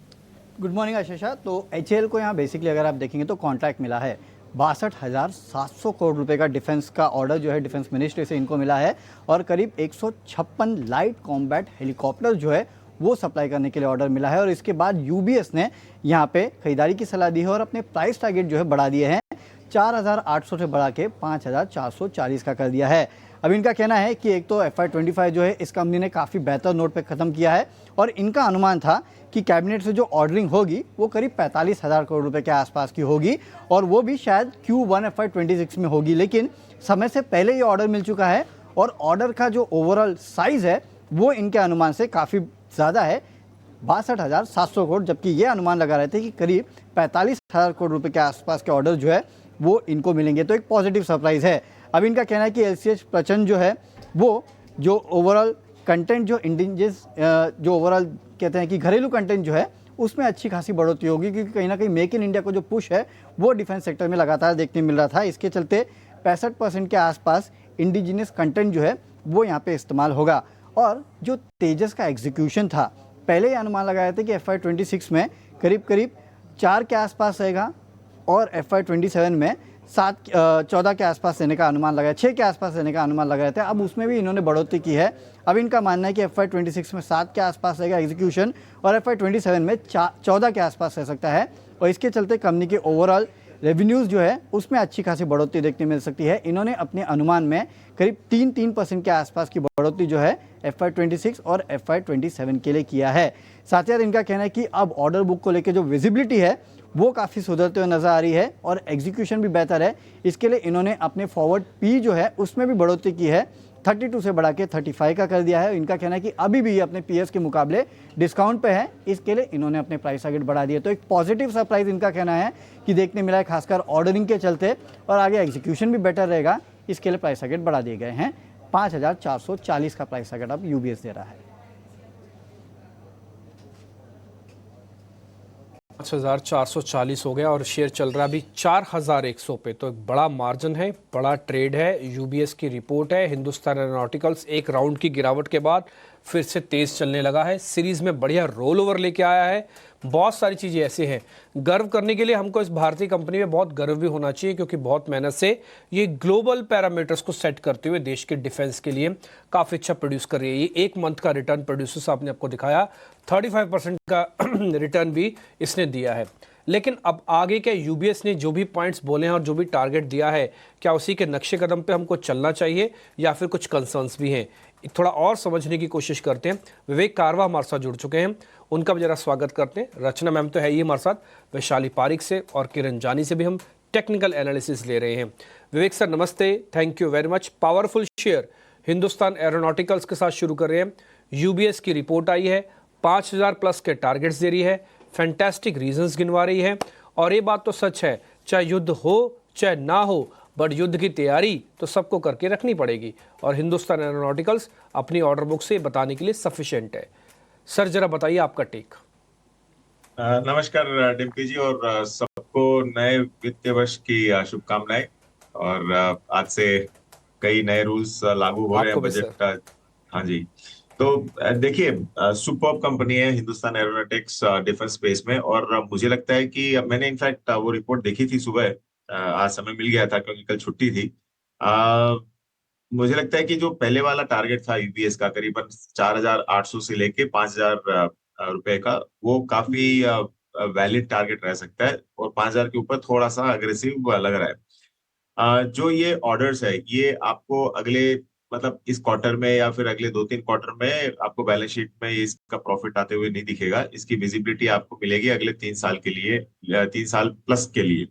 Good morning Ashisha. तो HAL को यहाँ बेसिकली अगर आप देखेंगे तो कॉन्ट्रैक्ट मिला है 62,700 करोड़ रुपए का डिफेंस का ऑर्डर जो है डिफेंस मिनिस्ट्री से इनको मिला है, और करीब 156 लाइट कॉम्बैट हेलीकॉप्टर जो है वो सप्लाई करने के लिए ऑर्डर मिला है। और इसके बाद यूबीएस ने यहाँ पे खरीदारी की सलाह दी है और अपने प्राइस टारगेट जो है बढ़ा दिए हैं, 4,800 से बढ़ा के 5,440 का कर दिया है। अब इनका कहना है कि एक तो FY25 जो है इस कंपनी ने काफ़ी बेहतर नोट पे ख़त्म किया है, और इनका अनुमान था कि कैबिनेट से जो ऑर्डरिंग होगी वो करीब 45,000 करोड़ रुपए के आसपास की होगी, और वो भी शायद Q1 FY26 में होगी। लेकिन समय से पहले ये ऑर्डर मिल चुका है, और ऑर्डर का जो ओवरऑल साइज़ है वो इनके अनुमान से काफ़ी ज़्यादा है, 62,700 करोड़, जबकि ये अनुमान लगा रहे थे कि करीब 45,000 करोड़ रुपए के आसपास के ऑर्डर जो है वो इनको मिलेंगे, तो एक पॉजिटिव सरप्राइज़ है। अब इनका कहना है कि LCH प्रचंड जो है वो जो ओवरऑल कंटेंट जो इंडिजियस जो ओवरऑल कहते हैं कि घरेलू कंटेंट जो है उसमें अच्छी खासी बढ़ोतरी होगी, क्योंकि कहीं ना कहीं मेक इन इंडिया को जो पुश है वो डिफेंस सेक्टर में लगातार देखने मिल रहा था। इसके चलते 65% के आसपास इंडिजिनियस कंटेंट जो है वो यहाँ पे इस्तेमाल होगा। और जो तेजस का एग्जीक्यूशन था, पहले ये अनुमान लगाया था कि FY26 में करीब 4 के आसपास रहेगा, और FY27 में 14 के आसपास रहने का अनुमान लगाया, 6 के आसपास रहने का अनुमान लगाया था। अब उसमें भी इन्होंने बढ़ोतरी की है। अब इनका मानना है कि FY26 में 7 के आसपास रहेगा एग्जीक्यूशन और FY27 में 14 के आसपास रह सकता है। और इसके चलते कंपनी के ओवरऑल रेवेन्यूज़ जो है उसमें अच्छी खासी बढ़ोतरी देखने मिल सकती है। इन्होंने अपने अनुमान में करीब 3% के आसपास की बढ़ोतरी जो है FY26 और FY27 के लिए किया है। साथ ही साथ इनका कहना है कि अब ऑर्डर बुक को लेकर जो विजिबिलिटी है वो काफ़ी सुधरते हुए नजर आ रही है और एग्जीक्यूशन भी बेहतर है। इसके लिए इन्होंने अपने फॉरवर्ड पी जो है उसमें भी बढ़ोतरी की है, 32 से बढ़ा के 35 का कर दिया है। इनका कहना है कि अभी भी अपने पीएस के मुकाबले डिस्काउंट पे है, इसके लिए इन्होंने अपने प्राइस टारगेट बढ़ा दिए। तो एक पॉजिटिव सरप्राइज इनका कहना है कि देखने मिला है, खासकर ऑर्डरिंग के चलते, और आगे एग्जीक्यूशन भी बेटर रहेगा, इसके लिए प्राइस टारगेट बढ़ा दिए गए हैं। 5440 का प्राइस टारगेट अब यूबीएस दे रहा है। 5440 हो गया और शेयर चल रहा है अभी 4100 पे। तो एक बड़ा मार्जिन है, बड़ा ट्रेड है। यूबीएस की रिपोर्ट है। हिंदुस्तान एरोनॉटिकल्स एक राउंड की गिरावट के बाद फिर से तेज चलने लगा है। सीरीज में बढ़िया रोल ओवर लेके आया है। बहुत सारी चीज़ें ऐसे हैं, गर्व करने के लिए हमको इस भारतीय कंपनी में बहुत गर्व भी होना चाहिए, क्योंकि बहुत मेहनत से ये ग्लोबल पैरामीटर्स को सेट करते हुए देश के डिफेंस के लिए काफ़ी अच्छा प्रोड्यूस कर रही है। ये एक मंथ का रिटर्न प्रोड्यूसर्स आपने आपको दिखाया, 35% का रिटर्न भी इसने दिया है। लेकिन अब आगे क्या यूबीएस ने जो भी पॉइंट्स बोले हैं और जो भी टारगेट दिया है, क्या उसी के नक्शे कदम पे हमको चलना चाहिए या फिर कुछ कंसर्न्स भी हैं? थोड़ा और समझने की कोशिश करते हैं। विवेक कारवा हमारे साथ जुड़ चुके हैं, उनका भी जरा स्वागत करते हैं। रचना मैम तो है ही हमारे साथ, वैशाली पारिक से और किरण जानी से भी हम टेक्निकल एनालिसिस ले रहे हैं। विवेक सर नमस्ते, thank you very much. Powerful share Hindustan aeronauticals के साथ शुरू कर रहे हैं। यूबीएस की रिपोर्ट आई है, 5000 प्लस के टारगेट्स दे रही है, फैंटास्टिक रीजंस गिनवा रही है। और ये बात तो सच है, चाहे युद्ध हो चाहे ना हो, बट युद्ध की तैयारी तो सबको करके रखनी पड़ेगी, और हिंदुस्तान एरोनॉटिकल्स अपनी ऑर्डर बुक से बताने के लिए सफिशिएंट है। सर जरा बताइए आपका टेक। नमस्कार डिम्पी जी, और सबको नए वित्तीय वर्ष की शुभकामनाएं। और आज से कई नए रूल्स लागू हो रहे हैं बजट। हाँ जी, तो देखिए सुपर्ब कंपनी है हिंदुस्तान एरोनॉटिक्स डिफेंस स्पेस में, और मुझे लगता है कि मैंने इनफैक्ट वो रिपोर्ट देखी थी सुबह, आज समय मिल गया था क्योंकि कल छुट्टी थी। मुझे लगता है कि जो पहले वाला टारगेट था यूबीएस का करीबन 4800 से लेके 5000 रुपए का, वो काफी वैलिड टारगेट रह सकता है, और 5000 के ऊपर थोड़ा सा अग्रेसिव लग रहा है। जो ये ऑर्डर्स है ये आपको अगले मतलब इस क्वार्टर में या फिर अगले 2-3 क्वार्टर में आपको बैलेंस शीट में इसका प्रॉफिट आते हुए नहीं दिखेगा। इसकी विजिबिलिटी आपको मिलेगी अगले 3 साल के लिए, 3 साल प्लस के लिए।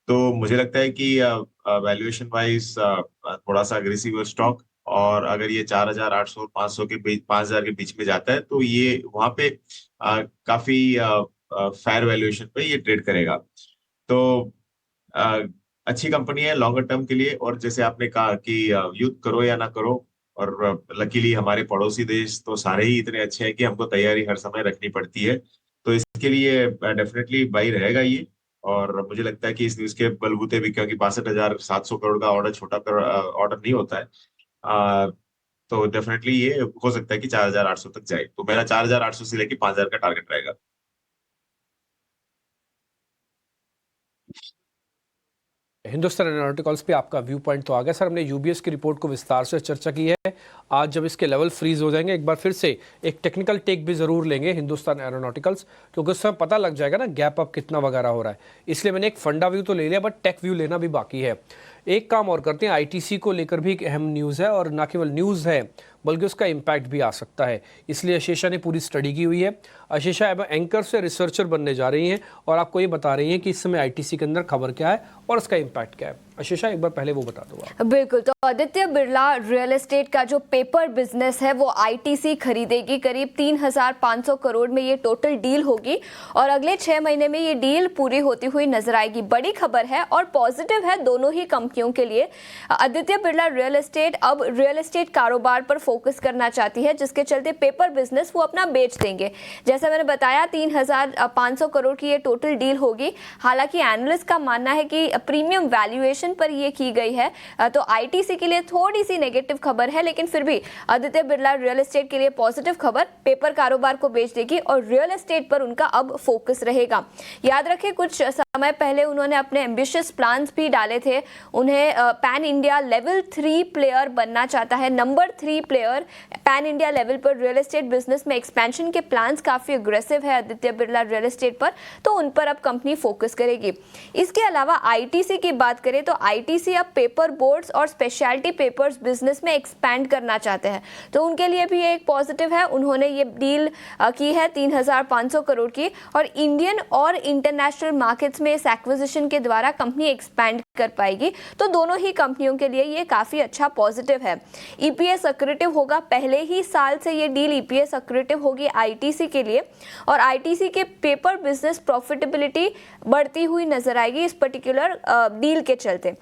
तो मुझे लगता है कि वैल्यूएशन वाइज थोड़ा सा अग्रेसिव स्टॉक, और अगर ये 4800 और 500 के बीच 5000 के बीच में जाता है तो ये वहां पे काफी फेयर वैल्यूएशन पे ये ट्रेड करेगा। तो अच्छी कंपनी है लॉन्गर टर्म के लिए। और जैसे आपने कहा कि युद्ध करो या ना करो, और लकीली हमारे पड़ोसी देश तो सारे ही इतने अच्छे हैं कि हमको तैयारी हर समय रखनी पड़ती है, तो इसके लिए डेफिनेटली बाई रहेगा ये। और मुझे लगता है कि इस न्यूज के बलबूते भी, क्योंकि 62,700 करोड़ का ऑर्डर छोटा ऑर्डर नहीं होता है, तो डेफिनेटली ये हो सकता है कि 4800 तक जाए। तो मेरा 4800 से लेके 5000 का टारगेट रहेगा। हिंदुस्तान एरोनॉटिकल्स पे आपका व्यू पॉइंट तो आ गया। सर हमने यूबीएस की रिपोर्ट को विस्तार से चर्चा की है। आज जब इसके लेवल फ्रीज हो जाएंगे, एक बार फिर से एक टेक्निकल टेक भी जरूर लेंगे हिंदुस्तान एरोनॉटिकल्स, क्योंकि उससे पता लग जाएगा ना गैप अप कितना वगैरह हो रहा है। इसलिए मैंने एक फंडा व्यू तो ले लिया, बट टेक व्यू लेना भी बाकी है। एक काम और करते हैं, आईटीसी को लेकर भी एक अहम न्यूज़ है, और ना केवल न्यूज़ है बल्कि उसका इम्पैक्ट भी आ सकता है। इसलिए अशेषा ने पूरी स्टडी की हुई है। अशेषा अब एंकर से रिसर्चर बनने जा रही हैं और आपको ये बता रही हैं कि इस समय आईटीसी के अंदर खबर क्या है और उसका इम्पैक्ट क्या है। अशेषा एक बार पहले वो बता दो आप। बिल्कुल, तो आदित्य बिरला रियल एस्टेट का जो पेपर बिजनेस है वो आईटीसी खरीदेगी। करीब 3500 करोड़ में ये टोटल डील होगी, और अगले 6 महीने में ये डील पूरी होती हुई नजर आएगी। बड़ी खबर है और पॉजिटिव है दोनों ही कंपनियों के लिए। आदित्य बिरला रियल एस्टेट अब रियल एस्टेट कारोबार पर फोकस करना चाहती है, जिसके चलते पेपर बिजनेस वो अपना बेच देंगे। जैसा मैंने बताया 3500 करोड़ की ये टोटल डील होगी। हालांकि एनालिस्ट का मानना है कि प्रीमियम वैल्यूएशन पर ये की गई है, तो आईटीसी के लिए थोड़ी सी नेगेटिव खबर है, लेकिन फिर भी आदित्य बिरला रियल एस्टेट के लिए पॉजिटिव खबर। पेपर कारोबार को बेच देगी और रियल एस्टेट पर उनका अब फोकस रहेगा। याद रखें कुछ समय पहले उन्होंने अपने एम्बिशियस प्लान्स भी डाले थे। उन्हें पैन इंडिया लेवल 3 प्लेयर बनना चाहता है, number 3 player pan India level पर। रियल एस्टेट बिजनेस में एक्सपेंशन के प्लान्स काफ़ी अग्रेसिव है आदित्य बिरला रियल एस्टेट पर, तो उन पर अब कंपनी फोकस करेगी। इसके अलावा आईटीसी की बात करें तो आईटीसी अब पेपर बोर्ड्स और स्पेशलिटी पेपर्स बिजनेस में एक्सपैंड करना चाहते हैं, तो उनके लिए भी एक पॉजिटिव है। उन्होंने ये डील की है 3,500 करोड़ की, और इंडियन और इंटरनेशनल मार्केट्स में इस एक्विजिशन के द्वारा कंपनी एक्सपैंड कर पाएगी, तो दोनों ही कंपनियों के लिए ये काफ़ी अच्छा पॉजिटिव है। ईपीएस एक्रेटिव होगा, पहले ही साल से ये डील ईपीएस एक्रेटिव होगी आईटीसी के लिए, और आईटीसी के पेपर बिजनेस प्रॉफिटेबिलिटी बढ़ती हुई नजर आएगी इस पर्टिकुलर डील के चलते।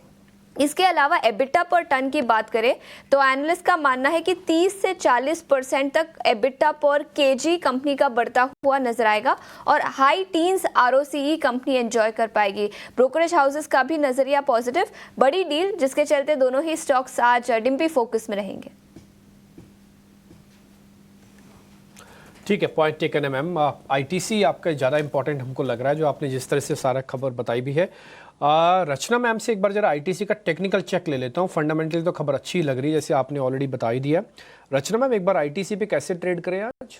इसके अलावा एबिटा पर टन की बात करें तो एनालिस्ट का मानना है कि 30 से 40% तक एबिटा पर केजी कंपनी का बढ़ता हुआ नजर आएगा, और high teens ROCE company enjoy कर पाएगी। ब्रोकरेज हाउसेस का भी नजरिया पॉजिटिव, बड़ी डील जिसके चलते दोनों ही स्टॉक्स आज डिम्पी फोकस में रहेंगे। ठीक है, पॉइंट टेकन है मैम। आईटीसी आपका ज़्यादा इंपॉर्टेंट हमको लग रहा है, जो आपने जिस तरह से सारा खबर बताई भी है। रचना मैम से एक बार जरा आईटीसी का टेक्निकल चेक ले लेता हूँ। फंडामेंटली तो खबर अच्छी लग रही है, जैसे आपने ऑलरेडी बता ही दिया। रचना मैम, एक बार आईटीसी पे कैसे ट्रेड करें आज?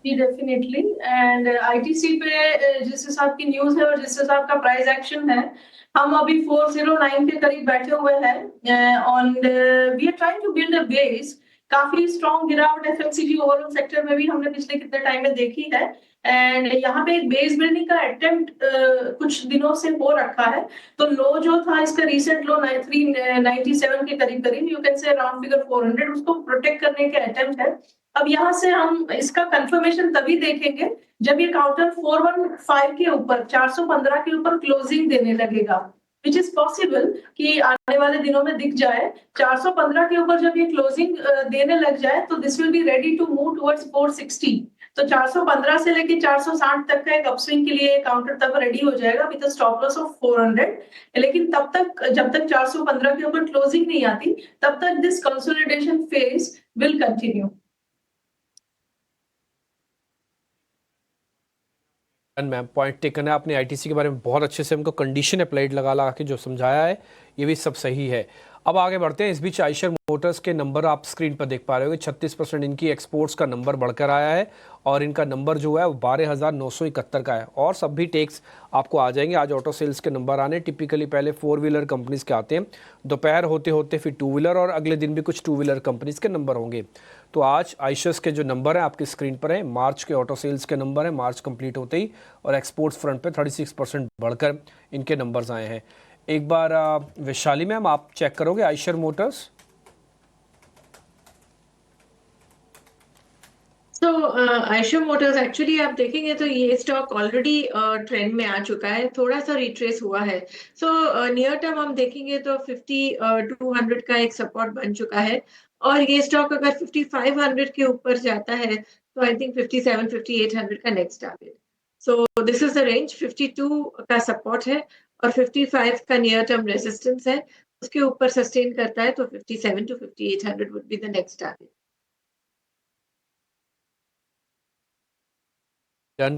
जी डेफिनेटली, एंड आईटीसी पे जिस हिसाब की न्यूज है और जिस हिसाब का प्राइस एक्शन है, हम अभी 409 के करीब बैठे हुए हैं, on we are trying to build a base. काफी स्ट्रॉन्ग गिरावट एफएमसीजी ओवरऑल सेक्टर में भी हमने पिछले कितने टाइम में देखी है, एंड यहाँ पे एक बेस बिल्डिंग का अटेम्प्ट कुछ दिनों से हो रखा है। तो लो जो था इसका रिसेंट लो 397 के करीब करीब, you can say round figure 400, उसको प्रोटेक्ट करने के अटेम्प्ट है। अब यहाँ से हम इसका कंफर्मेशन तभी देखेंगे जब ये काउंटर 415 के ऊपर 415 के ऊपर क्लोजिंग देने लगेगा, विच इज पॉसिबल कि आने वाले दिनों में दिख जाए। 415 के ऊपर जब ये क्लोजिंग देने लग जाए तो this will be ready to move towards 460। तो 415 से लेके 460 तक का एक अपस्विंग के लिए काउंटर तब रेडी हो जाएगा विद स्टॉप लॉस ऑफ 400। लेकिन तब तक, जब तक 415 के ऊपर क्लोजिंग नहीं आती, तब तक this consolidation phase will continue. Ma'am, point taken है आपने। आईटीसी के बारे में बहुत अच्छे से हमको कंडीशन अप्लाइड लगा के जो समझाया है, ये भी सब सही है। अब आगे बढ़ते हैं। इस बीच आयशर मोटर्स के नंबर आप स्क्रीन पर देख पा रहे हो। 36% इनकी एक्सपोर्ट्स का नंबर बढ़कर आया है, और इनका नंबर जो है वो 12,971 का है, और सब भी टेक्स आपको आ जाएंगे। आज ऑटो सेल्स के नंबर आने टिपिकली पहले 4 व्हीलर कंपनीज के आते हैं, दोपहर होते होते फिर 2 व्हीलर, और अगले दिन भी कुछ 2 व्हीलर कंपनीज के नंबर होंगे। तो आज आयशर्स के जो नंबर है आपकी स्क्रीन पर है, मार्च के ऑटो सेल्स के नंबर है, मार्च कंप्लीट होते ही, और एक्सपोर्ट्स फ्रंट पे 36% बढ़कर इनके नंबर्स आए हैं। एक बार वैशाली मैम आप चेक करोगे आयशर मोटर्स? तो आयशर मोटर्स एक्चुअली आप देखेंगे तो ये स्टॉक ऑलरेडी ट्रेंड में आ चुका है, थोड़ा सा रिट्रेस हुआ है। सो नियर टर्म हम देखेंगे तो 5200 का एक सपोर्ट बन चुका है, और ये स्टॉक अगर 5500 के ऊपर जाता है तो आई थिंक 57-5800 का next target. So this is the range. 52 का सपोर्ट है और 55 का नियर टर्म रेजिस्टेंस है। उसके ऊपर सस्टेन करता है तो 57-5800 would be the next target.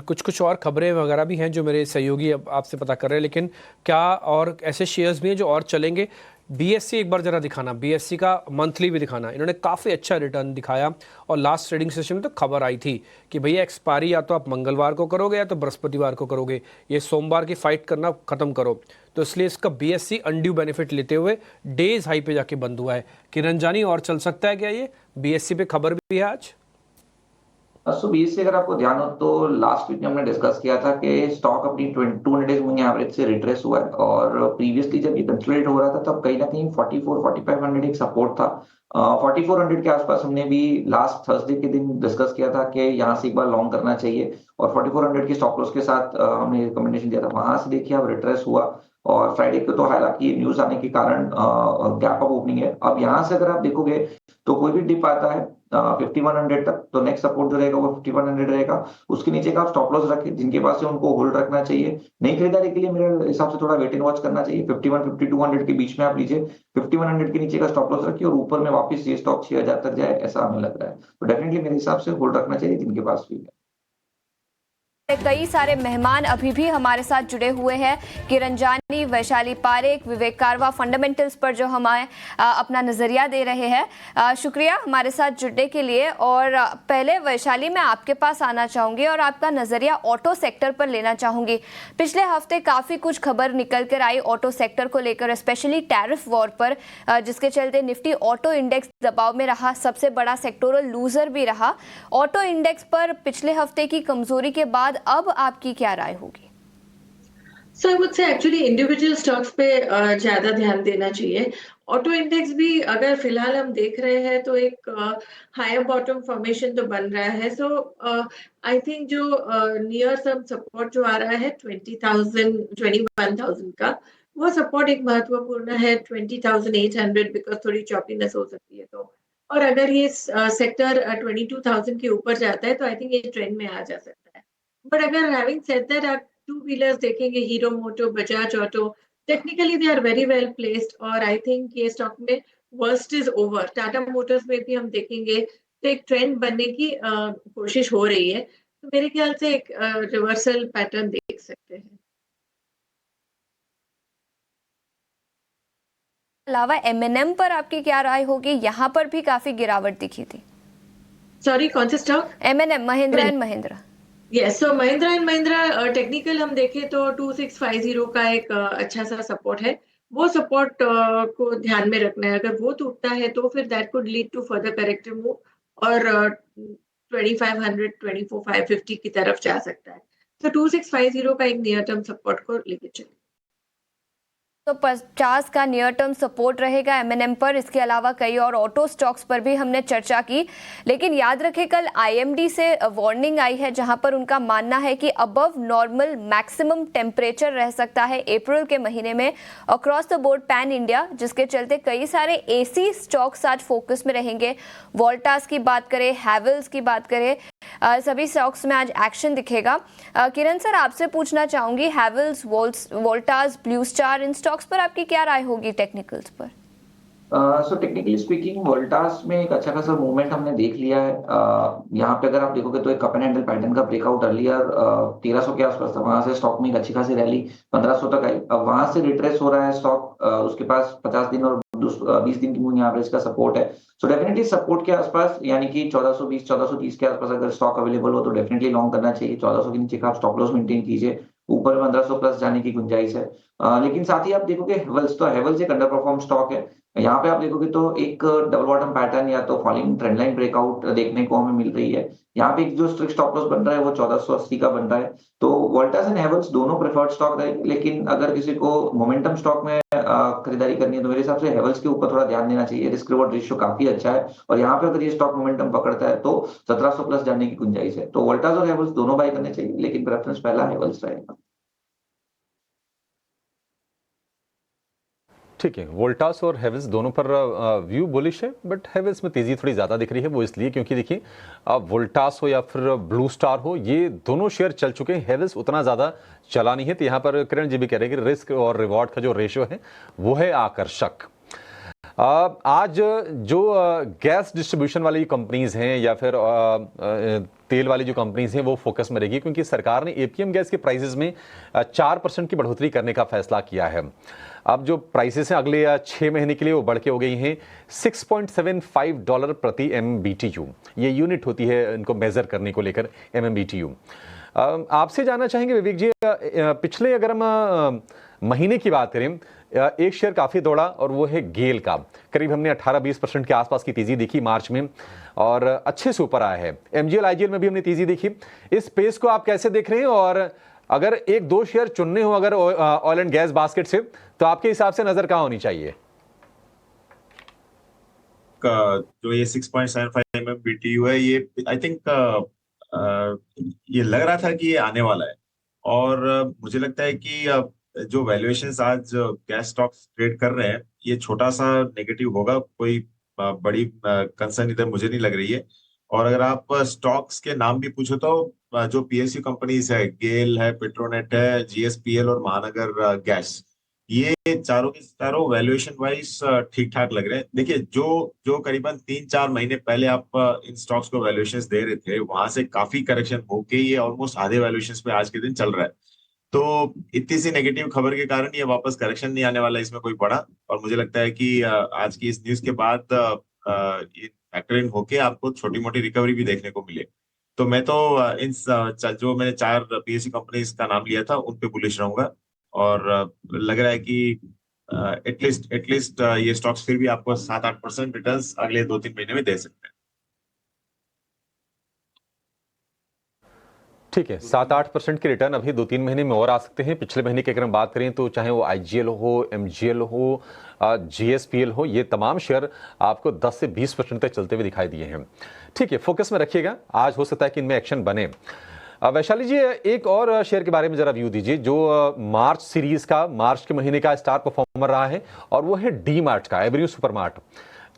कुछ और खबरें वगैरह भी हैं जो मेरे सहयोगी अब आपसे पता कर रहे हैं, लेकिन क्या और ऐसे शेयर्स भी हैं जो और चलेंगे? बीएससी एक बार जरा दिखाना, बीएससी का मंथली भी दिखाना। इन्होंने काफ़ी अच्छा रिटर्न दिखाया, और लास्ट ट्रेडिंग सेशन में तो खबर आई थी कि भैया एक्सपायरी या तो आप मंगलवार को करोगे या तो बृहस्पतिवार को करोगे, ये सोमवार की फाइट करना ख़त्म करो। तो इसलिए इसका बीएससी अनड्यू बेनिफिट लेते हुए डेज हाई पे जाके बंद हुआ है। किरण जानी, और चल सकता है क्या ये? बीएससी पे खबर भी है आज। सो बीएससी अगर आपको ध्यान हो तो लास्ट वीक में हमने डिस्कस किया था कि स्टॉक अपनी 200 डेज मूविंग एवरेज से रिट्रेस हुआ है, और प्रीवियसली जब ये कंसोलिडेट हो रहा था तब कहीं ना कहीं 44-4500 एक सपोर्ट था। 4400 के आसपास हमने भी लास्ट थर्सडे के दिन डिस्कस किया था कि यहाँ से एक बार लॉन्ग करना चाहिए, और 4400 के स्टॉप लॉस के साथ हमने रिकमेंडेशन दिया था। वहां से देखिए अब रिट्रेस हुआ, और फ्राइडे को तो हालांकि न्यूज आने के कारण गैप अप ओपनिंग है। अब यहाँ से अगर आप देखोगे तो कोई भी डिप आता है 5100 तक, तो नेक्स्ट सपोर्ट जो रहेगा वो 5100 रहेगा। उसके नीचे का आप स्टॉप लॉस रखें, जिनके पास है उनको होल्ड रखना चाहिए। नई खरीदारी के लिए मेरे हिसाब से थोड़ा वेट एंड वॉच करना चाहिए। 51-5200 के बीच में आप लीजिए, 5100 के नीचे का स्टॉप लॉस रखिए, और ऊपर में वापस ये स्टॉक 6000 तक जाए ऐसा हमें लग रहा है। तो डेफिनेटली मेरे हिसाब से होल्ड रखना चाहिए जिनके पास भी है। कई सारे मेहमान अभी भी हमारे साथ जुड़े हुए हैं। किरण जानी, वैशाली पारेख, विवेक कारवा फंडामेंटल्स पर जो हमें अपना नज़रिया दे रहे हैं। शुक्रिया हमारे साथ जुड़ने के लिए। और पहले वैशाली मैं आपके पास आना चाहूँगी और आपका नज़रिया ऑटो सेक्टर पर लेना चाहूँगी। पिछले हफ्ते काफ़ी कुछ खबर निकल कर आई ऑटो सेक्टर को लेकर, स्पेशली टैरिफ वॉर पर, जिसके चलते निफ्टी ऑटो इंडेक्स दबाव में रहा, सबसे बड़ा सेक्टोरल लूजर भी रहा। ऑटो इंडेक्स पर पिछले हफ्ते की कमजोरी के बाद अब आपकी क्या राय होगी? So I would say actually individual stocks पे ज्यादा ध्यान देना चाहिए। ऑटो इंडेक्स भी अगर फिलहाल हम देख रहे हैं तो एक हायर बॉटम फॉर्मेशन तो बन रहा है। सो आई थिंक जो नियर टर्म सपोर्ट जो आ रहा है 20,000 21,000 का, वो सपोर्ट एक महत्वपूर्ण है। 20,800 बिकॉज थोड़ी चॉपीनेस हो सकती है तो, और अगर ये सेक्टर 22,000 के ऊपर जाता है तो आई थिंक ये ट्रेंड में आ जा सकता है। बट अगर हैविंग सेड दैट, आप टू व्हीलर्स देखेंगे, Hero Moto, Bajaj auto, technically they are very well placed और आई थिंक ये स्टॉक में worst is over. Tata Motors में भी हम देखेंगे तो एक ट्रेंड बनने की कोशिश हो रही है, तो मेरे ख्याल से एक रिवर्सल पैटर्न देख सकते हैं। अलावा एमएनएम पर आपकी क्या राय होगी? यहाँ पर भी काफी गिरावट दिखी थी। सॉरी, कौन सा stock? M N M, Mahindra and Mahindra. Yes, so Mahindra and Mahindra technical हम देखें तो 2650 का एक अच्छा सा सपोर्ट है। वो सपोर्ट को ध्यान में रखना है। अगर वो टूटता है तो फिर that could lead to further corrective move और 2500 24,550 की तरफ जा सकता है। तो 2650 का एक नियर टर्म सपोर्ट को लेके चलिए। तो 50 का नियर टर्म सपोर्ट रहेगा एमएनएम पर। इसके अलावा कई और ऑटो स्टॉक्स पर भी हमने चर्चा की, लेकिन याद रखें कल आईएमडी से वार्निंग आई है, जहां पर उनका मानना है कि अबव नॉर्मल मैक्सिमम टेम्परेचर रह सकता है अप्रैल के महीने में across the board pan India, जिसके चलते कई सारे एसी स्टॉक्स आज फोकस में रहेंगे। वोल्टास की बात करें, हैवेल्स की बात करें, सभी स्टॉक्स में आज एक्शन दिखेगा। किरण सर, आपसे पूछना चाहूंगी, हैवेल्स, वोल्टास, ब्लू स्टार, इन स्टॉक्स पर आपकी क्या राय होगी टेक्निकल्स पर? सो टेक्निकली स्पीकिंग वोल्टास में एक अच्छा खासा मूवमेंट हमने देख लिया है। यहाँ पे अगर आप देखोगे तो एक कप एंड हैंडल पैटर्न का ब्रेकआउट अर्लियर 1300 के आसपास था, वहां से स्टॉक में एक अच्छी खासी रैली 1500 तक आई। अब वहां से रिट्रेस हो रहा है स्टॉक, उसके पास 50 दिन और 20 दिन की मूविंग एवरेज का सपोर्ट है। सो डेफिनेटली सपोर्ट के आसपास, यानी कि 1420 1430 के आसपास अगर स्टॉक अवेलेबल हो तो डेफिनेटली लॉन्ग करना चाहिए। 1400 के नीचे का आप स्टॉप लॉस मेंटेन कीजिए, ऊपर 1500 प्लस जाने की गुंजाइश है। लेकिन साथ ही आप देखोगे हेवल्स, तो हेवल्स एक अंडर परफॉर्म स्टॉक है। यहाँ पे आप देखोगे तो एक डबल बॉटम पैटर्न या तो फॉलिंग ट्रेंड लाइन ब्रेकआउट देखने को हमें मिल रही है। यहाँ पे एक जो स्ट्रिक्ट स्टॉप लॉस बन रहा है वो 1480 का बन रहा है। तो वोल्टास एंड हेवल्स दोनों प्रेफर्ड स्टॉक रहे, लेकिन अगर किसी को मोमेंटम स्टॉक में खरीदारी करनी है तो मेरे हिसाब से हेवल्स के ऊपर थोड़ा ध्यान देना चाहिए। रिस्क रिवॉर्ड रेशियो काफी अच्छा है और यहाँ पे अगर ये स्टॉक मोमेंटम पकड़ता है तो 1700 प्लस जाने की गुंजाइश है। तो वोल्टास और हेवल्स दोनों बाय करने चाहिए, लेकिन प्रेफरेंस पहला हेवल्स रहेगा। ठीक है, वोल्टास और हेवल्स दोनों पर व्यू बुलिश है, बट हेवल्स में तेजी थोड़ी ज़्यादा दिख रही है। वो इसलिए क्योंकि देखिए, वोल्टास हो या फिर ब्लू स्टार हो, ये दोनों शेयर चल चुके हैं, हेवल्स उतना ज़्यादा चला नहीं है। तो यहाँ पर किरण जी भी कह रहे हैं कि रिस्क और रिवॉर्ड का जो रेशियो है वो है आकर्षक। आज जो गैस डिस्ट्रीब्यूशन वाली कंपनीज हैं या फिर तेल वाली जो कंपनीज हैं वो फोकस में रहेगी, क्योंकि सरकार ने एपीएम गैस के प्राइसेस में 4% की बढ़ोतरी करने का फैसला किया है। अब जो प्राइसेस हैं अगले 6 महीने के लिए वो बढ़ के हो गई हैं $6.75 प्रति MMBTU। ये यूनिट होती है इनको मेजर करने को लेकर, MMBTU। आपसे जानना चाहेंगे विवेक जी, पिछले अगर हम महीने की बात करें, एक शेयर काफ़ी दौड़ा और वो है गेल का। करीब हमने 18-20% के आसपास की तेज़ी देखी मार्च में और अच्छे से ऊपर आया है। MGL IGL में भी हमने तेज़ी देखी। इस स्पेस को आप कैसे देख रहे हैं, और अगर एक दो शेयर चुनने हो अगर ऑयल एंड गैस बास्केट से, तो आपके हिसाब से नज़र कहाँ होनी चाहिए? जो ये 6.75 MMBTU है, ये आई थिंक ये लग रहा था कि ये आने वाला है। और मुझे लगता है कि जो वैल्यूएशंस आज गैस स्टॉक्स ट्रेड कर रहे हैं, ये छोटा सा नेगेटिव होगा, कोई बड़ी कंसर्न इधर मुझे नहीं लग रही है। और अगर आप स्टॉक्स के नाम भी पूछो तो जो PSU कंपनीज है, गेल है, पेट्रोनेट है, GSPL और महानगर गैस, ये चारों के चारों वैल्यूएशन वाइज ठीक ठाक लग रहे हैं। देखिए, जो जो करीबन 3-4 महीने पहले आप इन स्टॉक्स को वैल्यूएशंस दे रहे थे, वहां से काफी करेक्शन होके ये ऑलमोस्ट आधे वैल्यूएशंस पे आज के दिन चल रहा है। तो इतनी सी नेगेटिव खबर के कारण ये वापस करेक्शन नहीं आने वाला है इसमें कोई बड़ा। और मुझे लगता है कि आज की इस न्यूज के बाद ये फैक्टर इन होके आपको छोटी मोटी रिकवरी भी देखने को मिले। तो मैं तो जो मैंने 4 पीएसयू कंपनीज का नाम लिया था उन पे बुलिश रहूंगा। और लग रहा है कि एटलीस्ट ये स्टॉक्स फिर भी आपको 7-8% रिटर्न्स अगले 2-3 महीने में दे सकते हैं। ठीक है, 7-8% के रिटर्न अभी 2-3 महीने में और आ सकते हैं। पिछले महीने की अगर हम बात करें तो चाहे वो आईजीएल हो, एमजीएल हो, जीएसपीएल हो, ये तमाम शेयर आपको 10 से 20% तक चलते हुए दिखाई दिए हैं। ठीक है, फोकस में रखिएगा, आज हो सकता है कि इनमें एक्शन बने। वैशाली जी, एक और शेयर के बारे में जरा व्यू दीजिए जो मार्च सीरीज का, मार्च के महीने का स्टार परफॉर्मर रहा है, और वो है डी मार्ट का, एवेन्यू सुपरमार्ट।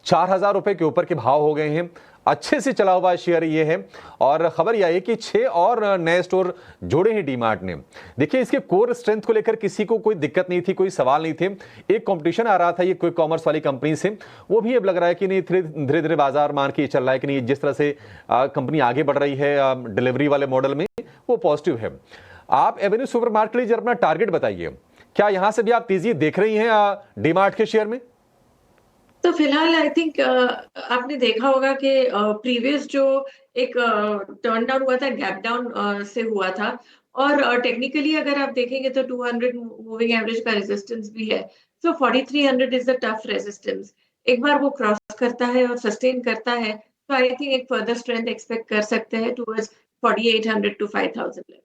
4,000 रुपए के ऊपर के भाव हो गए हैं, अच्छे से चला हुआ शेयर ये है। और खबर यह है कि 6 और नए स्टोर जोड़े हैं डी मार्ट ने। देखिए, इसके कोर स्ट्रेंथ को लेकर किसी को कोई दिक्कत नहीं थी, कोई सवाल नहीं थे। एक कंपटीशन आ रहा था ये क्विक कॉमर्स वाली कंपनी से, वो भी अब लग रहा है कि नहीं, धीरे धीरे बाजार मान के चल रहा है कि नहीं, जिस तरह से कंपनी आगे बढ़ रही है डिलीवरी वाले मॉडल में, वो पॉजिटिव है। आप एवेन्यू सुपरमार्ट के लिए जरा अपना टारगेट बताइए, क्या यहां से भी आप तेजी देख रही हैं डी मार्ट के शेयर में? तो फिलहाल आई थिंक आपने देखा होगा कि प्रीवियस जो एक टर्न डाउन हुआ था, गैप डाउन से हुआ था। और टेक्निकली अगर आप देखेंगे तो 200 मूविंग एवरेज का रेजिस्टेंस भी है। सो 4300 इज द टफ रेजिस्टेंस। एक बार वो क्रॉस करता है और सस्टेन करता है तो आई थिंक एक फर्दर स्ट्रेंथ एक्सपेक्ट कर सकते हैं टुवर्ड्स 4800 to 5000 लेवल।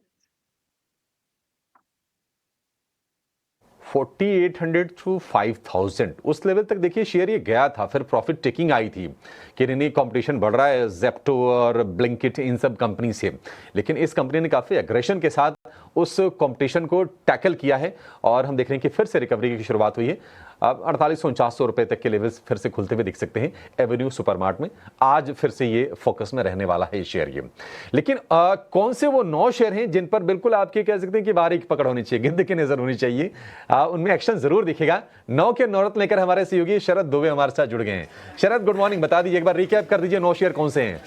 4800 टू 5000 उस लेवल तक देखिए शेयर ये गया था, फिर प्रॉफिट टेकिंग आई थी कि नहीं कंपटीशन बढ़ रहा है जेप्टो और ब्लिंकिट इन सब कंपनी से। लेकिन इस कंपनी ने काफ़ी एग्रेशन के साथ उस कंपटीशन को टैकल किया है और हम देख रहे हैं कि फिर से रिकवरी की शुरुआत हुई है। अब 4800-4900 रुपए तक के लेवल्स फिर से खुलते हुए दिख सकते हैं एवेन्यू सुपरमार्ट में। आज फिर से ये फोकस में रहने वाला है शेयर ये। लेकिन कौन से वो 9 शेयर हैं जिन पर बिल्कुल आपके कह सकते हैं कि बारीक पकड़ होनी चाहिए, गिद्ध की नजर होनी चाहिए, उनमें एक्शन जरूर दिखेगा। 9 के नौरत लेकर हमारे सहयोगी शरद दुबे हमारे साथ जुड़ गए हैं। शरद, गुड मॉर्निंग, बता दीजिए, एक बार रिकैप कर दीजिए 9 शेयर कौन से हैं?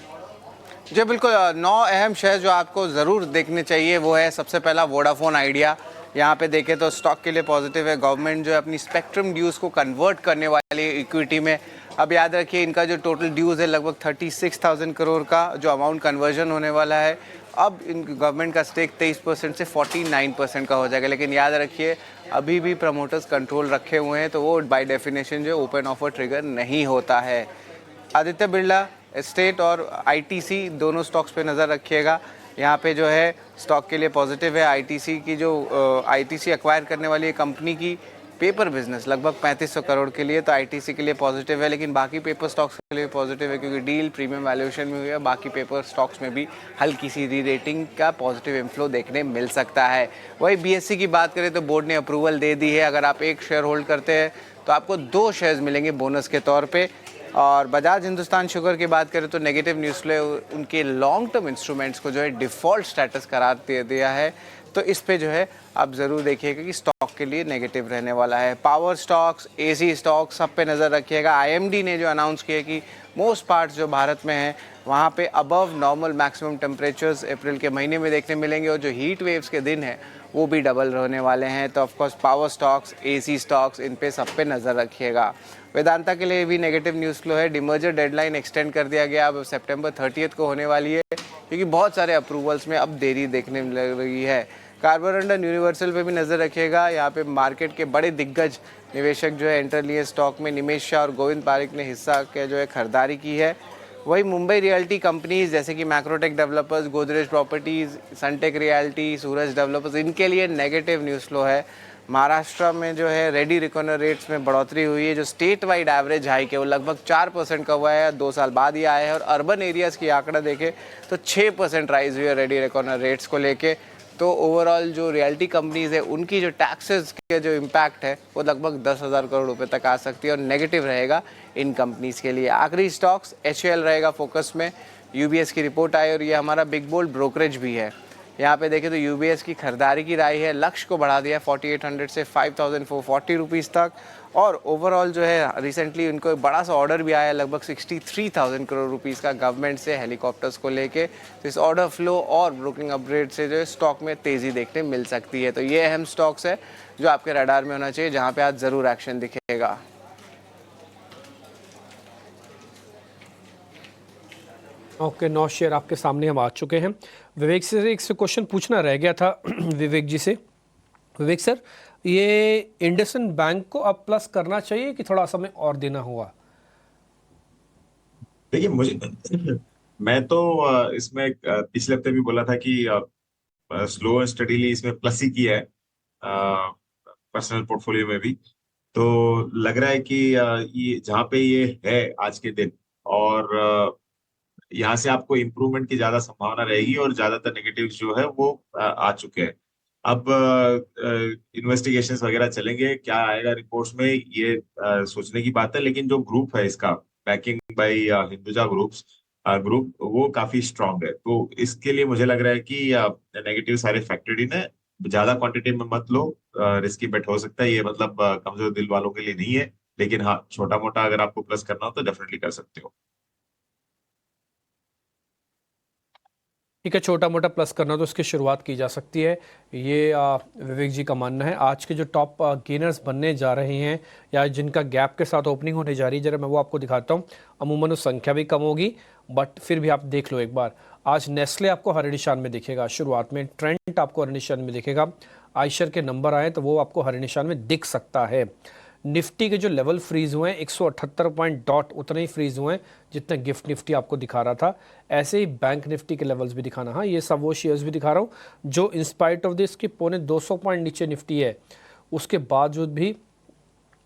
जी बिल्कुल, 9 अहम शेयर जो आपको ज़रूर देखने चाहिए वो है, सबसे पहला वोडाफोन आइडिया। यहाँ पे देखें तो स्टॉक के लिए पॉजिटिव है। गवर्नमेंट जो है अपनी स्पेक्ट्रम ड्यूज़ को कन्वर्ट करने वाली इक्विटी में। अब याद रखिए इनका जो टोटल ड्यूज़ है लगभग 36,000 करोड़ का जो अमाउंट कन्वर्जन होने वाला है। अब इन गवर्नमेंट का स्टेक 23% से 49% का हो जाएगा। लेकिन याद रखिए अभी भी प्रमोटर्स कंट्रोल रखे हुए हैं, तो वो बाय डेफिनेशन जो ओपन ऑफर ट्रिगर नहीं होता है। आदित्य बिरला एस्टेट और आईटीसी दोनों स्टॉक्स पे नज़र रखिएगा। यहाँ पे जो है स्टॉक के लिए पॉजिटिव है। आईटीसी की जो आईटीसी एक्वायर करने वाली कंपनी की पेपर बिजनेस लगभग 3500 करोड़ के लिए, तो आईटीसी के लिए पॉजिटिव है। लेकिन बाकी पेपर स्टॉक्स के लिए पॉजिटिव है क्योंकि डील प्रीमियम वैल्यूएशन में हुई है। बाकी पेपर स्टॉक्स में भी हल्की सी री रेटिंग का पॉजिटिव इन्फ्लो देखने मिल सकता है। वही बीएससी की बात करें तो बोर्ड ने अप्रूवल दे दी है। अगर आप एक शेयर होल्ड करते हैं तो आपको 2 शेयर्स मिलेंगे बोनस के तौर पर। और बजाज हिंदुस्तान शुगर की बात करें तो नेगेटिव न्यूज़ फ्लो उनके लॉन्ग टर्म इंस्ट्रूमेंट्स को जो है डिफ़ॉल्ट स्टेटस करार दे दिया है। तो इस पे जो है आप ज़रूर देखिएगा कि स्टॉक के लिए नेगेटिव रहने वाला है। पावर स्टॉक्स, एसी स्टॉक्स सब पे नज़र रखिएगा। आईएमडी ने जो अनाउंस किया कि मोस्ट पार्ट्स जो भारत में हैं वहाँ पे अबव नॉर्मल मैक्सिमम टेम्परेचर्स अप्रैल के महीने में देखने मिलेंगे और जो हीट वेव्स के दिन हैं वो भी डबल रहने वाले हैं। तो of course power stocks, AC stocks, इन पे सब पे नज़र रखिएगा। वेदांता के लिए भी नेगेटिव न्यूज़ फ्लो है। डिमर्जर डेडलाइन एक्सटेंड कर दिया गया, अब सितंबर 30 को होने वाली है क्योंकि बहुत सारे अप्रूवल्स में अब देरी देखने मिल रही है। कार्बोरंडम यूनिवर्सल पे भी नज़र रखिएगा। यहाँ पे मार्केट के बड़े दिग्गज निवेशक जो है एंटर लिए स्टॉक में। निमेश शाह और गोविंद पारिक ने हिस्सा के जो है खरीदारी की है। वही मुंबई रियल्टी कंपनीज जैसे कि Macrotech Developers, Godrej Properties, Suntech Realty, Suraj Developers, इनके लिए नेगेटिव न्यूज़ फ्लो है। महाराष्ट्र में जो है रेडी रिकॉनर रेट्स में बढ़ोतरी हुई है। जो स्टेट वाइड एवरेज हाइक है वो लगभग 4% का हुआ है, 2 साल बाद ही आया है। और अर्बन एरियाज़ की आंकड़ा देखें तो 6% राइज हुई है रेडी रिकॉनर रेट्स को लेके। तो ओवरऑल जो रियल्टी कंपनीज है उनकी जो टैक्सेस के जो इम्पैक्ट है वो लगभग 10,000 करोड़ रुपए तक आ सकती है और नेगेटिव रहेगा इन कंपनीज के लिए। आखिरी स्टॉक्स एचएएल रहेगा फोकस में। यूबीएस की रिपोर्ट आई और ये हमारा बिग बोल्ड ब्रोकरेज भी है। यहाँ पे देखें तो यूबीएस की खरीदारी की राय है, लक्ष्य को बढ़ा दिया 4800 से 5440 रुपीज़ तक। और ओवरऑल जो है रिसेंटली उनको एक बड़ा सा ऑर्डर भी आया लगभग 63,000 करोड़ रुपीज़ का गवर्नमेंट से हेलीकॉप्टर्स को लेके। तो इस ऑर्डर फ्लो और ब्रोकिंग अपग्रेड से जो है स्टॉक में तेज़ी देखने मिल सकती है। तो ये अहम स्टॉक्स है जो आपके रडार में होना चाहिए, जहाँ पे आज ज़रूर एक्शन दिखेगा। ओके, 9 शेयर आपके सामने हम आ चुके हैं। विवेक से एक क्वेश्चन पूछना रह गया था विवेक जी से। विवेक सर, ये इंडसइंड बैंक को अब प्लस करना चाहिए कि थोड़ा समय और देना हुआ? देखिए, मुझे मैं तो इसमें पिछले हफ्ते भी बोला था कि स्लो एंड स्टडीली इसमें प्लस ही किया है पर्सनल पोर्टफोलियो में भी। तो लग रहा है कि ये जहाँ पे ये है आज के दिन, और यहाँ से आपको इम्प्रूवमेंट की ज्यादा संभावना रहेगी, और ज्यादातर नेगेटिव्स जो है वो आ चुके हैं। अब इन्वेस्टिगेशंस वगैरह चलेंगे, क्या आएगा रिपोर्ट्स में ये सोचने की बात है। लेकिन जो ग्रुप है इसका, बैकिंग बाय हिंदुजा ग्रुप, वो काफी स्ट्रांग है। तो इसके लिए मुझे लग रहा है कि नेगेटिव सारे फैक्टर्ड इन है। ज्यादा क्वांटिटी में मत लो, रिस्की बेट हो सकता है ये, मतलब कमजोर दिल वालों के लिए नहीं है। लेकिन हाँ, छोटा मोटा अगर आपको प्लस करना हो तो डेफिनेटली कर सकते हो। ठीक है, छोटा मोटा प्लस करना तो इसकी शुरुआत की जा सकती है, ये विवेक जी का मानना है। आज के जो टॉप गेनर्स बनने जा रहे हैं या जिनका गैप के साथ ओपनिंग होने जा रही है, जरा मैं वो आपको दिखाता हूँ। अमूमन उस संख्या भी कम होगी, बट फिर भी आप देख लो एक बार। आज नेस्ले आपको हरे निशान में दिखेगा शुरुआत में, ट्रेंट आपको हरे निशान में दिखेगा, आयशर के नंबर आए तो वो आपको हरे निशान में दिख सकता है। निफ्टी के जो लेवल फ्रीज हुए हैं 178 पॉइंट डॉट उतने ही फ्रीज हुए हैं जितने गिफ्ट निफ्टी आपको दिखा रहा था। ऐसे ही बैंक निफ्टी के लेवल्स भी दिखाना। हाँ, ये सब वो शेयर्स भी दिखा रहा हूँ जो इंस्पाइट ऑफ दिस की 250 पॉइंट नीचे निफ्टी है, उसके बावजूद भी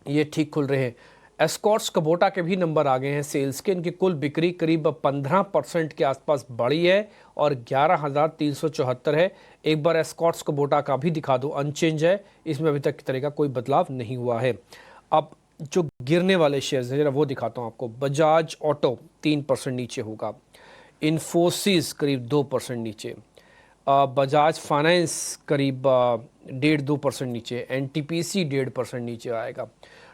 ये ठीक खुल रहे हैं। एस्कॉर्ट्स कबोटा के भी नंबर आ गए हैं सेल्स के। इनकी कुल बिक्री करीब 15% के आसपास बढ़ी है और 11,374 है। एक बार एस्कॉर्ट्स कबोटा का भी दिखा दो, अनचेंज है, इसमें अभी तक की तरह का कोई बदलाव नहीं हुआ है। अब जो गिरने वाले शेयर्स हैं जरा वो दिखाता हूँ आपको। बजाज ऑटो 3% नीचे होगा, इन्फोसिस करीब 2% नीचे, बजाज फाइनेंस करीब 1.5-2% नीचे, एनटीपीसी 1.5% नीचे आएगा।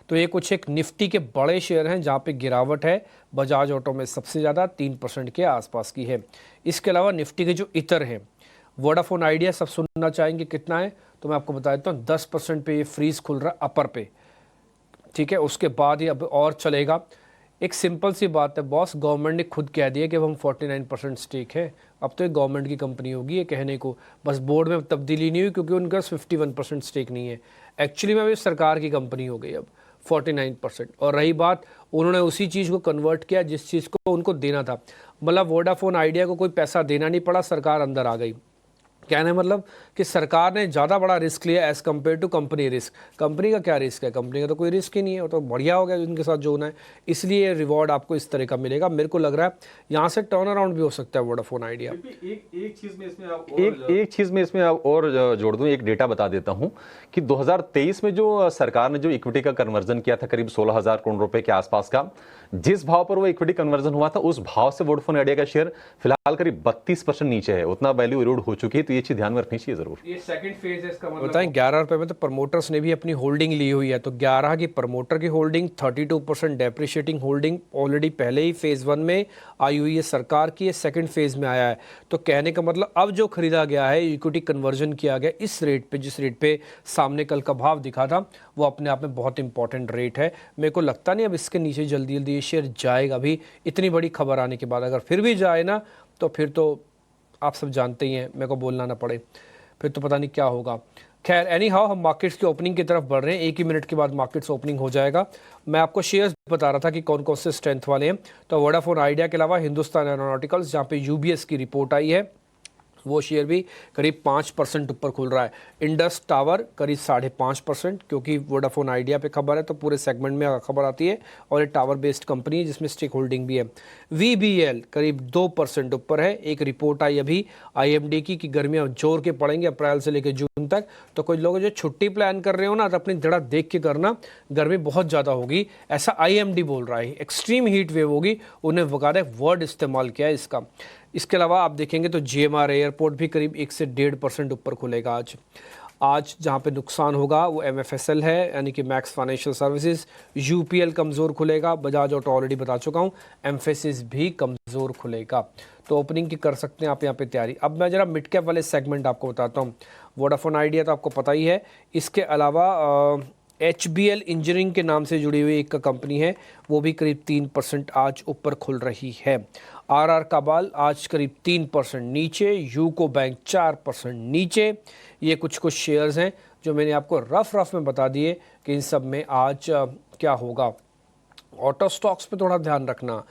तो ये कुछ एक निफ्टी के बड़े शेयर हैं जहाँ पे गिरावट है। बजाज ऑटो में सबसे ज़्यादा 3% के आसपास की है। इसके अलावा निफ्टी के जो इतर हैं, वोडाफोन आइडिया सब सुनना चाहेंगे कितना है, तो मैं आपको बता देता हूँ 10% पे ये फ्रीज खुल रहा है अपर पे। ठीक है, उसके बाद ही अब और चलेगा। एक सिंपल सी बात है बॉस, गवर्नमेंट ने खुद कह दिया कि अब हम 49% स्टेक है। अब तो एक गवर्नमेंट की कंपनी होगी, ये कहने को बस बोर्ड में तब्दीली नहीं हुई क्योंकि उनका 51% स्टेक नहीं है। एक्चुअली में अभी सरकार की कंपनी हो गई अब 49%। और रही बात, उन्होंने उसी चीज़ को कन्वर्ट किया जिस चीज़ को उनको देना था। मतलब वोडाफोन आइडिया को कोई पैसा देना नहीं पड़ा, सरकार अंदर आ गई। कहने मतलब कि सरकार ने ज़्यादा बड़ा रिस्क लिया as compare to company risk. Company का क्या रिस्क है, कंपनी का तो कोई रिस्क ही नहीं है, वो तो बढ़िया हो गया उनके साथ जो होना है। इसलिए रिवॉर्ड आपको इस तरह का मिलेगा। मेरे को लग रहा है यहाँ से टर्न अराउंड भी हो सकता है वोडाफोन आइडिया। एक चीज़ में इसमें और जोड़ दूँ, एक डेटा बता देता हूँ कि 2023 में जो सरकार ने जो इक्विटी का कन्वर्जन किया था करीब 16,000 करोड़ रुपए के आसपास का, जिस भाव पर वो इक्विटी कन्वर्जन हुआ था उस भाव से वोडाफोन आइडिया का शेयर फिलहाल करीब 32% नीचे है। उतना वैल्यू इरोड हो चुकी है, तो ये चीज ध्यान में रखनी चाहिए जरूर। ये सेकंड फेज है इसका मतलब बताएं। 11 रुपए में तो प्रमोटर्स ने भी अपनी होल्डिंग ली हुई है, तो 11 की प्रमोटर की होल्डिंग, 32% डेप्रिशिएटिंग होल्डिंग ऑलरेडी पहले ही फेज 1 में आई हुई है सरकार की, ये सेकंड फेज में आया है। तो कहने का मतलब अब जो खरीदा गया है, इक्विटी कन्वर्जन किया गया इस रेट पे, जिस रेट पे सामने कल का भाव दिखा था, वो अपने आप में बहुत इंपॉर्टेंट रेट है। मेरे को लगता नहीं अब इसके नीचे जल्दी जल्दी ये शेयर जाएगा भी, इतनी बड़ी खबर आने के बाद। अगर फिर भी जाए ना तो फिर तो आप सब जानते ही हैं, मेरे को बोलना ना पड़े, फिर तो पता नहीं क्या होगा। खैर एनी हाउ, हम मार्केट्स की ओपनिंग की तरफ बढ़ रहे हैं। 1 ही मिनट के बाद मार्केट्स ओपनिंग हो जाएगा। मैं आपको शेयर्स बता रहा था कि कौन कौन से स्ट्रेंथ वाले हैं। तो वोडाफोन आइडिया के अलावा हिंदुस्तान एरोनॉटिकल्स, जहाँ पे यूबीएस की रिपोर्ट आई है, वो शेयर भी करीब 5% ऊपर खुल रहा है। इंडस टावर करीब 5.5%, क्योंकि वोडाफोन आइडिया पे खबर है तो पूरे सेगमेंट में खबर आती है, और ये टावर बेस्ड कंपनी है जिसमें स्टेक होल्डिंग भी है। वीबीएल करीब 2% ऊपर है। एक रिपोर्ट आई अभी आईएमडी की गर्मियाँ जोर के पड़ेंगे अप्रैल से लेकर जून तक। तो कुछ लोग जो छुट्टी प्लान कर रहे हो ना, तो अपनी जगह देख के करना, गर्मी बहुत ज़्यादा होगी, ऐसा आईएमडी बोल रहा है। एक्सट्रीम हीट वेव होगी, उन्हें वकालत वर्ड इस्तेमाल किया है इसका। इसके अलावा आप देखेंगे तो GMR एयरपोर्ट भी करीब 1 से 1.5% ऊपर खुलेगा आज जहाँ पे नुकसान होगा वो MFSL है, यानी कि मैक्स फाइनेंशियल सर्विसेज। UPL कमज़ोर खुलेगा, बजाज ऑटो ऑलरेडी बता चुका हूँ, एम्फेसिस भी कमज़ोर खुलेगा। तो ओपनिंग की कर सकते हैं आप यहाँ पे तैयारी। अब मैं ज़रा मिड कैप वाले सेगमेंट आपको बताता हूँ। वोडाफोन आइडिया तो आपको पता ही है, इसके अलावा HBL इंजीनियरिंग के नाम से जुड़ी हुई एक कंपनी है, वो भी करीब 3% आज ऊपर खुल रही है। RR काबाल आज करीब 3% नीचे, यूको बैंक 4% नीचे। ये कुछ शेयर्स हैं जो मैंने आपको रफ में बता दिए कि इन सब में आज क्या होगा। ऑटो स्टॉक्स पे थोड़ा ध्यान रखना,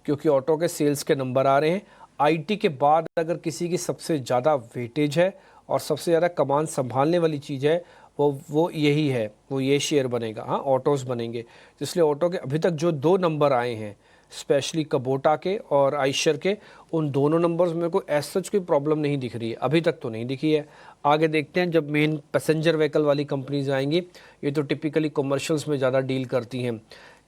क्योंकि ऑटो के सेल्स के नंबर आ रहे हैं। IT के बाद अगर किसी की सबसे ज़्यादा वेटेज है और सबसे ज़्यादा कमान संभालने वाली चीज़ है वो यही है, वो ये शेयर बनेगा। हाँ, ऑटोज़ बनेंगे। इसलिए ऑटो के अभी तक जो 2 नंबर आए हैं, स्पेशली कबोटा के और आइशर के, उन दोनों नंबर्स में कोई एज सच कोई प्रॉब्लम नहीं दिख रही है, अभी तक तो नहीं दिखी है। आगे देखते हैं जब मेन पैसेंजर व्हीकल वाली कंपनीज आएंगी, ये तो टिपिकली कमर्शियल्स में ज़्यादा डील करती हैं।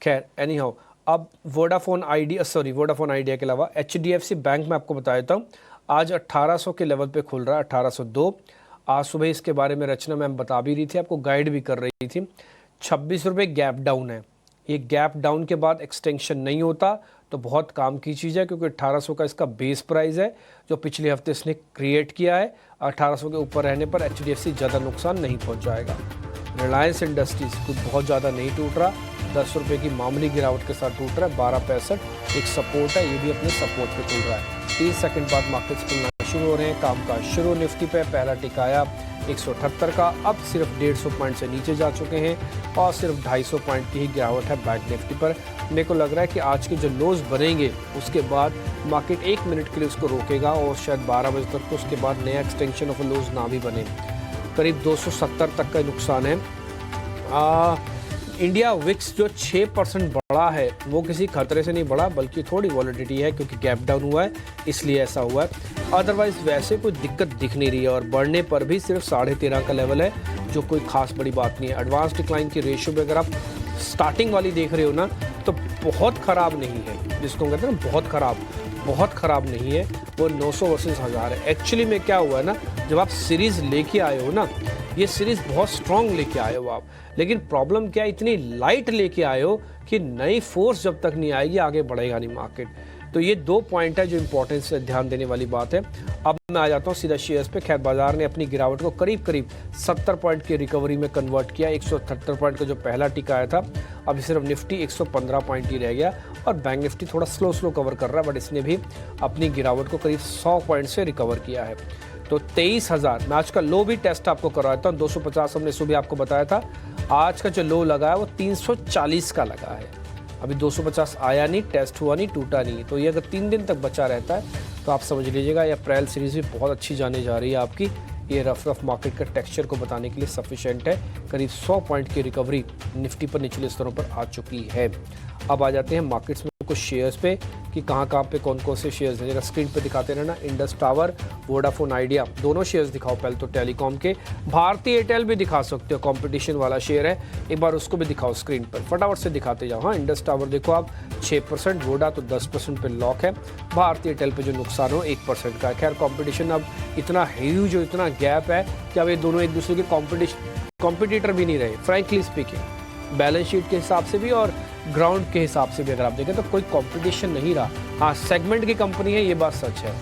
खैर एनी हाउ, अब वोडाफोन आइडिया के अलावा HDFC बैंक में आपको बता देता हूँ, आज 1800 के लेवल पे खुल रहा है, 1802। आज सुबह इसके बारे में रचना मैम बता भी रही थी, आपको गाइड भी कर रही थी। 26 रुपये गैप डाउन है। ये गैप डाउन के बाद एक्सटेंशन नहीं होता तो बहुत काम की चीज़ है, क्योंकि 1800 का इसका बेस प्राइस है जो पिछले हफ्ते इसने क्रिएट किया है। 1800 के ऊपर रहने पर HDFC ज़्यादा नुकसान नहीं पहुंचाएगा। रिलायंस इंडस्ट्रीज कुछ बहुत ज़्यादा नहीं टूट रहा, 10 रुपये की मामूली गिरावट के साथ टूट रहा है। 12.65 एक सपोर्ट है, ये भी अपने सपोर्ट पे टूट रहा है। 30 सेकंड बाद मार्केट्स खुलना शुरू हो रहे हैं। कामकाज शुरू निफ्टी पे पहला टिकाया 178 का, अब सिर्फ 150 पॉइंट से नीचे जा चुके हैं और सिर्फ 250 पॉइंट की ही गिरावट है बैंक निफ्टी पर। मेरे को लग रहा है कि आज के जो लोज बनेंगे उसके बाद मार्केट 1 मिनट के लिए उसको रोकेगा और शायद 12 बजे तक उसके बाद नया एक्सटेंशन ऑफ लोज ना भी बने। करीब 270 तक का नुकसान है। इंडिया विक्स जो 6% बढ़ा है वो किसी खतरे से नहीं बढ़ा, बल्कि थोड़ी वॉलिडिटी है, क्योंकि गैप डाउन हुआ है इसलिए ऐसा हुआ है। अदरवाइज वैसे कोई दिक्कत दिख नहीं रही है और बढ़ने पर भी सिर्फ 13.5 का लेवल है, जो कोई खास बड़ी बात नहीं है। एडवांस डिक्लाइन की रेशियो पे अगर आप स्टार्टिंग वाली देख रहे हो ना, तो बहुत ख़राब नहीं है, जिसको कहते हैं ना बहुत ख़राब नहीं है। वो 900 वर्सेस 1000 है। एक्चुअली में क्या हुआ है ना, जब आप सीरीज़ लेके आए हो ना, ये सीरीज़ बहुत स्ट्रॉन्ग लेके आए हो आप, लेकिन प्रॉब्लम क्या है, इतनी लाइट लेके आए हो कि नई फोर्स जब तक नहीं आएगी आगे बढ़ेगा नहीं मार्केट। तो ये 2 पॉइंट है जो इंपॉर्टेंस से ध्यान देने वाली बात है। अब मैं आ जाता हूँ सीधा शेयर्स पे। खैर बाजार ने अपनी गिरावट को करीब 70 पॉइंट की रिकवरी में कन्वर्ट किया। 178 पॉइंट का जो पहला टिका आया था, अभी सिर्फ निफ्टी 115 पॉइंट ही रह गया और बैंक निफ्टी थोड़ा स्लो कवर कर रहा है, बट इसने भी अपनी गिरावट को करीब 100 पॉइंट से रिकवर किया है। तो 23,000 मैं आज का लो भी टेस्ट आपको करवाता हूँ। 250 हमने सुबह आपको बताया था, आज का जो लो लगा है वो 340 का लगा है। अभी 250 आया नहीं, टेस्ट हुआ नहीं, टूटा नहीं। तो ये अगर 3 दिन तक बचा रहता है तो आप समझ लीजिएगा ये अप्रैल सीरीज भी बहुत अच्छी जाने जा रही है आपकी। ये रफ मार्केट का टेक्सचर को बताने के लिए सफिशिएंट है। करीब 100 पॉइंट की रिकवरी निफ्टी पर निचले स्तरों पर आ चुकी है। अब आ जाते हैं मार्केट्स में कुछ शेयर्स पे कि कहाँ पे कौन से शेयर्स हैं। जरा स्क्रीन पे दिखाते रहना। इंडस टावर, वोडाफोन आइडिया, दोनों शेयर्स दिखाओ पहले तो टेलीकॉम के। भारतीय एयरटेल भी दिखा सकते हो, कंपटीशन वाला शेयर है, एक बार उसको भी दिखाओ स्क्रीन पर, फटाफट से दिखाते जाओ। हाँ, इंडस टावर देखो आप 6%, वोडा तो 10% पे लॉक है। भारतीय एयरटेल पे जो नुकसान हो 1% का है। खैर कॉम्पिटिशन अब इतना ह्यूज, जो इतना गैप है कि अब ये दोनों एक दूसरे के कॉम्पिटिटर भी नहीं रहे, फ्रैंकली स्पीकिंग। बैलेंस शीट के हिसाब से भी और ग्राउंड के हिसाब से भी अगर आप देखें तो कोई कंपटीशन नहीं रहा। हाँ, सेगमेंट की कंपनी है, ये बात सच है।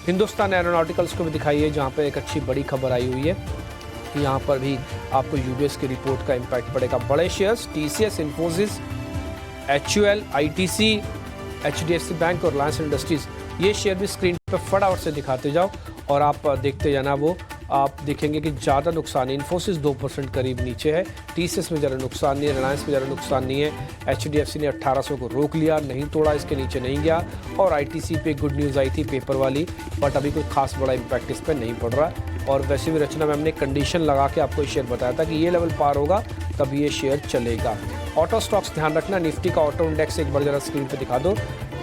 हिंदुस्तान एरोनॉटिकल्स को भी दिखाइए, जहाँ पे एक अच्छी बड़ी खबर आई हुई है कि यहाँ पर भी आपको यूबीएस की रिपोर्ट का इम्पैक्ट पड़ेगा। बड़े shares TCS, Infosys, HUL, ITC, HDFC bank और रिलायंस इंडस्ट्रीज, ये शेयर भी स्क्रीन पर फटाफट से दिखाते जाओ और आप देखते जाना। वो आप देखेंगे कि ज़्यादा नुकसान है। इन्फोसिस 2% करीब नीचे है, TCS में ज़्यादा नुकसान नहीं है, रिलायंस में ज़्यादा नुकसान नहीं है। HDFC ने 1800 को रोक लिया, नहीं तोड़ा, इसके नीचे नहीं गया। और ITC पे गुड न्यूज़ आई थी पेपर वाली, बट अभी कोई खास बड़ा इम्पैक्ट इस पर नहीं पड़ रहा। और वैसे भी रचना मैम ने कंडीशन लगा के आपको शेयर बताया था कि ये लेवल पार होगा तब ये शेयर चलेगा। ऑटो स्टॉक्स ध्यान रखना, निफ्टी का ऑटो इंडेक्स एक बार जरा स्क्रीन पर दिखा दो।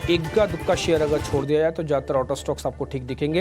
इक्का दुक्का शेयर अगर छोड़ दिया जाए तो ज़्यादातर ऑटो स्टॉक्स आपको ठीक दिखेंगे।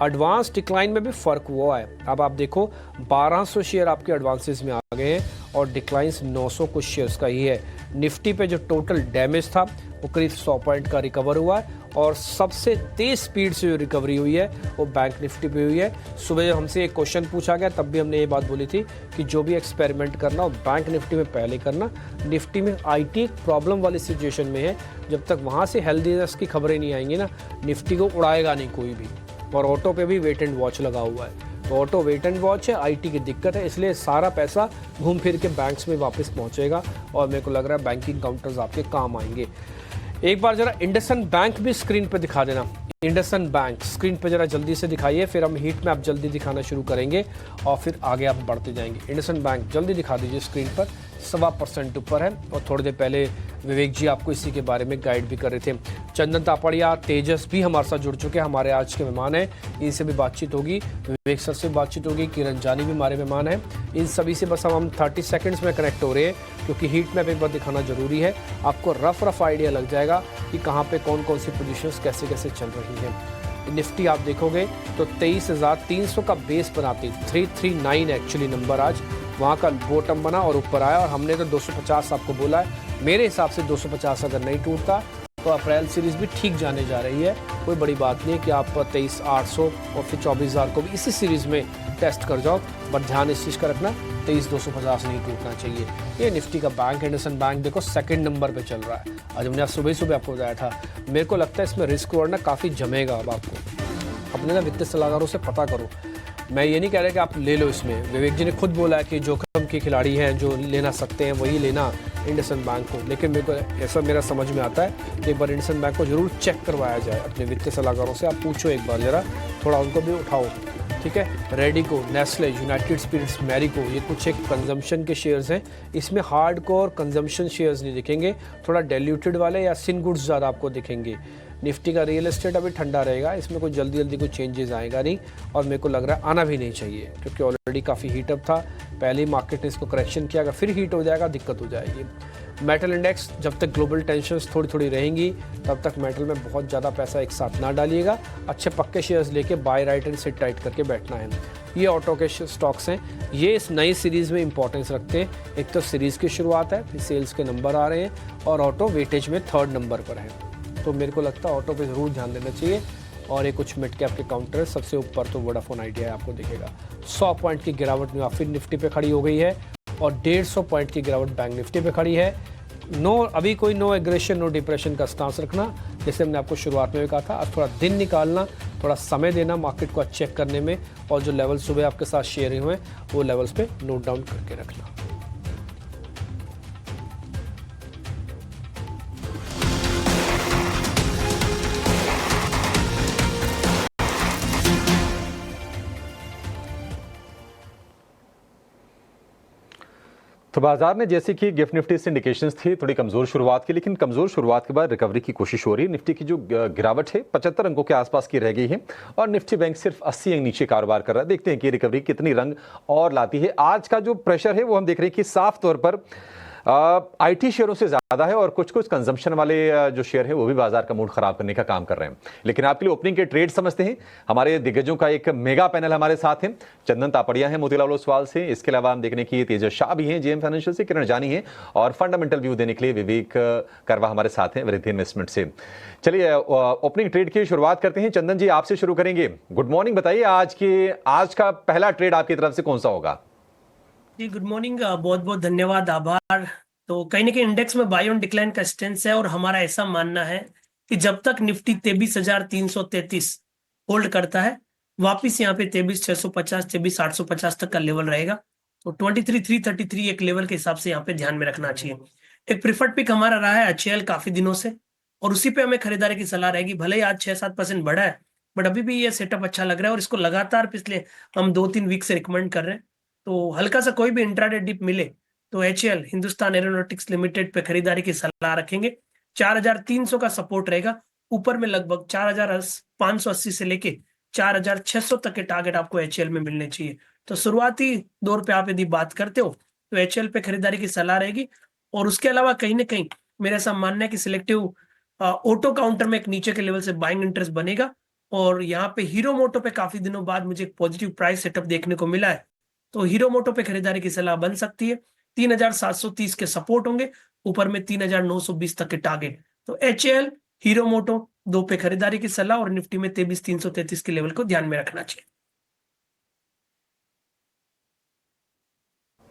एडवांस डिक्लाइन में भी फ़र्क हुआ है। अब आप देखो 1200 शेयर आपके एडवांसेस में आ गए हैं और डिक्लाइंस 900 कुछ शेयर्स का ही है। निफ्टी पे जो टोटल डैमेज था वो करीब 100 पॉइंट का रिकवर हुआ है और सबसे तेज स्पीड से जो रिकवरी हुई है वो बैंक निफ्टी पे हुई है। सुबह जब हमसे एक क्वेश्चन पूछा गया तब भी हमने ये बात बोली थी कि जो भी एक्सपेरिमेंट करना वो बैंक निफ्टी में पहले करना। निफ्टी में आईटी प्रॉब्लम वाली सिचुएशन में है, जब तक वहाँ से हेल्दीनेस की खबरें नहीं आएंगी ना, निफ्टी को उड़ाएगा नहीं कोई भी। और ऑटो पे भी वेट एंड वॉच लगा हुआ है, तो ऑटो वेट एंड वॉच है, आईटी की दिक्कत है, इसलिए सारा पैसा घूम फिर के बैंक्स में वापस पहुंचेगा और मेरे को लग रहा है बैंकिंग काउंटर्स आपके काम आएंगे। एक बार जरा इंडसइंड बैंक भी स्क्रीन पे दिखा देना। इंडसइंड बैंक स्क्रीन पे जरा जल्दी से दिखाइए, फिर हम हीट में आप जल्दी दिखाना शुरू करेंगे और फिर आगे आप बढ़ते जाएंगे। इंडसइंड बैंक जल्दी दिखा दीजिए स्क्रीन पर, 1.25% ऊपर है और थोड़ी देर पहले विवेक जी आपको इसी के बारे में गाइड भी कर रहे थे। चंदन तापड़िया, तेजस भी हमारे साथ जुड़ चुके हैं, हमारे आज के मेहमान हैं, इनसे भी बातचीत होगी, विवेक सर से बातचीत होगी, किरण जानी भी हमारे मेहमान हैं। इन सभी से बस हम 30 सेकंड्स में कनेक्ट हो रहे हैं क्योंकि हीट मैप एक बार दिखाना जरूरी है, आपको रफ आइडिया लग जाएगा कि कहाँ पे कौन कौन सी पोजीशंस कैसे कैसे चल रही हैं। निफ्टी आप देखोगे तो 23,300 का बेस बनाती, 339 एक्चुअली नंबर आज वहाँ का बॉटम बना और ऊपर आया और हमने तो 250 आपको बोला है। मेरे हिसाब से 250 अगर नहीं टूटता तो अप्रैल सीरीज भी ठीक जाने जा रही है, कोई बड़ी बात नहीं है कि आप 23,800 और फिर 24,000 को भी इसी सीरीज में टेस्ट कर जाओ, बट ध्यान इस चीज़ का रखना 23,250 नहीं टूटना चाहिए। ये निफ्टी का बैंक, इंडसइंड बैंक देखो सेकंड नंबर पे चल रहा है। आज हमने सुबह आपको बताया था, मेरे को लगता है इसमें रिस्क वर्ड ना काफ़ी जमेगा। अब आपको अपने ना वित्तीय सलाहकारों से पता करो, मैं ये नहीं कह रहा कि आप ले लो इसमें, विवेक जी ने खुद बोला है कि जोखिम के खिलाड़ी हैं जो लेना सकते हैं वही लेना इंडसइंड बैंक को, लेकिन मेरे को ऐसा मेरा समझ में आता है कि एक बार इंडसइंड बैंक को जरूर चेक करवाया जाए अपने वित्तीय सलाहकारों से। आप पूछो एक बार जरा, थोड़ा उनको भी उठाओ, ठीक है। Radico, Nestle, United Spirits, Marico, ये कुछ एक कंजम्पशन के शेयर्स हैं, इसमें हार्डकोर कंजम्पशन शेयर्स नहीं दिखेंगे, थोड़ा डाइल्यूटेड वाले या सिन गुड्स ज़्यादा आपको दिखेंगे। निफ्टी का रियल एस्टेट अभी ठंडा रहेगा, इसमें कोई जल्दी कोई चेंजेस आएगा नहीं और मेरे को लग रहा है आना भी नहीं चाहिए क्योंकि ऑलरेडी काफ़ी हीटअप था, पहले ही मार्केट ने इसको करेक्शन किया, अगर फिर हीट हो जाएगा दिक्कत हो जाएगी। मेटल इंडेक्स, जब तक ग्लोबल टेंशन्स थोड़ी रहेंगी तब तक मेटल में बहुत ज़्यादा पैसा एक साथ ना डालिएगा, अच्छे पक्के शेयर्स लेके buy right and sit tight करके बैठना है। ये ऑटो के स्टॉक्स हैं, ये इस नई सीरीज़ में इंपॉर्टेंस रखते हैं। एक तो सीरीज़ की शुरुआत है, फिर सेल्स के नंबर आ रहे हैं और ऑटो वेटेज में 3rd नंबर पर है, तो मेरे को लगता है ऑटो पे ज़रूर ध्यान देना चाहिए। और ये कुछ मिड कैप के काउंटर है, सबसे ऊपर तो वोडाफोन आइडिया है, आपको दिखेगा 100 पॉइंट की गिरावट में फिर निफ्टी पे खड़ी हो गई है और 150 पॉइंट की गिरावट बैंक निफ्टी पे खड़ी है। अभी कोई नो एग्रेशन नो डिप्रेशन का स्टांस रखना, जैसे हमने आपको शुरुआत में भी कहा था। अब थोड़ा दिन निकालना, थोड़ा समय देना मार्केट को चेक करने में, और जो लेवल सुबह आपके साथ शेयर हुए हैं वो लेवल्स पे नोट डाउन करके रखना। तो बाजार ने जैसे कि गिफ्ट निफ्टी से इंडिकेशंस थी थोड़ी कमजोर शुरुआत की, लेकिन कमजोर शुरुआत के बाद रिकवरी की कोशिश हो रही है। निफ्टी की जो गिरावट है 75 अंकों के आसपास की रह गई है और निफ्टी बैंक सिर्फ 80 अंक नीचे कारोबार कर रहा है। देखते हैं कि रिकवरी कितनी रंग और लाती है। आज का जो प्रेशर है वो हम देख रहे हैं कि साफ तौर पर आईटी शेयरों से ज्यादा है और कुछ कंजम्पशन वाले जो शेयर है वो भी बाजार का मूड खराब करने का काम कर रहे हैं। लेकिन आपके लिए ओपनिंग के ट्रेड समझते हैं, हमारे दिग्गजों का एक मेगा पैनल हमारे साथ है। चंदन तापड़िया है मोतीलाल ओसवाल से, इसके अलावा हम देखने की तेजस शाह भी हैं जेएम फाइनेंशियल से, किरण जानी है और फंडामेंटल व्यू देने के लिए विवेक करवा हमारे साथ हैं वृद्धि इन्वेस्टमेंट से। चलिए ओपनिंग ट्रेड की शुरुआत करते हैं। चंदन जी आपसे शुरू करेंगे। गुड मॉर्निंग, बताइए आज का पहला ट्रेड आपकी तरफ से कौन सा होगा? जी गुड मॉर्निंग, बहुत बहुत धन्यवाद, आभार। तो कहीं ना कहीं इंडेक्स में बाय ऑन डिक्लाइन का स्टेंस है और हमारा ऐसा मानना है कि जब तक निफ्टी 23,333 होल्ड करता है, वापिस यहाँ पे 23,650 23,850 तक का लेवल रहेगा। तो 23,333 एक लेवल के हिसाब से यहाँ पे ध्यान में रखना चाहिए। एक प्रिफर्ड पिक हमारा रहा है HAL काफी दिनों से और उसी पे हमें खरीदारी की सलाह रहेगी। भले ही आज 6-7% बढ़ा है बट अभी भी ये सेटअप अच्छा लग रहा है और इसको लगातार पिछले हम 2-3 वीक से रिकमेंड कर रहे हैं। तो हल्का सा कोई भी इंट्राडे डिप मिले तो HAL हिंदुस्तान एरोनॉटिक्स लिमिटेड पे खरीदारी की सलाह रखेंगे। 4,300 का सपोर्ट रहेगा, ऊपर में लगभग 4,580 से लेके 4,600 तक के टारगेट आपको HAL में मिलने चाहिए। तो शुरुआती दौर पे आप यदि बात करते हो तो HAL पे खरीदारी की सलाह रहेगी। और उसके अलावा कहीं ना कहीं मेरा ऐसा मानना है कि सिलेक्टिव ऑटो काउंटर में एक नीचे के लेवल से बाइंग इंटरेस्ट बनेगा और यहाँ पे हीरो मोटो पे काफी दिनों बाद मुझे एक पॉजिटिव प्राइस सेटअप देखने को मिला है, तो हीरो मोटो पे खरीदारी की सलाह बन सकती है। 3,730 के सपोर्ट होंगे, ऊपर में 3,920 तक के टारगेट। तो HAL, हीरो मोटो 2 पे खरीदारी की सलाह और निफ्टी में 23,333 के लेवल को ध्यान में रखना चाहिए।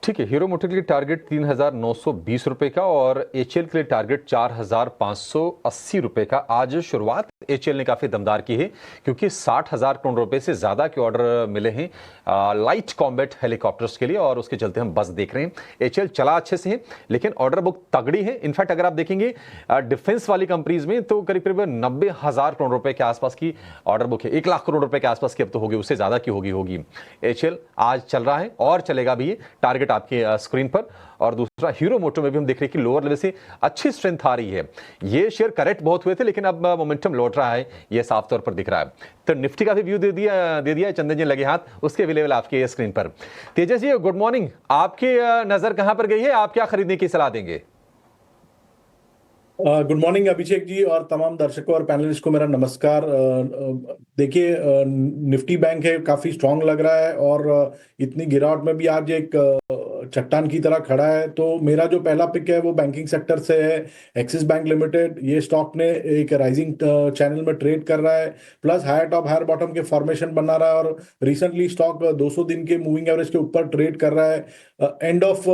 ठीक है, हीरो मोटर के लिए टारगेट 3,920 रुपए का और HAL के लिए टारगेट 4,580 रुपए का। आज शुरुआत HAL ने काफी दमदार की है क्योंकि 60,000 करोड़ रुपए से ज्यादा के ऑर्डर मिले हैं लाइट कॉम्बैट हेलीकॉप्टर्स के लिए और उसके चलते हम बस देख रहे हैं। HAL चला अच्छे से है लेकिन ऑर्डर बुक तगड़ी है। इनफैक्ट अगर आप देखेंगे डिफेंस वाली कंपनीज में तो करीब करीब 90,000 करोड़ रुपए के आसपास की ऑर्डर बुक है। 1 लाख करोड़ रुपए के आसपास की अब तो होगी, उससे ज्यादा की होगी। HAL आज चल रहा है और चलेगा भी, ये टारगेट आपके स्क्रीन पर। और दूसरा हीरो मोटो में भी हम देख रहे हैं कि लोअर लेवल से अच्छी स्ट्रेंथ आ रही है। ये शेयर करेक्ट बहुत हुए थे लेकिन अब मोमेंटम लौट रहा है, ये साफ तौर पर दिख रहा है। तो निफ्टी का भी व्यू दे दिया है चंदन जी लगे हाथ, उसके भी लेवल आपके स्क्रीन पर। तेजस जी गुड मॉर्निंग, आपकी नजर कहां पर गई है, आप क्या खरीदने की सलाह देंगे? गुड मॉर्निंग अभिषेक जी और तमाम दर्शकों और पैनलिस्ट को मेरा नमस्कार। देखिए निफ्टी बैंक है, काफी स्ट्रांग लग रहा है और इतनी गिरावट में भी आज एक चट्टान की तरह खड़ा है। तो मेरा जो पहला पिक है वो बैंकिंग सेक्टर से है, एक्सिस बैंक लिमिटेड। ये स्टॉक ने एक राइजिंग चैनल में ट्रेड कर रहा है, plus higher top higher bottom के फॉर्मेशन बना रहा है और रिसेंटली स्टॉक 200 दिन के मूविंग एवरेज के ऊपर ट्रेड कर रहा है। एंड ऑफ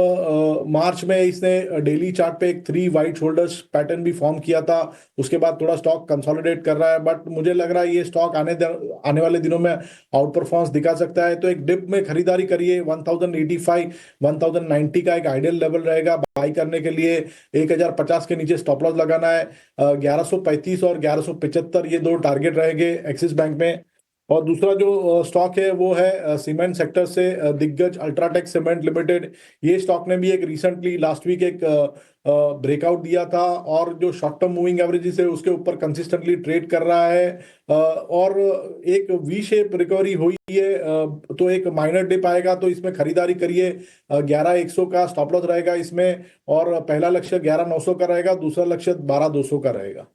मार्च में इसने डेली चार्ट पे एक 3 वाइट शोल्डर्स पैटर्न भी फॉर्म किया था, उसके बाद थोड़ा स्टॉक कंसोलिडेट कर रहा है। बट मुझे लग रहा है ये स्टॉक आने वाले दिनों में आउट परफॉर्मेंस दिखा सकता है। तो एक डिप में खरीदारी करिए, 1085 1090 का एक आइडियल लेवल रहेगा बाई करने के लिए। 1050 के नीचे स्टॉप लॉस लगाना है। 1135 और 1175 ये 2 टारगेट रहेंगे एक्सिस बैंक में। और दूसरा जो स्टॉक है वो है सीमेंट सेक्टर से दिग्गज अल्ट्राटेक सीमेंट लिमिटेड। ये स्टॉक ने भी एक रिसेंटली लास्ट वीक एक ब्रेकआउट दिया था और जो शॉर्ट टर्म मूविंग एवरेजेस है उसके ऊपर कंसिस्टेंटली ट्रेड कर रहा है और एक वी शेप रिकवरी हुई है। तो एक माइनर डिप आएगा तो इसमें खरीदारी करिए। 11,100 का स्टॉप लॉस रहेगा इसमें और पहला लक्ष्य 11,900 का रहेगा, दूसरा लक्ष्य 12,200 का रहेगा।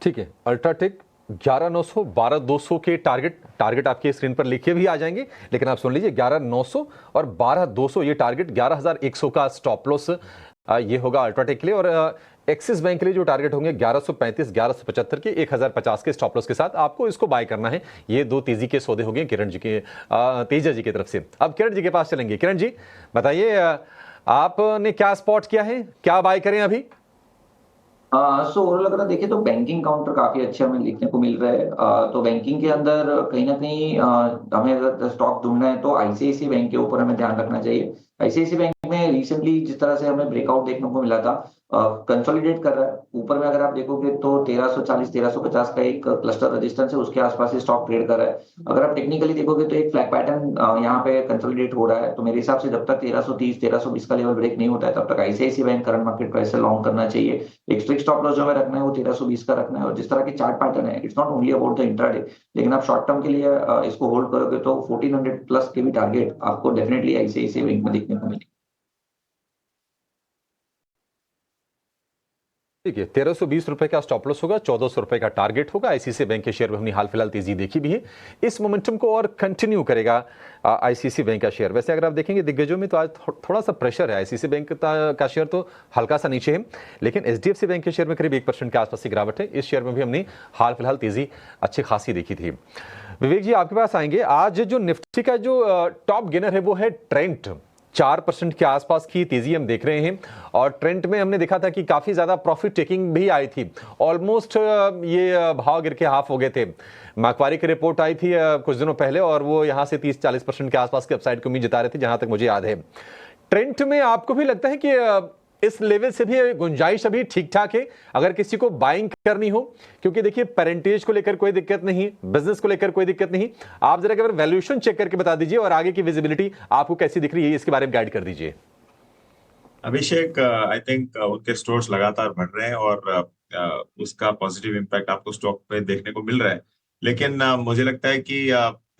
ठीक है, अल्ट्राटेक 11,900 12,200 के टारगेट आपके स्क्रीन पर लिखे भी आ जाएंगे, लेकिन आप सुन लीजिए 11,900 और 12,200 ये टारगेट, 11,100 का स्टॉप लॉस ये होगा अल्ट्राटेक के लिए। और एक्सिस बैंक के लिए जो टारगेट होंगे 1135 1175 के 1050 के स्टॉप लॉस के साथ आपको इसको बाय करना है। ये 2 तेजी के सौदे होंगे किरण जी के तेजा जी की तरफ से। अब किरण जी के पास चलेंगे। किरण जी बताइए आपने क्या स्पॉट किया है, क्या बाय करें अभी? सो ओवरऑल अगर देखें तो बैंकिंग काउंटर काफी अच्छे हमें देखने को मिल रहा है। तो बैंकिंग के अंदर कहीं ना कहीं हमें अगर स्टॉक ढूंढना है तो आईसीआईसीआई बैंक के ऊपर हमें ध्यान रखना चाहिए। आईसीआईसीआई बैंक में रिसेंटली जिस तरह से हमें ब्रेकआउट देखने को मिला था, कंसोलिडेट कर रहा है। ऊपर में अगर आप देखोगे तो 1340 1350 का एक क्लस्टर रेजिस्टेंस है, उसके आसपास स्टॉक ट्रेड कर रहा है। अगर आप टेक्निकली देखोगे तो एक फ्लैग पैटर्न यहाँ पे कंसोलिडेट हो रहा है। तो मेरे हिसाब से जब तक 1330 1320 का लेवल ब्रेक नहीं होता है तब तक ICICI bank current market price से लॉन्ग करना चाहिए। एक स्ट्रिक्ट स्टॉप लॉस जो हमें रखना है वो 1320 का रखना है। और जिस तरह की चार्ट पैटर्न है, it's not only about the intraday, लेकिन आप शॉर्ट टर्म के लिए इसको होल्ड करोगे तो 1400 प्लस के भी टारगेट आपको डेफिनेटली आईसीआईसीआई बैंक में देखने को मिलेगा। ठीक है, 1320 रुपए का स्टॉप लॉस होगा, 1400 रुपए का टारगेट होगा। आईसीआईसीआई बैंक के शेयर में हमने हाल फिलहाल तेजी देखी भी है, इस मोमेंटम को और कंटिन्यू करेगा आईसीआईसीआई बैंक का शेयर। वैसे अगर आप देखेंगे दिग्गजों में तो आज थोड़ा सा प्रेशर है। आईसीआईसीआई बैंक का शेयर तो हल्का सा नीचे है, लेकिन एचडीएफसी बैंक के शेयर में करीब 1% के आसपास की गिरावट है। इस शेयर में भी हमने हाल फिलहाल तेजी अच्छी खासी देखी थी। विवेक जी आपके पास आएंगे। आज जो निफ्टी का जो टॉप गेनर है वो है ट्रेंट, 4% के आसपास की तेजी हम देख रहे हैं। और ट्रेंड में हमने देखा था कि काफी ज्यादा प्रॉफिट टेकिंग भी आई थी, ऑलमोस्ट ये भाव गिर के हाफ हो गए थे। मैक्वारी की रिपोर्ट आई थी कुछ दिनों पहले और वो यहां से 30-40% के आसपास की अपसाइड की उम्मीद जता रहे थे, जहां तक मुझे याद है। ट्रेंड में आपको भी लगता है कि इस लेवल से भी गुंजाइश अभी ठीक ठाक है अगर किसी को बाइंग करनी हो? क्योंकि देखिए पेरेंटेज को लेकर कोई दिक्कत नहीं, बिजनेस को लेकर कोई दिक्कत नहीं। आप जरा अगर वैल्यूएशन चेक करके बता दीजिए और आगे की विजिबिलिटी आपको कैसी दिख रही है इसके बारे में गाइड कर दीजिए। अभिषेक, आई थिंक उनके स्टोर्स लगातार बढ़ रहे हैं और उसका पॉजिटिव इम्पैक्ट आपको स्टॉक पे देखने को मिल रहा है। लेकिन मुझे लगता है कि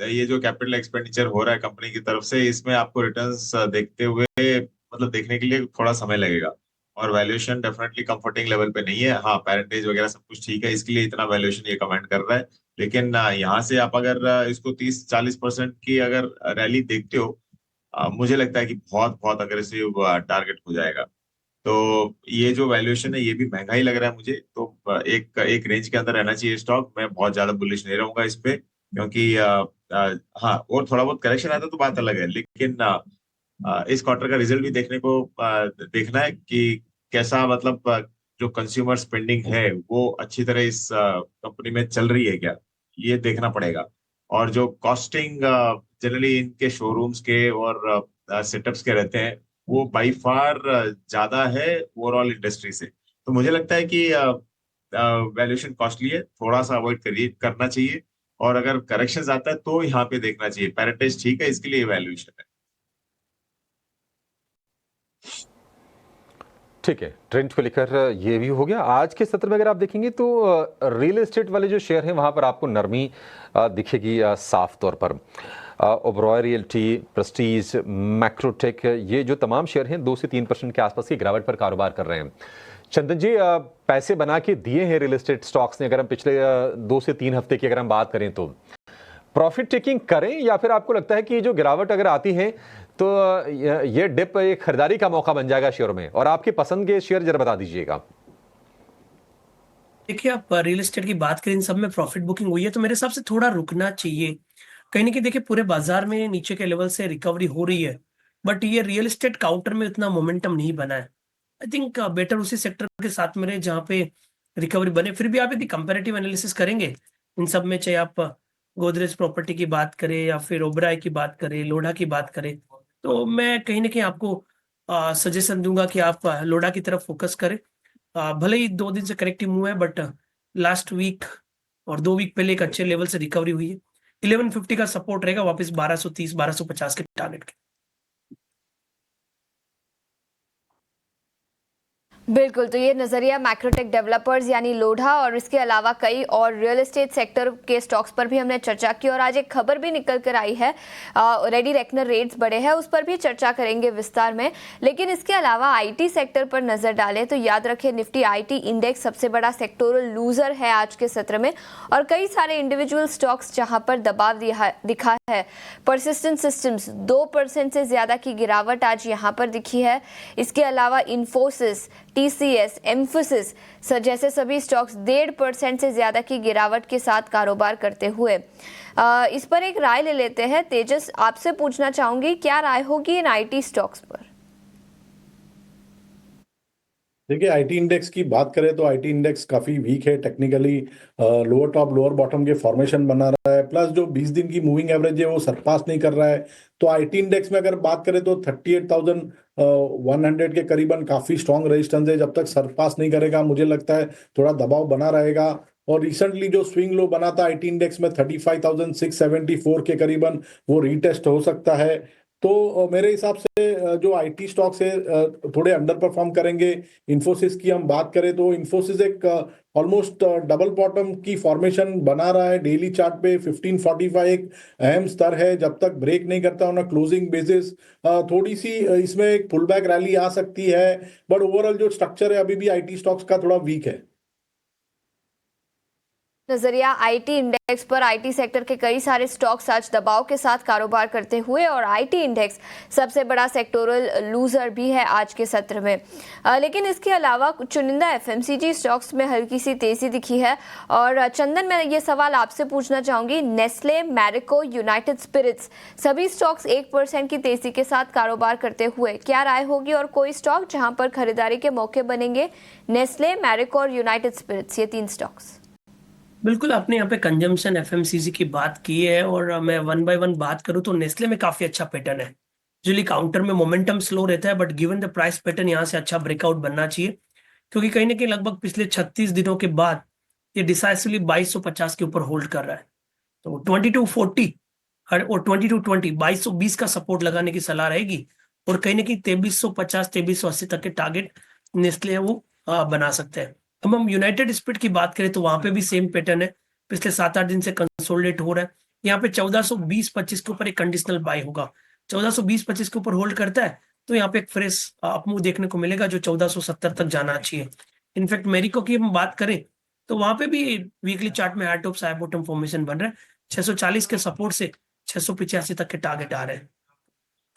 ये जो कैपिटल एक्सपेंडिचर हो रहा है कंपनी की तरफ से, इसमें आपको रिटर्न्स देखते हुए मतलब देखने के लिए थोड़ा समय लगेगा और वैल्यूएशन डेफिनेटली कंफर्टिंग लेवल पे नहीं है। हाँ, पेरेंटेज वगैरह सब कुछ ठीक है, इसके लिए इतना वैल्यूएशन ये कमेंट कर रहा है। लेकिन यहाँ से आप अगर इसको 30-40% की अगर रैली देखते हो, मुझे लगता है कि बहुत बहुत अग्रेसिव टारगेट हो जाएगा। तो ये जो वैल्यूएशन है ये भी महंगा ही लग रहा है मुझे। तो एक रेंज के अंदर रहना चाहिए स्टॉक। मैं बहुत ज्यादा बुलिश नहीं रहूंगा इस पे, क्योंकि हाँ, और थोड़ा बहुत करेक्शन आता तो बात अलग है, लेकिन इस क्वार्टर का रिजल्ट भी देखने को देखना है कि कैसा, मतलब जो कंज्यूमर स्पेंडिंग है वो अच्छी तरह इस कंपनी में चल रही है क्या, ये देखना पड़ेगा। और जो कॉस्टिंग जनरली इनके शोरूम्स के और सेटअप्स के रहते हैं वो बाई फार ज्यादा है ओवरऑल इंडस्ट्री से। तो मुझे लगता है कि वैल्यूएशन कॉस्टली है, थोड़ा सा अवॉइड करना चाहिए। और अगर करेक्शंस आता है तो यहाँ पे देखना चाहिए। पैरेंटेज ठीक है, इसके लिए वैल्यूएशन है। ठीक है, ट्रेंड को लेकर ये भी हो गया। आज के सत्र में अगर आप देखेंगे तो रियल एस्टेट वाले जो शेयर हैं वहां पर आपको नरमी दिखेगी साफ तौर पर। ओबरॉय रियल्टी, प्रेस्टीज, मैक्रोटेक, ये जो तमाम शेयर हैं 2 से 3% के आसपास की गिरावट पर कारोबार कर रहे हैं। चंदन जी, पैसे बना के दिए हैं रियल एस्टेट स्टॉक्स ने, अगर हम पिछले 2 से 3 हफ्ते की अगर हम बात करें तो प्रॉफिट टेकिंग करें, या फिर आपको लगता है कि जो गिरावट अगर आती है तो ये डिप एक खरीदारी का मौका बन जाएगा शेयर में? और आपकी पसंद के शेयर जरा बता दीजिएगा। देखिए, आप रियल एस्टेट की बात करें, इन सब में प्रॉफिट बुकिंग हुई है तो मेरे हिसाब से थोड़ा रुकना चाहिए। कहीं ना कहीं देखिए पूरे बाजार में नीचे के लेवल से रिकवरी हो रही है, बट ये रियल एस्टेट काउंटर में उतना मोमेंटम नहीं बना है। आई थिंक बेटर उसी सेक्टर के साथ में रहे जहाँ पे रिकवरी बने। फिर भी आप यदि कंपेरेटिव एनालिसिस करेंगे इन सब में, चाहे आप गोदरेज प्रॉपर्टी की बात करें या फिर ओबराय की बात करें, लोढ़ा की बात करें, तो मैं कहीं ना कहीं आपको सजेशन दूंगा कि आप लोढ़ा की तरफ फोकस करें। भले ही 2 दिन से करेक्टिव मूव है, बट लास्ट वीक और 2 वीक पहले एक अच्छे लेवल से रिकवरी हुई है। 1150 का सपोर्ट रहेगा, वापस 1230 1250 के टारगेट के। बिल्कुल, तो ये नज़रिया मैक्रोटेक डेवलपर्स यानी लोढ़ा और इसके अलावा कई और रियल एस्टेट सेक्टर के स्टॉक्स पर भी हमने चर्चा की। और आज एक खबर भी निकल कर आई है, रेडी रेकनर रेट्स बढ़े हैं, उस पर भी चर्चा करेंगे विस्तार में। लेकिन इसके अलावा आईटी सेक्टर पर नज़र डालें तो याद रखें निफ्टी आईटी इंडेक्स सबसे बड़ा सेक्टोरल लूजर है आज के सत्र में, और कई सारे इंडिविजुअल स्टॉक्स जहां पर दबाव दिखा है। परसिस्टेंट सिस्टम्स 2% से ज़्यादा की गिरावट आज यहाँ पर दिखी है। इसके अलावा इन्फोसिस, TCS, एम्फोसिस जैसे सभी स्टॉक्स 1.5% से ज्यादा की गिरावट के साथ कारोबार करते हुए। इस पर एक राय ले लेते हैं। तेजस, आपसे पूछना चाहूंगी क्या राय होगी इन आईटी स्टॉक्स पर? देखिए, आईटी इंडेक्स की बात करें तो आईटी इंडेक्स काफी वीक है technically. Lower top lower bottom के फॉर्मेशन बना रहा है, प्लस जो 20 दिन की मूविंग एवरेज है वो सरपास नहीं कर रहा है। तो आईटी इंडेक्स में अगर बात करें तो 38,100 के करीबन काफी स्ट्रॉन्ग रेजिस्टेंस है। जब तक सरपास नहीं करेगा मुझे लगता है थोड़ा दबाव बना रहेगा। और रिसेंटली जो स्विंग लो बना था आईटी इंडेक्स में 35,674 के करीबन, वो रीटेस्ट हो सकता है। तो मेरे हिसाब से जो आईटी स्टॉक्स है थोड़े अंडर परफॉर्म करेंगे। इन्फोसिस की हम बात करें तो इन्फोसिस एक ऑलमोस्ट डबल बॉटम की फॉर्मेशन बना रहा है। डेली चार्ट पे 1545 एक अहम स्तर है। जब तक ब्रेक नहीं करता ऑन क्लोजिंग बेसिस थोड़ी सी इसमें एक पुल बैक रैली आ सकती है, बट ओवरऑल जो स्ट्रक्चर है अभी भी आईटी स्टॉक्स का थोड़ा वीक है। नजरिया आईटी इंडेक्स पर। आईटी सेक्टर के कई सारे स्टॉक्स आज दबाव के साथ कारोबार करते हुए, और आईटी इंडेक्स सबसे बड़ा सेक्टोरल लूजर भी है आज के सत्र में। लेकिन इसके अलावा चुनिंदा एफएमसीजी स्टॉक्स में हल्की सी तेजी दिखी है। और चंदन, मैं ये सवाल आपसे पूछना चाहूंगी, नेस्ले, मैरिको, यूनाइटेड स्पिरिट्स सभी स्टॉक्स 1% की तेजी के साथ कारोबार करते हुए, क्या राय होगी? और कोई स्टॉक जहां पर खरीदारी के मौके बनेंगे? नेस्ले, मैरिको और यूनाइटेड स्पिरिट्स, ये 3 स्टॉक्स। बिल्कुल, आपने यहाँ पे कंजम्पशन एफएमसीजी की बात की है, और मैं 1 बाय 1 बात करूँ तो नेस्ले में काफी अच्छा पैटर्न है। यूजुअली काउंटर में मोमेंटम स्लो रहता है, but given the price pattern यहाँ से अच्छा ब्रेकआउट बनना चाहिए, क्योंकि कहीं ना कहीं लगभग पिछले 36 दिनों के बाद ये डिसाइसिवली 2250 के ऊपर होल्ड कर रहा है। तो 2240 और 2220, 2220 का सपोर्ट लगाने की सलाह रहेगी, और कहीं ना कहीं 2350 2380 तक के टारगेट नेस्ले वो बना सकते हैं। अब हम यूनाइटेड स्पिरिट की बात करें तो वहां पे भी सेम पैटर्न है, पिछले 7-8 दिन से कंसोलिडेट हो रहा है। यहाँ पे 1420-25 के ऊपर एक कंडीशनल बाय होगा। 1420-25 के ऊपर होल्ड करता है तो यहाँ पे एक फ्रेश अपमूव देखने को मिलेगा जो 1470 तक जाना चाहिए। इनफैक्ट मेरिको की हम बात करें तो वहां पे भी वीकली चार्ट में high top high bottom formation बन रहा है। 640 के सपोर्ट से 685 तक के टारगेट आ रहे हैं।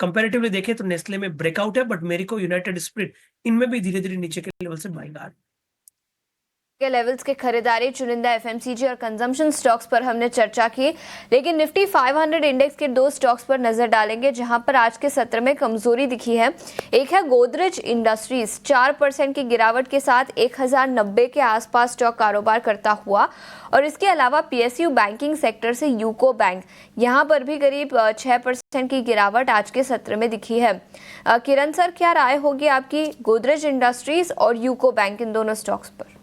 कंपैरेटिवली देखें तो नेस्ले में ब्रेकआउट है, बट मेरिको, यूनाइटेड स्पिरिट, इनमें भी धीरे धीरे नीचे के लेवल से बाइंग आ रही है। के लेवल्स के खरीदारी चुनिंदा एफएमसीजी और कंजम्पशन स्टॉक्स पर हमने चर्चा की, लेकिन निफ्टी 500 इंडेक्स के दो स्टॉक्स पर नजर डालेंगे जहां पर आज के सत्र में कमजोरी दिखी है। एक है गोदरेज इंडस्ट्रीज, 4% की गिरावट के साथ 1090 के आसपास स्टॉक कारोबार करता हुआ, और इसके अलावा पीएसयू बैंकिंग सेक्टर से यूको बैंक, यहां पर भी करीब 6% की गिरावट आज के सत्र में दिखी है। किरण सर, क्या राय होगी आपकी गोदरेज इंडस्ट्रीज और यूको बैंक, इन दोनों स्टॉक्स पर?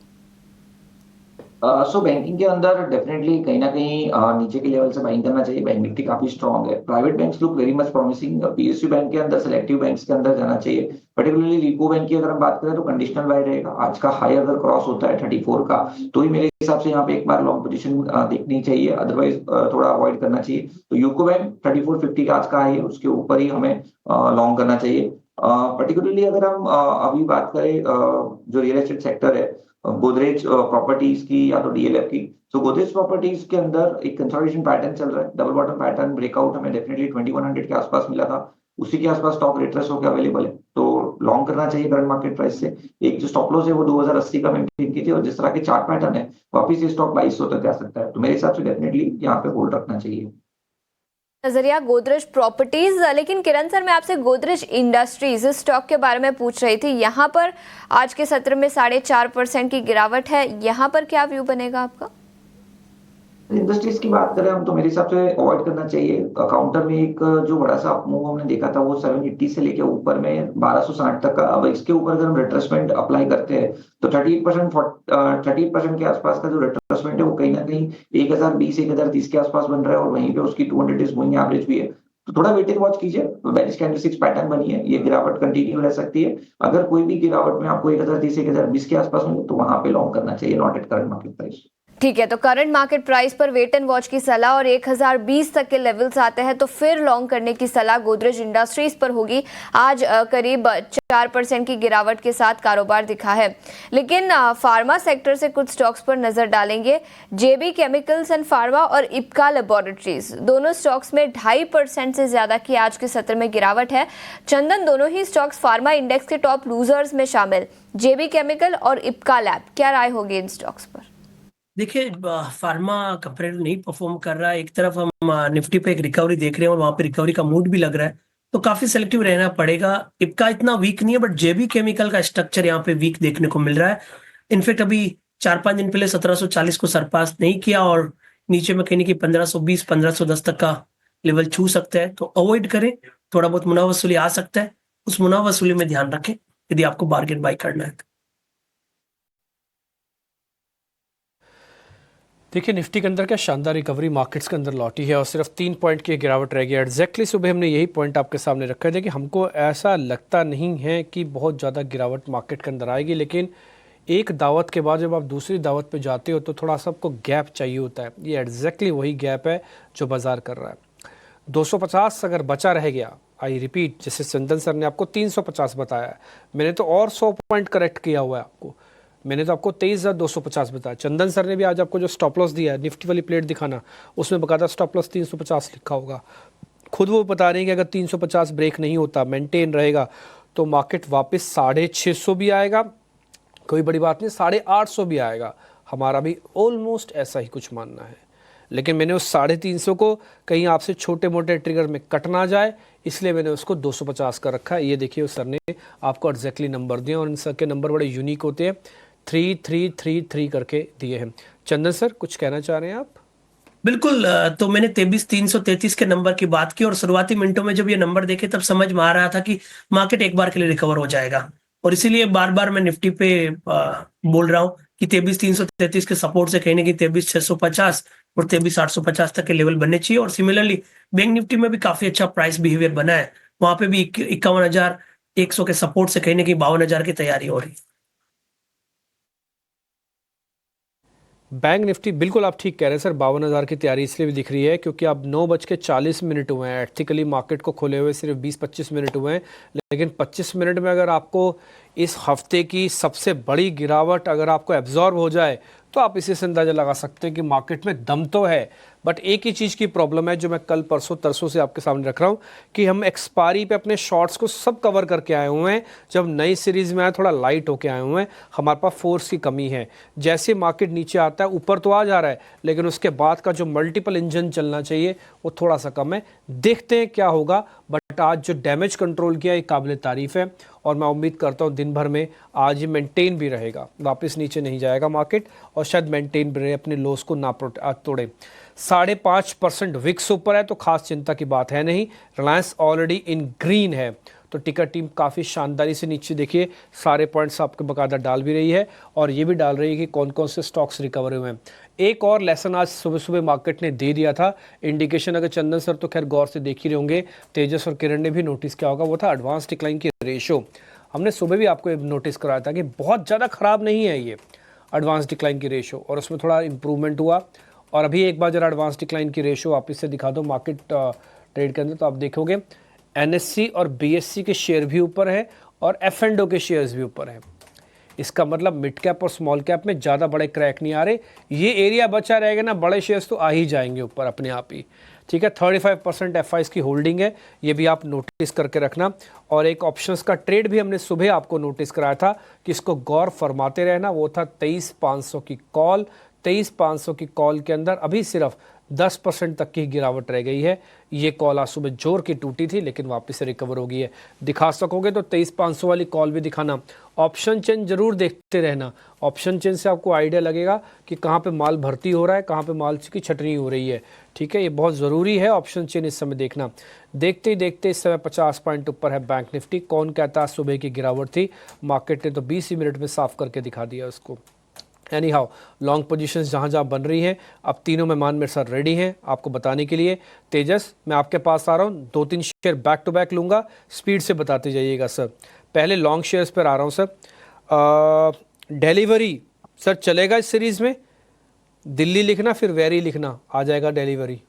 सो बैंकिंग के अंदर डेफिनेटली कहीं ना कहीं नीचे के लेवल से बाइंग करना चाहिए। बैंक निफ्टी काफी स्ट्रांग है। Private banks look very much promising. PSU bank के अंदर, सिलेक्टिव बैंक्स के अंदर जाना चाहिए। पर्टिकुलरली यूको बैंक की अगर हम बात करें तो कंडीशनल बाय रहेगा। आज का हाई अगर क्रॉस होता है 34 का, तो ही मेरे हिसाब से यहाँ पे एक बार लॉन्ग पोजीशन देखनी चाहिए, अदरवाइज थोड़ा अवॉइड करना चाहिए। तो यूको बैंक 3450 का आज का हाई है, उसके ऊपर ही हमें लॉन्ग करना चाहिए। पर्टिकुलरली अगर हम अभी बात करें जो रियल एस्टेट सेक्टर है, गोदरेज प्रॉपर्टीज की या तो डीएलएफ की, तो गोदरेज प्रॉपर्टीज के अंदर एक कंसोलिडेशन पैटर्न चल रहा है। डबल बॉटम पैटर्न ब्रेकआउट हमें डेफिनेटली 2100 के आसपास मिला था, उसी के आसपास स्टॉक रिट्रेस होकर अवेलेबल है, तो लॉन्ग करना चाहिए करंट मार्केट प्राइस से। एक जो स्टॉप लॉस है वो 2080 का मेंटेन कीजिए, और जिस तरह के चार्ट पैटर्न है वापिस ये स्टॉक 2200 तक जा सकता है, तो मेरे हिसाब से डेफिनेटली यहाँ पे होल्ड रखना चाहिए। नजरिया गोदरेज प्रॉपर्टीज। लेकिन किरण सर, मैं आपसे गोदरेज इंडस्ट्रीज इस स्टॉक के बारे में पूछ रही थी। यहाँ पर आज के सत्र में 4.5% की गिरावट है, यहाँ पर क्या व्यू बनेगा आपका? इंडस्ट्रीज की बात करें हम, तो मेरे हिसाब से अवॉइड करना चाहिए। काउंटर में एक जो बड़ा सा मूव हमने देखा था वो 780 से लेके ऊपर में 1260 तक का। अब इसके ऊपर अगर हम रिट्रेसमेंट अप्लाई करते हैं तो 38% के आसपास का जो रिट्रेसमेंट है वो कहीं ना कहीं 1020 1030 के आसपास बन रहा है, और वहीं पे उसकी 200 डेज मूविंग एवरेज भी है। तो थोड़ा वेट एंड वॉच कीजिए। बेरिश कैंडलस्टिक्स पैटर्न बनी है, ये गिरावट कंटिन्यू रह सकती है। अगर कोई भी गिरावट में आपको 1030 1020 के आसपास होंगे तो वहां पे लॉन्ग करना चाहिए, not at current market price. ठीक है, तो करंट मार्केट प्राइस पर वेट एंड वॉच की सलाह, और 1020 तक के लेवल्स आते हैं तो फिर लॉन्ग करने की सलाह गोदरेज इंडस्ट्रीज पर होगी। आज करीब 4% की गिरावट के साथ कारोबार दिखा है। लेकिन फार्मा सेक्टर से कुछ स्टॉक्स पर नजर डालेंगे। जेबी केमिकल्स एंड फार्मा और इप्का लेबोरेटरीज, दोनों स्टॉक्स में 2.5% से ज्यादा की आज के सत्र में गिरावट है। चंदन, दोनों ही स्टॉक्स फार्मा इंडेक्स के टॉप लूजर्स में शामिल, जेबी केमिकल और इप्का लैब, क्या राय होगी इन स्टॉक्स पर? देखिए, फार्मा कंपेरेटिव नहीं परफॉर्म कर रहा है। एक तरफ हम निफ्टी पे एक रिकवरी देख रहे हैं और वहां पे रिकवरी का मूड भी लग रहा है, तो काफी सेलेक्टिव रहना पड़ेगा। इप्का इतना वीक नहीं है, बट जेबी केमिकल का स्ट्रक्चर यहाँ पे वीक देखने को मिल रहा है। इनफेक्ट अभी 4-5 दिन पहले 1740 को सरपास नहीं किया, और नीचे में कहीं 1520 1510 तक का लेवल छू सकता है, तो अवॉइड करें। थोड़ा बहुत मुनाफा वसूली आ सकता है, उस मुनाफा वसूली में ध्यान रखें यदि आपको बार्गेन बाय करना है। देखिए, निफ्टी के अंदर क्या शानदार रिकवरी मार्केट्स के अंदर लौटी है, और सिर्फ 3 पॉइंट की गिरावट रह गई। एग्जैक्टली सुबह हमने यही पॉइंट आपके सामने रखा है कि हमको ऐसा लगता नहीं है कि बहुत ज़्यादा गिरावट मार्केट के अंदर आएगी, लेकिन एक दावत के बाद जब आप दूसरी दावत पे जाते हो तो थोड़ा सा आपको गैप चाहिए होता है। ये एग्जैक्टली वही गैप है जो बाजार कर रहा है। 250 अगर बचा रह गया, आई रिपीट, जैसे चंदन सर ने आपको 350 बताया है, मैंने तो और 100 पॉइंट करेक्ट किया हुआ है आपको। मैंने तो आपको 23,250 बताया। चंदन सर ने भी आज आपको जो स्टॉप लॉस दिया है, निफ्टी वाली प्लेट दिखाना, उसमें बकायदा स्टॉप लॉस 350 लिखा होगा। खुद वो बता रहे हैं कि अगर 350 ब्रेक नहीं होता, मेंटेन रहेगा, तो मार्केट वापस 650 भी आएगा, कोई बड़ी बात नहीं, 850 भी आएगा। हमारा भी ऑलमोस्ट ऐसा ही कुछ मानना है, लेकिन मैंने उस 350 को कहीं आपसे छोटे मोटे ट्रिगर में कट ना जाए, इसलिए मैंने उसको 250 का रखा है। ये देखिए, उस सर ने आपको एग्जैक्टली नंबर दिए, और इन सर के नंबर बड़े यूनिक होते हैं, 3333 करके दिए हैं। चंदन सर, कुछ कहना चाह रहे हैं आप? बिल्कुल, तो मैंने 23,333 के नंबर की बात की, और शुरुआती मिनटों में जब ये नंबर देखे तब समझ में आ रहा था कि मार्केट एक बार के लिए रिकवर हो जाएगा, और इसीलिए बार बार मैं निफ्टी पे बोल रहा हूँ कि 23,333 के सपोर्ट से कहीं ना कहीं 23,650 और 23,850 तक के लेवल बनने चाहिए। और सिमिलरली बैंक निफ्टी में भी काफी अच्छा प्राइस बिहेवियर बना है, वहां पे भी 51,100 के सपोर्ट से कहीं ना कहीं 52,000 की तैयारी हो रही है। बैंक निफ्टी, बिल्कुल आप ठीक कह रहे हैं सर, 52,000 की तैयारी इसलिए भी दिख रही है क्योंकि अब 9:40 हुए हैं। एथिकली मार्केट को खोले हुए सिर्फ 20-25 मिनट हुए हैं, लेकिन 25 मिनट में अगर आपको इस हफ्ते की सबसे बड़ी गिरावट अगर आपको एब्जॉर्ब हो जाए तो आप इसी से अंदाज़ा लगा सकते हैं कि मार्केट में दम तो है, बट एक ही चीज़ की प्रॉब्लम है जो मैं कल परसों तरसों से आपके सामने रख रहा हूँ कि हम एक्सपायरी पे अपने शॉर्ट्स को सब कवर करके आए हुए हैं। जब नई सीरीज़ में आए थोड़ा लाइट होके आए हुए हैं, हमारे पास फोर्स की कमी है। जैसे मार्केट नीचे आता है, ऊपर तो आ जा रहा है, लेकिन उसके बाद का जो मल्टीपल इंजन चलना चाहिए वो थोड़ा सा कम है। देखते हैं क्या होगा, बट आज जो डैमेज कंट्रोल किया ये काबिल तारीफ़ है और मैं उम्मीद करता हूँ दिन भर में आज ये मेंटेन भी रहेगा, वापस नीचे नहीं जाएगा मार्केट और शायद मेंटेन भी रहे, अपने लोस को ना तोड़े। 5.5% विक्स ऊपर है तो खास चिंता की बात है नहीं। रिलायंस ऑलरेडी इन ग्रीन है तो टिकर टीम काफ़ी शानदारी से नीचे देखिए सारे पॉइंट्स आपके बकायदा डाल भी रही है और ये भी डाल रही है कि कौन कौन से स्टॉक्स रिकवर हुए हैं। एक और लेसन आज सुबह सुबह मार्केट ने दे दिया था, इंडिकेशन अगर चंदन सर तो खैर गौर से देख ही रहे होंगे, तेजस और किरण ने भी नोटिस किया होगा, वो था एडवांस डिक्लाइन की रेशो। हमने सुबह भी आपको नोटिस कराया था कि बहुत ज़्यादा ख़राब नहीं है ये एडवांस डिक्लाइन की रेशो और उसमें थोड़ा इंप्रूवमेंट हुआ। और अभी एक बार जरा एडवांस डिक्लाइन की रेशो वापस से दिखा दो मार्केट ट्रेड के अंदर तो आप देखोगे एनएससी और बीएससी के शेयर भी ऊपर है और एफ&ओ के शेयर्स भी ऊपर हैं। इसका मतलब मिड कैप और स्मॉल कैप में ज़्यादा बड़े क्रैक नहीं आ रहे, ये एरिया बचा रहेगा ना, बड़े शेयर्स तो आ ही जाएंगे ऊपर अपने आप ही। ठीक है, 35% एफआईज की होल्डिंग है, ये भी आप नोटिस करके रखना। और एक ऑप्शंस का ट्रेड भी हमने सुबह आपको नोटिस कराया था कि इसको गौर फरमाते रहना, वो था 23,500 की कॉल। 23,500 की कॉल के अंदर अभी सिर्फ 10% तक की गिरावट रह गई है। ये कॉल आज सुबह जोर की टूटी थी लेकिन वापस से रिकवर हो गई है। दिखा सकोगे तो 23,500 वाली कॉल भी दिखाना। ऑप्शन चेन जरूर देखते रहना, ऑप्शन चेन से आपको आइडिया लगेगा कि कहाँ पे माल भर्ती हो रहा है, कहाँ पे माल की छटनी हो रही है। ठीक है, ये बहुत ज़रूरी है ऑप्शन चेन इस समय देखना। देखते ही देखते इस समय 50 पॉइंट ऊपर है बैंक निफ्टी। कौन कहता है सुबह की गिरावट थी, मार्केट ने तो 20 ही मिनट में साफ करके दिखा दिया उसको। एनी हाउ लॉन्ग पोजीशंस जहाँ जहाँ बन रही हैं, अब तीनों मेहमान मेरे साथ रेडी हैं आपको बताने के लिए। तेजस, मैं आपके पास आ रहा हूँ, 2-3 शेयर बैक टू बैक लूँगा, स्पीड से बताते जाइएगा सर। पहले लॉन्ग शेयर्स पर आ रहा हूँ सर। डिलीवरी सर चलेगा इस सीरीज़ में? दिल्ली लिखना फिर वेरी लिखना, आ जाएगा डिलीवरी।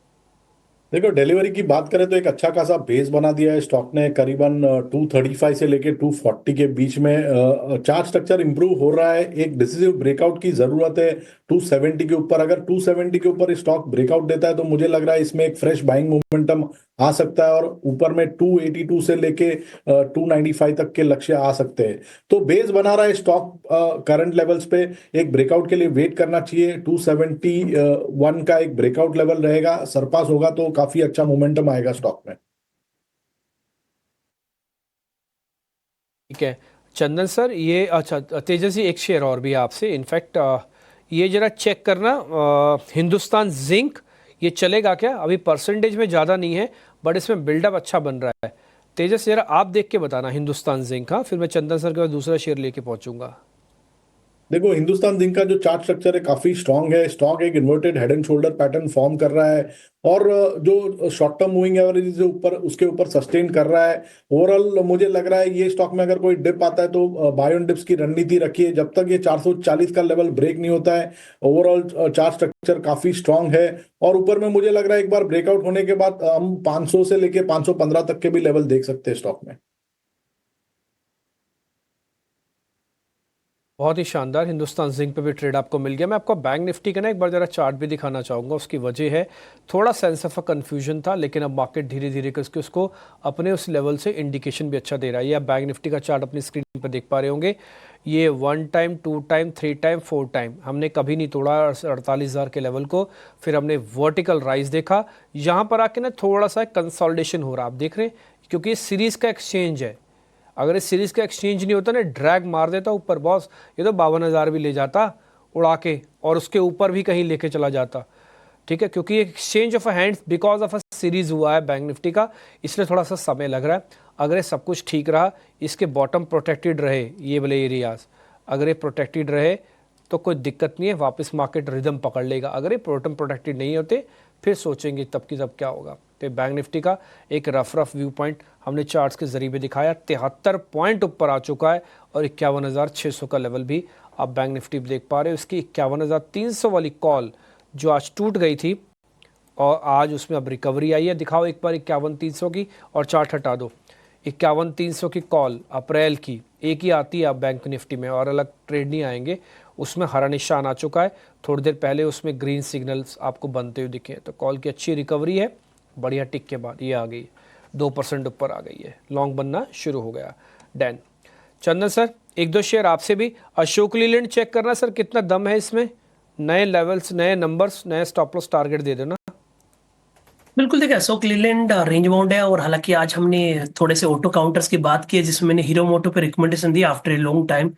देखो, डिलीवरी की बात करें तो एक अच्छा खासा बेस बना दिया है स्टॉक ने, करीबन 235 से लेके 240 के बीच में चार्ट स्ट्रक्चर इंप्रूव हो रहा है। एक डिसिसिव ब्रेकआउट की जरूरत है 270 के ऊपर। अगर 270 के ऊपर स्टॉक ब्रेकआउट देता है तो मुझे लग रहा है इसमें एक फ्रेश बाइंग मोमेंटम आ सकता है और ऊपर में 282 से लेके 295 तक के लक्ष्य आ सकते हैं। तो बेस बना रहा है स्टॉक करंट लेवल्स पे, एक ब्रेकआउट के लिए वेट करना चाहिए। 271 का एक ब्रेकआउट लेवल रहेगा, सरपास होगा तो काफी अच्छा मोमेंटम आएगा स्टॉक में। ठीक है चंदन सर, ये अच्छा तेजस्वी एक शेयर और भी आपसे, इनफैक्ट ये जरा चेक करना, हिंदुस्तान जिंक ये चलेगा क्या? अभी परसेंटेज में ज़्यादा नहीं है बट इसमें बिल्डअप अच्छा बन रहा है। तेजस जरा आप देख के बताना हिंदुस्तान जिंक। हाँ, फिर मैं चंदन सर के बाद दूसरा शेयर लेके पहुंचूंगा। देखो, हिंदुस्तान जिंक का जो चार्ट स्ट्रक्चर है काफी स्ट्रांग है। स्टॉक एक inverted head and shoulder pattern form कर रहा है और जो शॉर्ट टर्म मूविंग एवरेज से ऊपर उसके ऊपर सस्टेन कर रहा है। ओवरऑल मुझे लग रहा है ये स्टॉक में अगर कोई डिप आता है तो बाय ऑन डिप्स की रणनीति रखिए जब तक ये 440 का लेवल ब्रेक नहीं होता है। ओवरऑल चार्ट स्ट्रक्चर काफी स्ट्रांग है और ऊपर में मुझे लग रहा है एक बार ब्रेकआउट होने के बाद हम 500 से लेके 515 तक के भी लेवल देख सकते हैं स्टॉक में। बहुत ही शानदार, हिंदुस्तान जिंक पे भी ट्रेड आपको मिल गया। मैं आपको बैंक निफ्टी का ना एक बार जरा चार्ट भी दिखाना चाहूँगा। उसकी वजह है थोड़ा सेंस ऑफ अ कन्फ्यूजन था लेकिन अब मार्केट धीरे धीरे करके उसको अपने उस लेवल से इंडिकेशन भी अच्छा दे रहा है। ये आप बैंक निफ्टी का चार्ट अपनी स्क्रीन पर देख पा रहे होंगे। ये 1 टाइम 2 टाइम 3 टाइम 4 टाइम हमने कभी नहीं तोड़ा 48,000 के लेवल को। फिर हमने वर्टिकल राइज देखा, यहाँ पर आके ना थोड़ा सा कंसोलिडेशन हो रहा है, आप देख रहे हैं, क्योंकि ये सीरीज़ का एक्सचेंज है। अगर इस सीरीज़ का एक्सचेंज नहीं होता ना, ड्रैग मार देता ऊपर बॉस, ये तो 52,000 भी ले जाता उड़ा के और उसके ऊपर भी कहीं लेके चला जाता। ठीक है, क्योंकि exchange of a hands because of a series हुआ है बैंक निफ्टी का, इसलिए थोड़ा सा समय लग रहा है। अगर ये सब कुछ ठीक रहा, इसके बॉटम प्रोटेक्टेड रहे, ये वाले एरियाज अगर ये प्रोटेक्टेड रहे तो कोई दिक्कत नहीं है, वापस मार्केट रिदम पकड़ लेगा। अगर ये बॉटम प्रोटेक्टेड नहीं होते फिर सोचेंगे तब की तब क्या होगा। तो बैंक निफ्टी का एक रफ व्यू पॉइंट हमने चार्ट्स के जरिए दिखाया। 73 पॉइंट ऊपर आ चुका है और 51,600 का लेवल भी आप बैंक निफ्टी देख पा रहे हो। इसकी 51,300 वाली कॉल जो आज टूट गई थी और आज उसमें अब रिकवरी आई है। दिखाओ एक बार 51,300 की और चार्ट हटा दो। 51,300 की कॉल अप्रैल की एक ही आती है अब बैंक निफ्टी में और अलग ट्रेड नहीं आएंगे। उसमें हरा निशान आ चुका है, थोड़ी देर पहले उसमें ग्रीन सिग्नल्स आपको बनते हुए दिखे, तो कॉल की अच्छी रिकवरी है, बढ़िया टिक के बाद ये आ गई 2% ऊपर आ गई है, लॉन्ग बनना शुरू हो गया। डैन चंदन सर, एक दो शेयर आपसे भी, अशोक लीलैंड चेक करना सर, कितना दम है इसमें, नए लेवल्स, नए नंबर्स, नए स्टॉप लॉस टारगेट दे देना। बिल्कुल, देखिए अशोक लीलैंड रेंज बाउंड है, और हालांकि आज हमने थोड़े से ऑटो काउंटर्स की बात की है जिसमें मैंने हीरो मोटो पे recommendation the after a long time.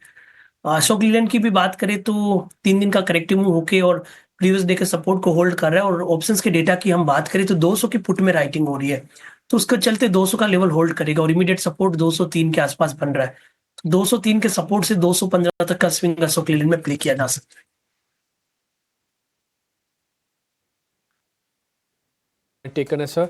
Ashok Leyland की भी बात करें तो 3 दिन का करेक्टिव मूव होके और प्रीवियस डे के सपोर्ट को होल्ड कर रहा है, और ऑप्शंस के डेटा की हम बात करें तो 200 की पुट में राइटिंग हो रही है, तो उसके चलते 200 का लेवल होल्ड करेगा, और इमीडिएट सपोर्ट 203 के आसपास बन रहा है, तो 203 के सपोर्ट से 215 तक का स्विंग अशोक लीलैंड में प्ले किया जा सकता है। टेकन है सर।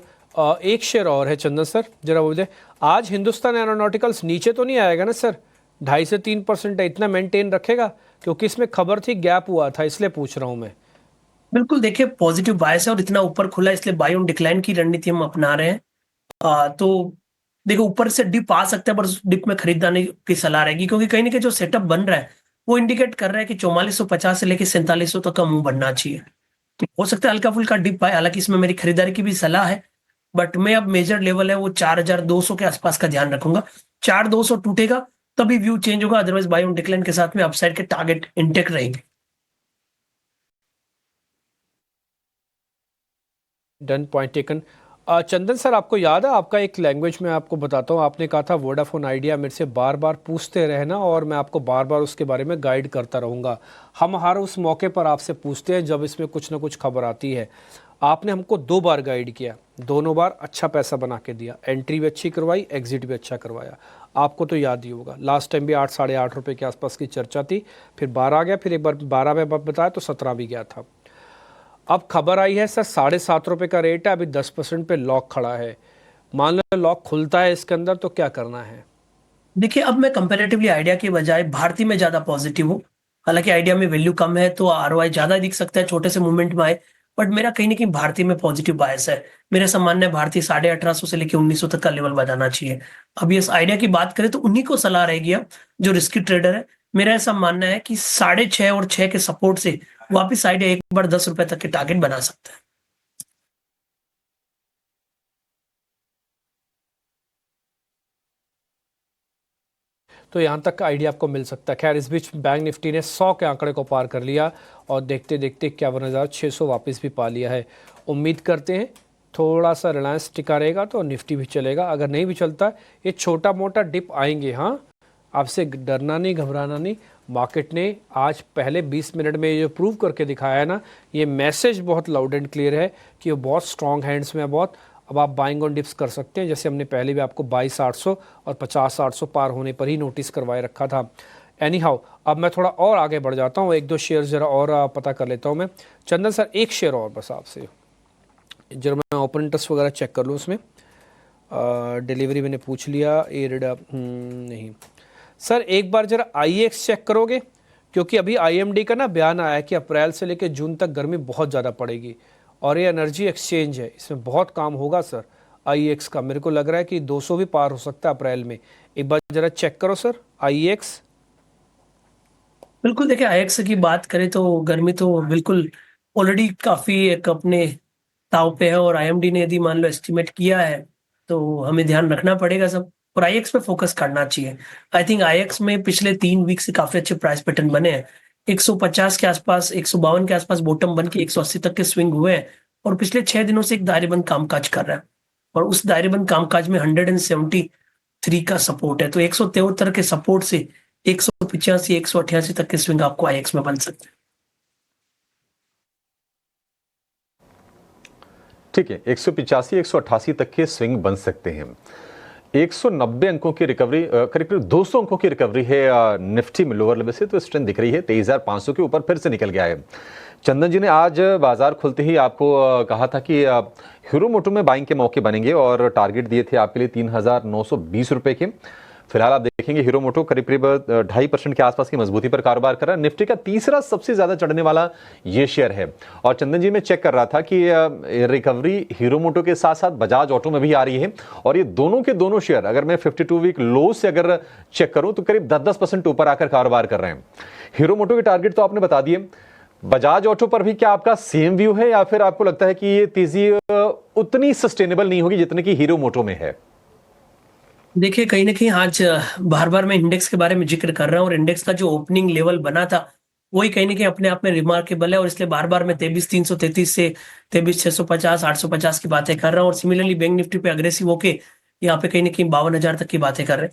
एक शेयर और है चंदन सर, जरा वो दे, आज हिंदुस्तान एरोनॉटिकल्स नीचे तो नहीं आएगा ना सर, 2.5 से 3% है, इतना मेंटेन रखेगा, क्योंकि इसमें खबर थी गैप हुआ था, इसलिए पूछ रहा हूं मैं। बिल्कुल, देखिए पॉजिटिव बायस है और इतना ऊपर खुला, इसलिए बाय ऑन डिक्लाइन की रणनीति हम अपना रहे हैं। तो देखो ऊपर से डिप आ सकता है, पर उस डिप में खरीदाने की सलाह रहेगी, क्योंकि कहीं ना कहीं जो सेटअप बन रहा है वो इंडिकेट कर रहा है कि 4450 से लेकर 4700 तक का मूव बनना चाहिए, तो हो सकता है हल्का फुल्का डिप आए, हालांकि इसमें मेरी खरीदारी की भी सलाह है, बट मैं अब मेजर लेवल है वो 4200 के आसपास का ध्यान रखूंगा। 4200 टूटेगा तभी व्यू चेंज होगा, अदरवाइज बाय ऑन डिक्लाइन के साथ में अपसाइड के टारगेट इंटेक्ट रहेंगे। Done, point taken. Chandan sir, आपको याद है, आपका एक लैंग्वेज में आपको बताता हूँ, आपने कहा था वोडाफोन आइडिया मेरे से बार बार पूछते रहना और मैं आपको बार बार उसके बारे में गाइड करता रहूँगा। हम हर उस मौके पर आपसे पूछते हैं जब इसमें कुछ ना कुछ खबर आती है। आपने हमको 2 बार गाइड किया, दोनों बार अच्छा पैसा बना के दिया, एंट्री भी अच्छी करवाई, एग्जिट भी अच्छा करवाया, आपको तो याद ही होगा। लास्ट टाइम भी 8 साढ़े 8 रुपये के आसपास की चर्चा थी, फिर 12 आ गया, फिर एक बार 12 में बताया तो 17 भी गया था। अब खबर आई है सर 7.5 रुपये का रेट है, अभी 10% पे लॉक खड़ा है, मान लो लॉक खुलता है इसके अंदर तो क्या करना है? देखिए अब मैं कंपैरेटिवली आइडिया के बजाय भारती में ज्यादा पॉजिटिव हूँ, हालांकि आइडिया में वैल्यू कम है तो आरओआई ज्यादा दिख सकता है छोटे से मूवमेंट में आए, बट मेरा कहीं ना कहीं भारती में पॉजिटिव बायस है। मेरा ऐसा मानना है भारती 1850 से लेकर 1900 तक का लेवल बनाना चाहिए। अब ये आइडिया की बात करें तो उन्हीं को सलाह रहेगी, अब जो रिस्की ट्रेडर है, मेरा ऐसा मानना है कि 6.5 और 6 के सपोर्ट से वापिस आइडिया एक बार 10 रुपए तक के टारगेट बना सकता है। तो यहाँ तक का आइडिया आपको मिल सकता है। खैर इस बीच बैंक निफ्टी ने 100 के आंकड़े को पार कर लिया और देखते देखते 51,600 वापस भी पा लिया है। उम्मीद करते हैं थोड़ा सा रिलायंस टिका रहेगा तो निफ्टी भी चलेगा, अगर नहीं भी चलता ये छोटा मोटा डिप आएंगे। हाँ, आपसे डरना नहीं, घबराना नहीं। मार्केट ने आज पहले 20 मिनट में ये प्रूव करके दिखाया है ना, ये मैसेज बहुत लाउड एंड क्लियर है कि वो बहुत स्ट्रॉन्ग हैंड्स में है बहुत। अब आप बाइंग ऑन डिप्स कर सकते हैं, जैसे हमने पहले भी आपको 22,800 और 50,800 पार होने पर ही नोटिस करवाए रखा था। एनी हाउ, अब मैं थोड़ा और आगे बढ़ जाता हूँ, 1-2 शेयर जरा और पता कर लेता हूँ मैं। चंदन सर, एक शेयर और बस आपसे, जरा मैं ओपन इंटरेस्ट वगैरह चेक कर लूँ उसमें। डिलीवरी मैंने पूछ लिया, एरिड नहीं सर, एक बार जरा IEX चेक करोगे, क्योंकि अभी IMD का ना बयान आया है कि अप्रैल से लेकर जून तक गर्मी बहुत ज़्यादा पड़ेगी और ये एनर्जी एक्सचेंज है, इसमें बहुत काम होगा सर IEX का। मेरे को लग रहा है कि 200 भी पार हो सकता है अप्रैल में। एक बार जरा चेक करो सर IEX। बिल्कुल, देखिए IEX की बात करें तो गर्मी तो बिल्कुल ऑलरेडी काफी एक अपने ताव पे है, और IMD ने यदि मान लो एस्टिमेट किया है तो हमें ध्यान रखना पड़ेगा सब, और IEX पे फोकस करना चाहिए। आई थिंक IEX में पिछले 3 वीक से काफी अच्छे प्राइस पैटर्न बने हैं। 150 के आसपास, 152 के आसपास बॉटम बन के 180 तक के स्विंग हुए हैं, और पिछले 6 दिनों से एक दायरेबंद कामकाज कर रहा है, और उस दायरेबंद कामकाज में 173 का सपोर्ट है, तो 173 के सपोर्ट से 185 188 तक के स्विंग आपको IEX में बन सकते हैं। ठीक है, 185 188 तक के स्विंग बन सकते हैं। 190 अंकों की रिकवरी, करीब 200 अंकों की रिकवरी है निफ्टी में लोअर लेवल से, तो स्ट्रेंथ दिख रही है। 23,500 के ऊपर फिर से निकल गया है। चंदन जी ने आज बाजार खुलते ही आपको कहा था कि हीरो मोटो में बाइंग के मौके बनेंगे और टारगेट दिए थे आपके लिए 3,920 रुपए के। फिलहाल आप देखेंगे हीरो मोटो करीब करीब 2.5% के आसपास की मजबूती पर कारोबार कर रहा है। निफ्टी का तीसरा सबसे ज्यादा चढ़ने वाला ये शेयर है। और चंदन जी, मैं चेक कर रहा था कि रिकवरी हीरो मोटो के साथ साथ बजाज ऑटो में भी आ रही है, और ये दोनों के दोनों शेयर अगर मैं 52 वीक लो से अगर चेक करूं तो करीब 10% ऊपर आकर कारोबार कर रहे हैं। हीरो मोटो के टारगेट तो आपने बता दिए, बजाज ऑटो पर भी क्या आपका सेम व्यू है, या फिर आपको लगता है कि ये तेजी उतनी सस्टेनेबल नहीं होगी जितनी कि हीरो मोटो में है? देखिए, कहीं ना कहीं आज बार बार मैं इंडेक्स के बारे में जिक्र कर रहा हूँ, और इंडेक्स का जो ओपनिंग लेवल बना था वही कहीं ना कहीं अपने आप में रिमार्केबल है, और इसलिए बार बार मैं 23,333 से 23,650 850 की बातें कर रहा हूँ। और सिमिलरली बैंक निफ्टी पे अग्रेसिव होके यहाँ पे कहीं ना कहीं 52,000 तक की बातें कर रहे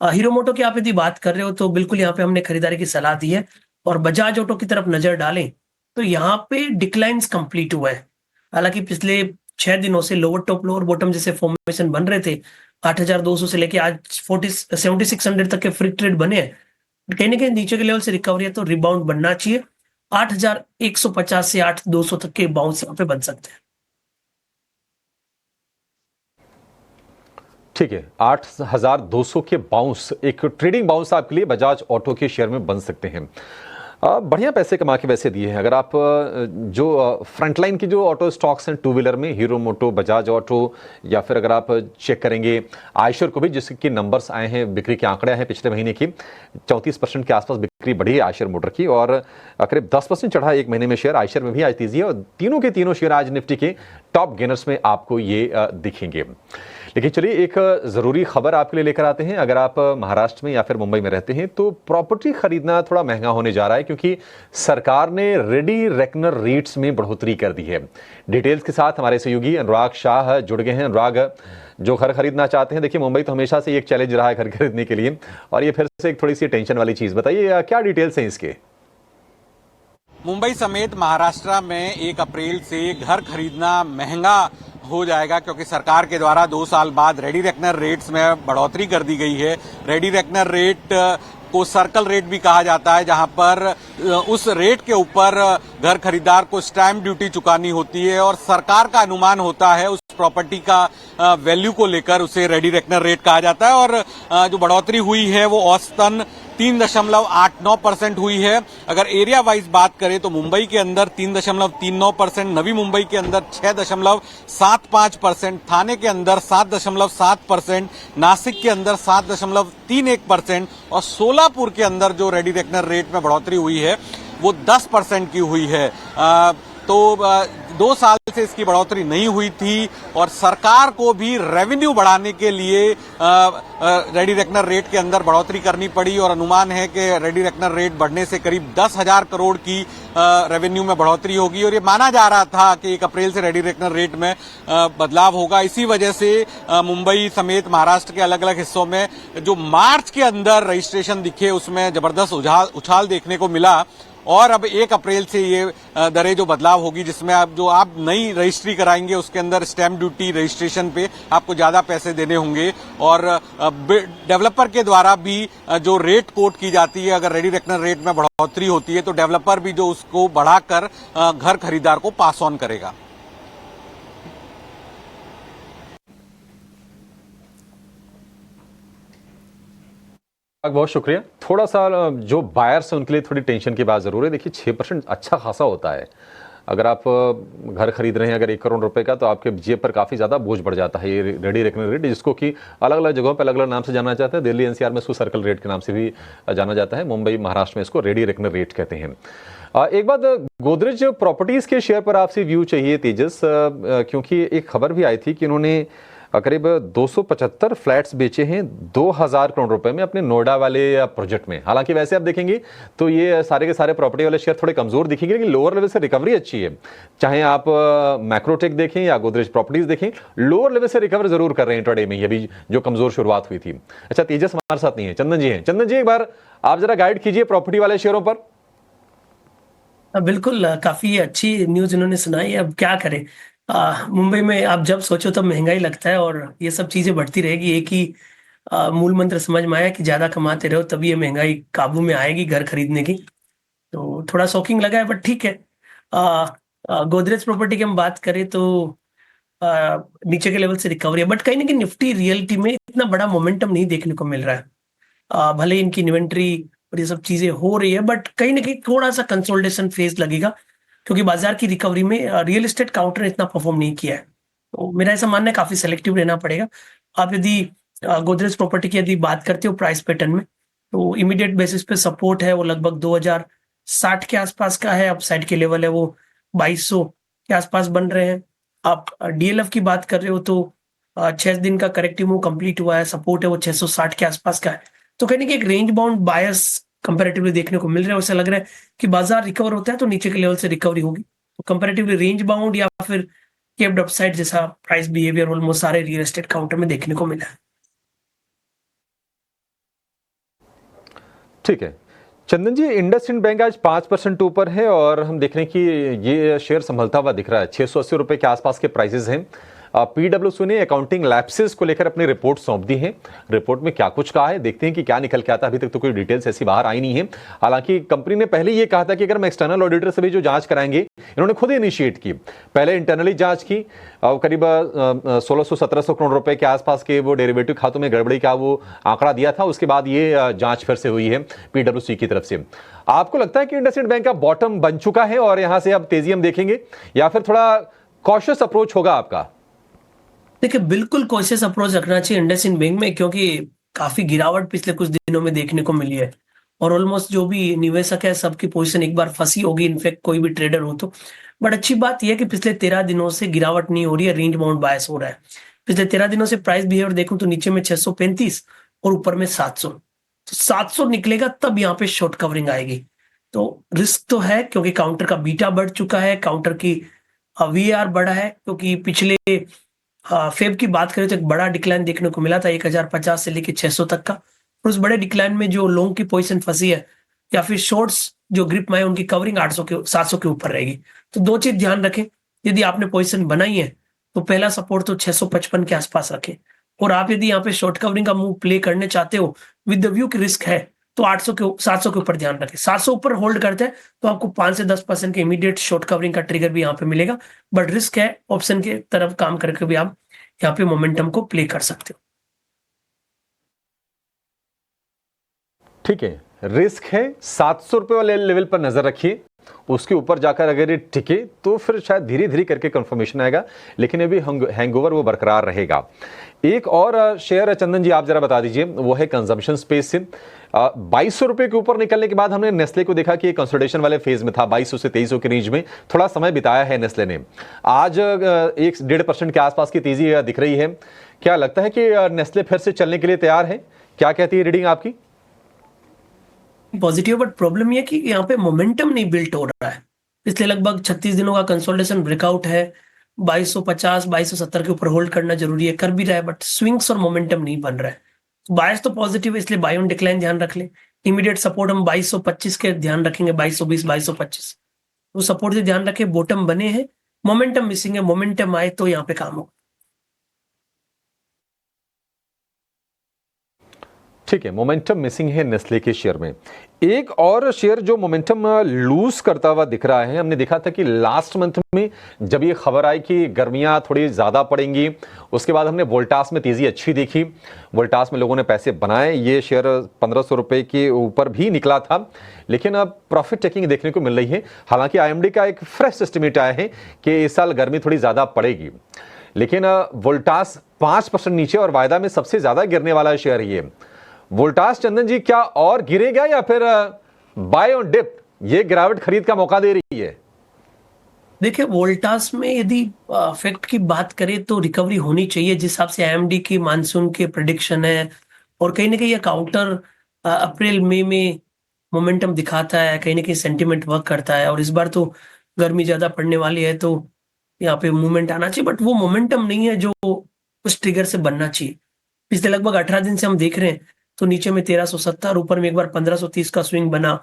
हैं। हीरो मोटो की आप यदि बात कर रहे हो तो बिल्कुल यहाँ पे हमने खरीदारी की सलाह दी है। और बजाज ऑटो की तरफ नजर डालें तो यहाँ पे डिक्लाइंस कंप्लीट हुआ है। हालांकि पिछले 6 दिनों से लोअर टॉप लोअर बॉटम जैसे फॉर्मेशन बन रहे थे, 8,200 से लेके आज 7,600 तक के फ्री ट्रेड बने हैं। कहीं ना कहीं नीचे के लेवल से रिकवरी है तो रिबाउंड बनना चाहिए। 8,150 से 8,200 तक के बाउंस यहाँ पे बन सकते हैं। ठीक है, 8,200 के बाउंस, एक ट्रेडिंग बाउंस आपके लिए बजाज ऑटो के शेयर में बन सकते हैं। बढ़िया पैसे कमा के वैसे दिए हैं। अगर आप जो फ्रंटलाइन की जो ऑटो स्टॉक्स हैं टू व्हीलर में, हीरो मोटो, बजाज ऑटो, या फिर अगर आप चेक करेंगे आयशर को भी, जिसके नंबर्स आए हैं, बिक्री के आंकड़े हैं पिछले महीने की, 34% के आसपास बिक्री बढ़ी है आयशर मोटर की, और करीब 10% चढ़ा एक महीने में शेयर। आयशर में भी आज तेजी है, और तीनों के तीनों शेयर आज निफ्टी के टॉप गेनर्स में आपको ये दिखेंगे। लेकिन चलिए एक जरूरी खबर आपके लिए लेकर आते हैं। अगर आप महाराष्ट्र में या फिर मुंबई में रहते हैं तो प्रॉपर्टी खरीदना थोड़ा महंगा होने जा रहा है, क्योंकि सरकार ने रेडी रेकनर रेट्स में बढ़ोतरी कर दी है। डिटेल्स के साथ हमारे सहयोगी अनुराग शाह जुड़ गए हैं। अनुराग, जो घर खरीदना चाहते हैं, देखिए मुंबई तो हमेशा से एक चैलेंज रहा है घर खरीदने के लिए, और ये फिर से एक थोड़ी सी टेंशन वाली चीज, बताइए क्या डिटेल्स हैं इसके? मुंबई समेत महाराष्ट्र में 1 अप्रैल से घर खरीदना महंगा हो जाएगा, क्योंकि सरकार के द्वारा 2 साल बाद रेडी रेकनर रेट्स में बढ़ोतरी कर दी गई है। रेडी रेकनर रेट को सर्कल रेट भी कहा जाता है, जहां पर उस रेट के ऊपर घर खरीदार को स्टैंप ड्यूटी चुकानी होती है, और सरकार का अनुमान होता है उस प्रॉपर्टी का वैल्यू को लेकर उसे रेडी रेकनर रेट कहा जाता है। और जो बढ़ोतरी हुई है वो औसतन 3.89% हुई है। अगर एरिया वाइज बात करें तो मुंबई के अंदर 3.39%, नवी मुंबई के अंदर 6.75%, थाने के अंदर 7.7%, नासिक के अंदर 7.31% और सोलापुर के अंदर जो रेडी रेकनर रेट में बढ़ोतरी हुई है वो 10% की हुई है। तो 2 साल से इसकी बढ़ोतरी नहीं हुई थी, और सरकार को भी रेवेन्यू बढ़ाने के लिए रेडी रेकनर रेट के अंदर बढ़ोतरी करनी पड़ी, और अनुमान है कि रेडी रेकनर रेट बढ़ने से करीब 10,000 करोड़ की रेवेन्यू में बढ़ोतरी होगी। और ये माना जा रहा था कि 1 अप्रैल से रेडी रेकनर रेट में बदलाव होगा। इसी वजह से मुंबई समेत महाराष्ट्र के अलग अलग हिस्सों में जो मार्च के अंदर रजिस्ट्रेशन दिखे उसमें जबरदस्त उछाल देखने को मिला, और अब 1 अप्रैल से ये दरें जो बदलाव होगी, जिसमें आप नई रजिस्ट्री कराएंगे उसके अंदर स्टैंप ड्यूटी रजिस्ट्रेशन पे आपको ज्यादा पैसे देने होंगे, और डेवलपर के द्वारा भी जो रेट कोट की जाती है, अगर रेडी रेकनर रेट में बढ़ोतरी होती है तो डेवलपर भी जो उसको बढ़ाकर घर खरीदार को पास ऑन करेगा। बहुत शुक्रिया। थोड़ा सा जो बायर्स हैं उनके लिए थोड़ी टेंशन की बात जरूर है। देखिए 6% अच्छा खासा होता है। अगर आप घर खरीद रहे हैं अगर 1 करोड़ रुपए का, तो आपके जेब पर काफ़ी ज़्यादा बोझ बढ़ जाता है। ये रेडी रेकनर रेट, जिसको कि अलग अलग जगहों पर अलग अलग नाम से जाना जाता है। दिल्ली एनसीआर में इसको सर्कल रेट के नाम से भी जाना जाता है। मुंबई महाराष्ट्र में इसको रेडी रेकनर रेट कहते हैं। एक बात, गोदरेज प्रॉपर्टीज़ के शेयर पर आपसे व्यू चाहिए तेजस, क्योंकि एक खबर भी आई थी कि इन्होंने करीब 275 फ्लैट्स बेचे हैं 2,000 करोड़ रुपए में अपने नोएडा वाले प्रोजेक्ट में। हालांकि वैसे आप देखेंगे तो ये सारे के सारे प्रॉपर्टी वाले शेयर थोड़े कमजोर दिखेंगे, लेकिन लोअर लेवल से रिकवरी अच्छी है। चाहे आप मैक्रोटेक देखें या गोदरेज प्रॉपर्टीज देखें, लोअर लेवल से रिकवर जरूर कर रहे हैं इंट्राडे में, अभी जो कमजोर शुरुआत हुई थी। अच्छा, तेजस हमारे साथ नहीं है, चंदन जी हैं। चंदन जी, एक बार आप जरा गाइड कीजिए प्रॉपर्टी वाले शेयरों पर। बिल्कुल, काफी अच्छी न्यूज इन्होंने सुनाई। अब क्या करें, मुंबई में आप जब सोचो तब महंगाई लगता है, और ये सब चीजें बढ़ती रहेगी। एक ही मूल मंत्र समझ में आया कि ज्यादा कमाते रहो तभी ये महंगाई काबू में आएगी घर खरीदने की। तो थोड़ा शॉकिंग लगा है, बट ठीक है। गोदरेज प्रॉपर्टी की हम बात करें तो नीचे के लेवल से रिकवरी है, बट कहीं ना कहीं निफ्टी रियलिटी में इतना बड़ा मोमेंटम नहीं देखने को मिल रहा है। भले इनकी इन्वेंट्री और ये सब चीजें हो रही है, बट कहीं ना कहीं थोड़ा सा कंसोलिडेशन फेज लगेगा, क्योंकि बाजार की रिकवरी में रियल एस्टेट काउंटर ने इतना परफॉर्म नहीं किया है। तो मेरा ऐसा मानना है काफी सेलेक्टिव रहना पड़ेगा। आप यदि गोदरेज प्रॉपर्टी की यदि बात करते हो प्राइस पैटर्न में, तो इमीडिएट बेसिस पे सपोर्ट है वो लगभग 2060 के आसपास का है, अपसाइड के लेवल है वो 2200 के आसपास बन रहे हैं। आप डीएलएफ की बात कर रहे हो तो 6 दिन का करेक्टिव मूव कंप्लीट हुआ है, सपोर्ट है वो 660 के आसपास का है। तो कहने की एक रेंज बाउंड बायस कंपैरेटिवली देखने को मिल रहा है। ऐसा लग रहा है कि बाजार रिकवर होता है तो नीचे के लेवल से रिकवरी होगी, तो कंपैरेटिवली रेंज बाउंड या फिर केप्ड अपसाइड जैसा प्राइस बिहेवियर ऑलमोस्ट सारे रियल एस्टेट काउंटर में देखने को मिला है। ठीक है चंदन जी, इंडसइंड बैंक आज 5% ऊपर है और हम देख रहे हैं कि ये शेयर संभलता हुआ दिख रहा है। 680 रुपए के आसपास के प्राइसेस हैं। पीडब्ल्यूसी ने अकाउंटिंग लैप्सेस को लेकर अपनी रिपोर्ट सौंप दी है। रिपोर्ट में क्या कुछ कहा है, देखते हैं कि क्या निकल के आता है। अभी तक तो कोई डिटेल्स ऐसी बाहर आई नहीं है। हालांकि कंपनी ने पहले ये कहा था कि अगर हम एक्सटर्नल ऑडिटर से भी जो जांच कराएंगे, इन्होंने खुद इनिशिएट की। पहले इंटरनली जांच की, करीब 1600-1700 करोड़ रुपए के आसपास के वो डेरिवेटिव खातों में गड़बड़ी का वो आंकड़ा दिया था। उसके बाद ये जांच फिर से हुई है पीडब्ल्यूसी की तरफ से। आपको लगता है कि इंडसइंड बैंक का बॉटम बन चुका है और यहां से अब तेजी हम देखेंगे, या फिर थोड़ा कॉशियस अप्रोच होगा आपका? देखिए, बिल्कुल कॉशियस अप्रोच रखना चाहिए इंडसइंड बैंक में, क्योंकि काफी गिरावट पिछले कुछ दिनों में देखने को मिली है और ऑलमोस्ट जो भी निवेशक है सबकी पोजीशन एक बार फंसी होगी, इनफैक्ट कोई भी ट्रेडर हो तो। बट अच्छी बात यह है कि पिछले 13 दिनों से गिरावट नहीं हो रही है, रेंज बाउंड बायस हो रहा है। पिछले 13 दिनों से प्राइस बिहेवियर देखूं तो नीचे में 635 और ऊपर में 700, तो 700 निकलेगा तब यहाँ पे शॉर्ट कवरिंग आएगी। तो रिस्क तो है, क्योंकि काउंटर का बीटा बढ़ चुका है, काउंटर की वीआर बढ़ा है, क्योंकि पिछले फेब की बात करें तो एक बड़ा डिक्लाइन देखने को मिला था 1050 से लेके 600 तक का। और उस बड़े डिक्लाइन में जो लॉन्ग की पोजीशन फंसी है या फिर शॉर्ट्स जो ग्रिप में है, उनकी कवरिंग 700 के ऊपर रहेगी। तो दो चीज ध्यान रखें, यदि आपने पोजीशन बनाई है तो पहला सपोर्ट तो 655 के आसपास रखें, और आप यदि यहाँ पे शॉर्ट कवरिंग का मूव प्ले करने चाहते हो विद द व्यू की रिस्क है तो 700 के ऊपर ध्यान रखें। 700 ऊपर होल्ड करते हैं तो आपको 5 से 10% के इमीडिएट शॉर्ट कवरिंग का ट्रिगर भी यहाँ पे मिलेगा, बट रिस्क है, ऑप्शन के तरफ काम करके भी आप यहाँ पे मोमेंटम को प्ले कर सकते हो। ठीक है, रिस्क है, 700 रुपए वाले लेवल पर नजर रखिए। उसके ऊपर जाकर अगर ये टिके तो फिर शायद धीरे धीरे करके कंफर्मेशन आएगा, लेकिन अभी हैंगओवर वो बरकरार रहेगा। एक और शेयर चंदन जी आप जरा बता दीजिए, वो है कंजम्पशन स्पेस से। 2200 रुपए के ऊपर निकलने के बाद हमने नेस्ले को देखा कि कंसोलिडेशन वाले फेज में था, 2200 से 2300 के रेंज में थोड़ा समय बिताया है नेस्ले ने। आज 1-1.5% के आसपास की तेजी दिख रही है। क्या लगता है कि नेस्ले फिर से चलने के लिए तैयार है? क्या कहती है रीडिंग आपकी? पॉजिटिव, बट प्रॉब्लम यह कि यहाँ पे मोमेंटम नहीं बिल्ट हो रहा है। पिछले लगभग 36 दिनों का कंसोलिडेशन ब्रेकआउट है, 2250 2270 के ऊपर होल्ड करना जरूरी है, कर भी रहा है, बट स्विंग्स और मोमेंटम नहीं बन रहा है। बायस तो पॉजिटिव है, इसलिए बाय ऑन डिक्लाइन ध्यान रख ले। इमीडिएट सपोर्ट हम 2225 के ध्यान रखेंगे, 2220 2225 वो सपोर्ट से ध्यान रखें। बॉटम बने हैं, मोमेंटम मिसिंग है, मोमेंटम आए तो यहाँ पे काम हो। ठीक है, मोमेंटम मिसिंग है नेस्ले के शेयर में। एक और शेयर जो मोमेंटम लूज करता हुआ दिख रहा है, हमने देखा था कि लास्ट मंथ में जब ये खबर आई कि गर्मियां थोड़ी ज़्यादा पड़ेंगी, उसके बाद हमने वोल्टास में तेज़ी अच्छी देखी, वोल्टास में लोगों ने पैसे बनाए, ये शेयर 1500 रुपए के ऊपर भी निकला था, लेकिन अब प्रॉफिट टेकिंग देखने को मिल रही है। हालांकि IMD का एक फ्रेश एस्टिमेट आया है कि इस साल गर्मी थोड़ी ज़्यादा पड़ेगी, लेकिन वोल्टास 5% नीचे और वायदा में सबसे ज़्यादा गिरने वाला शेयर ये वोल्टास। चंदन जी, क्या और गिरेगा या फिर बाय ऑन डिप ये गिरावट खरीद का मौका दे रही है? देखिए, वोल्टास में यदि फैक्ट की बात करें तो रिकवरी होनी चाहिए, जिस हिसाब से IMD की मानसून के प्रेडिक्शन है, और कहीं ना कहीं ये काउंटर अप्रैल मई में मोमेंटम दिखाता है, कहीं ना कहीं सेंटिमेंट वर्क करता है, और इस बार तो गर्मी ज्यादा पड़ने वाली है तो यहाँ पे मूवमेंट आना चाहिए, बट वो मोमेंटम नहीं है जो उस ट्रिगर से बनना चाहिए। पिछले लगभग 18 दिन से हम देख रहे हैं तो नीचे में 1370, ऊपर में एक बार 1530 का स्विंग बना,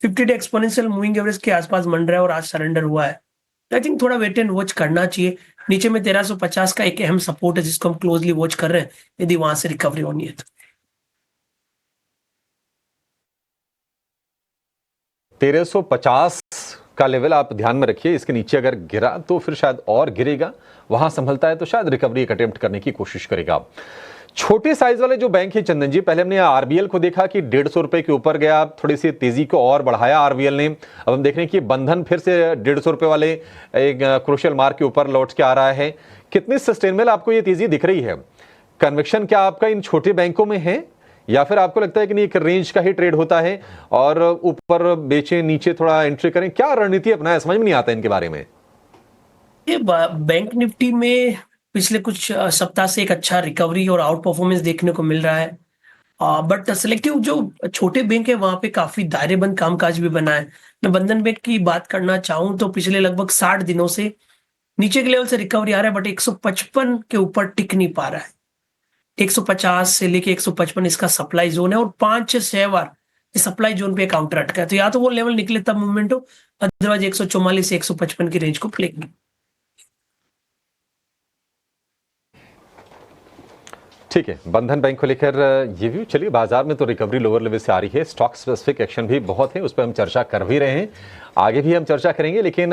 50 डे एक्सपोनेंशियल मूविंग एवरेज के आसपास बन रहा है और आज सरेंडर हुआ है। आई थिंक थोड़ा वेट एंड वॉच करना चाहिए। नीचे में 1350 का एक अहम सपोर्ट है जिसको हम क्लोजली वॉच कर रहे हैं, यदि वहां से रिकवरी होनी है तो। 1350 का लेवल आप ध्यान में रखिए, इसके नीचे अगर गिरा तो फिर शायद और गिरेगा, वहां संभलता है तो शायद रिकवरी एक अटेम्प्ट करने की कोशिश करेगा। छोटे साइज वाले जो बैंक है चंदन जी, पहले हमने आरबीएल को देखा कि 150 रुपए के ऊपर गया, थोड़ी सी तेजी को और बढ़ाया आरबीएल ने। अब हम देख रहे हैं कि बंधन फिर से 150 रुपए वाले एक क्रूशियल मार्क के ऊपर लौट के आ रहा है। कितनी सस्टेनेबल आपको ये तेजी दिख रही है? कन्विक्शन क्या आपका इन छोटे बैंकों में है, या फिर आपको लगता है कि नहीं एक रेंज का ही ट्रेड होता है और ऊपर बेचें नीचे थोड़ा एंट्री करें? क्या रणनीति अपनाए, समझ में नहीं आता इनके बारे में। ये बैंक निफ्टी में पिछले कुछ सप्ताह से एक अच्छा रिकवरी और आउट परफॉर्मेंस देखने को मिल रहा है, बट सिलेक्टिव जो छोटे बैंक है वहां पे काफी दायरेबंद कामकाज भी बना है। मैं बंधन बैंक की बात करना चाहूं तो पिछले लगभग 60 दिनों से नीचे के लेवल से रिकवरी आ रहा है, बट 155 के ऊपर टिक नहीं पा रहा है। 150 से लेके 155 इसका सप्लाई जोन है और 5 से 6 बार इस सप्लाई जोन पे काउंटर अटका है। तो या तो वो लेवल निकले तब मूवमेंट हो, अदरवाइज 144 से 155 की रेंज को प्लेगी। ठीक है, बंधन बैंक को लेकर ये व्यू। चलिए, बाजार में तो रिकवरी लोअर लेवल से आ रही है, स्टॉक स्पेसिफिक एक्शन भी बहुत है, उस पर हम चर्चा कर भी रहे हैं, आगे भी हम चर्चा करेंगे। लेकिन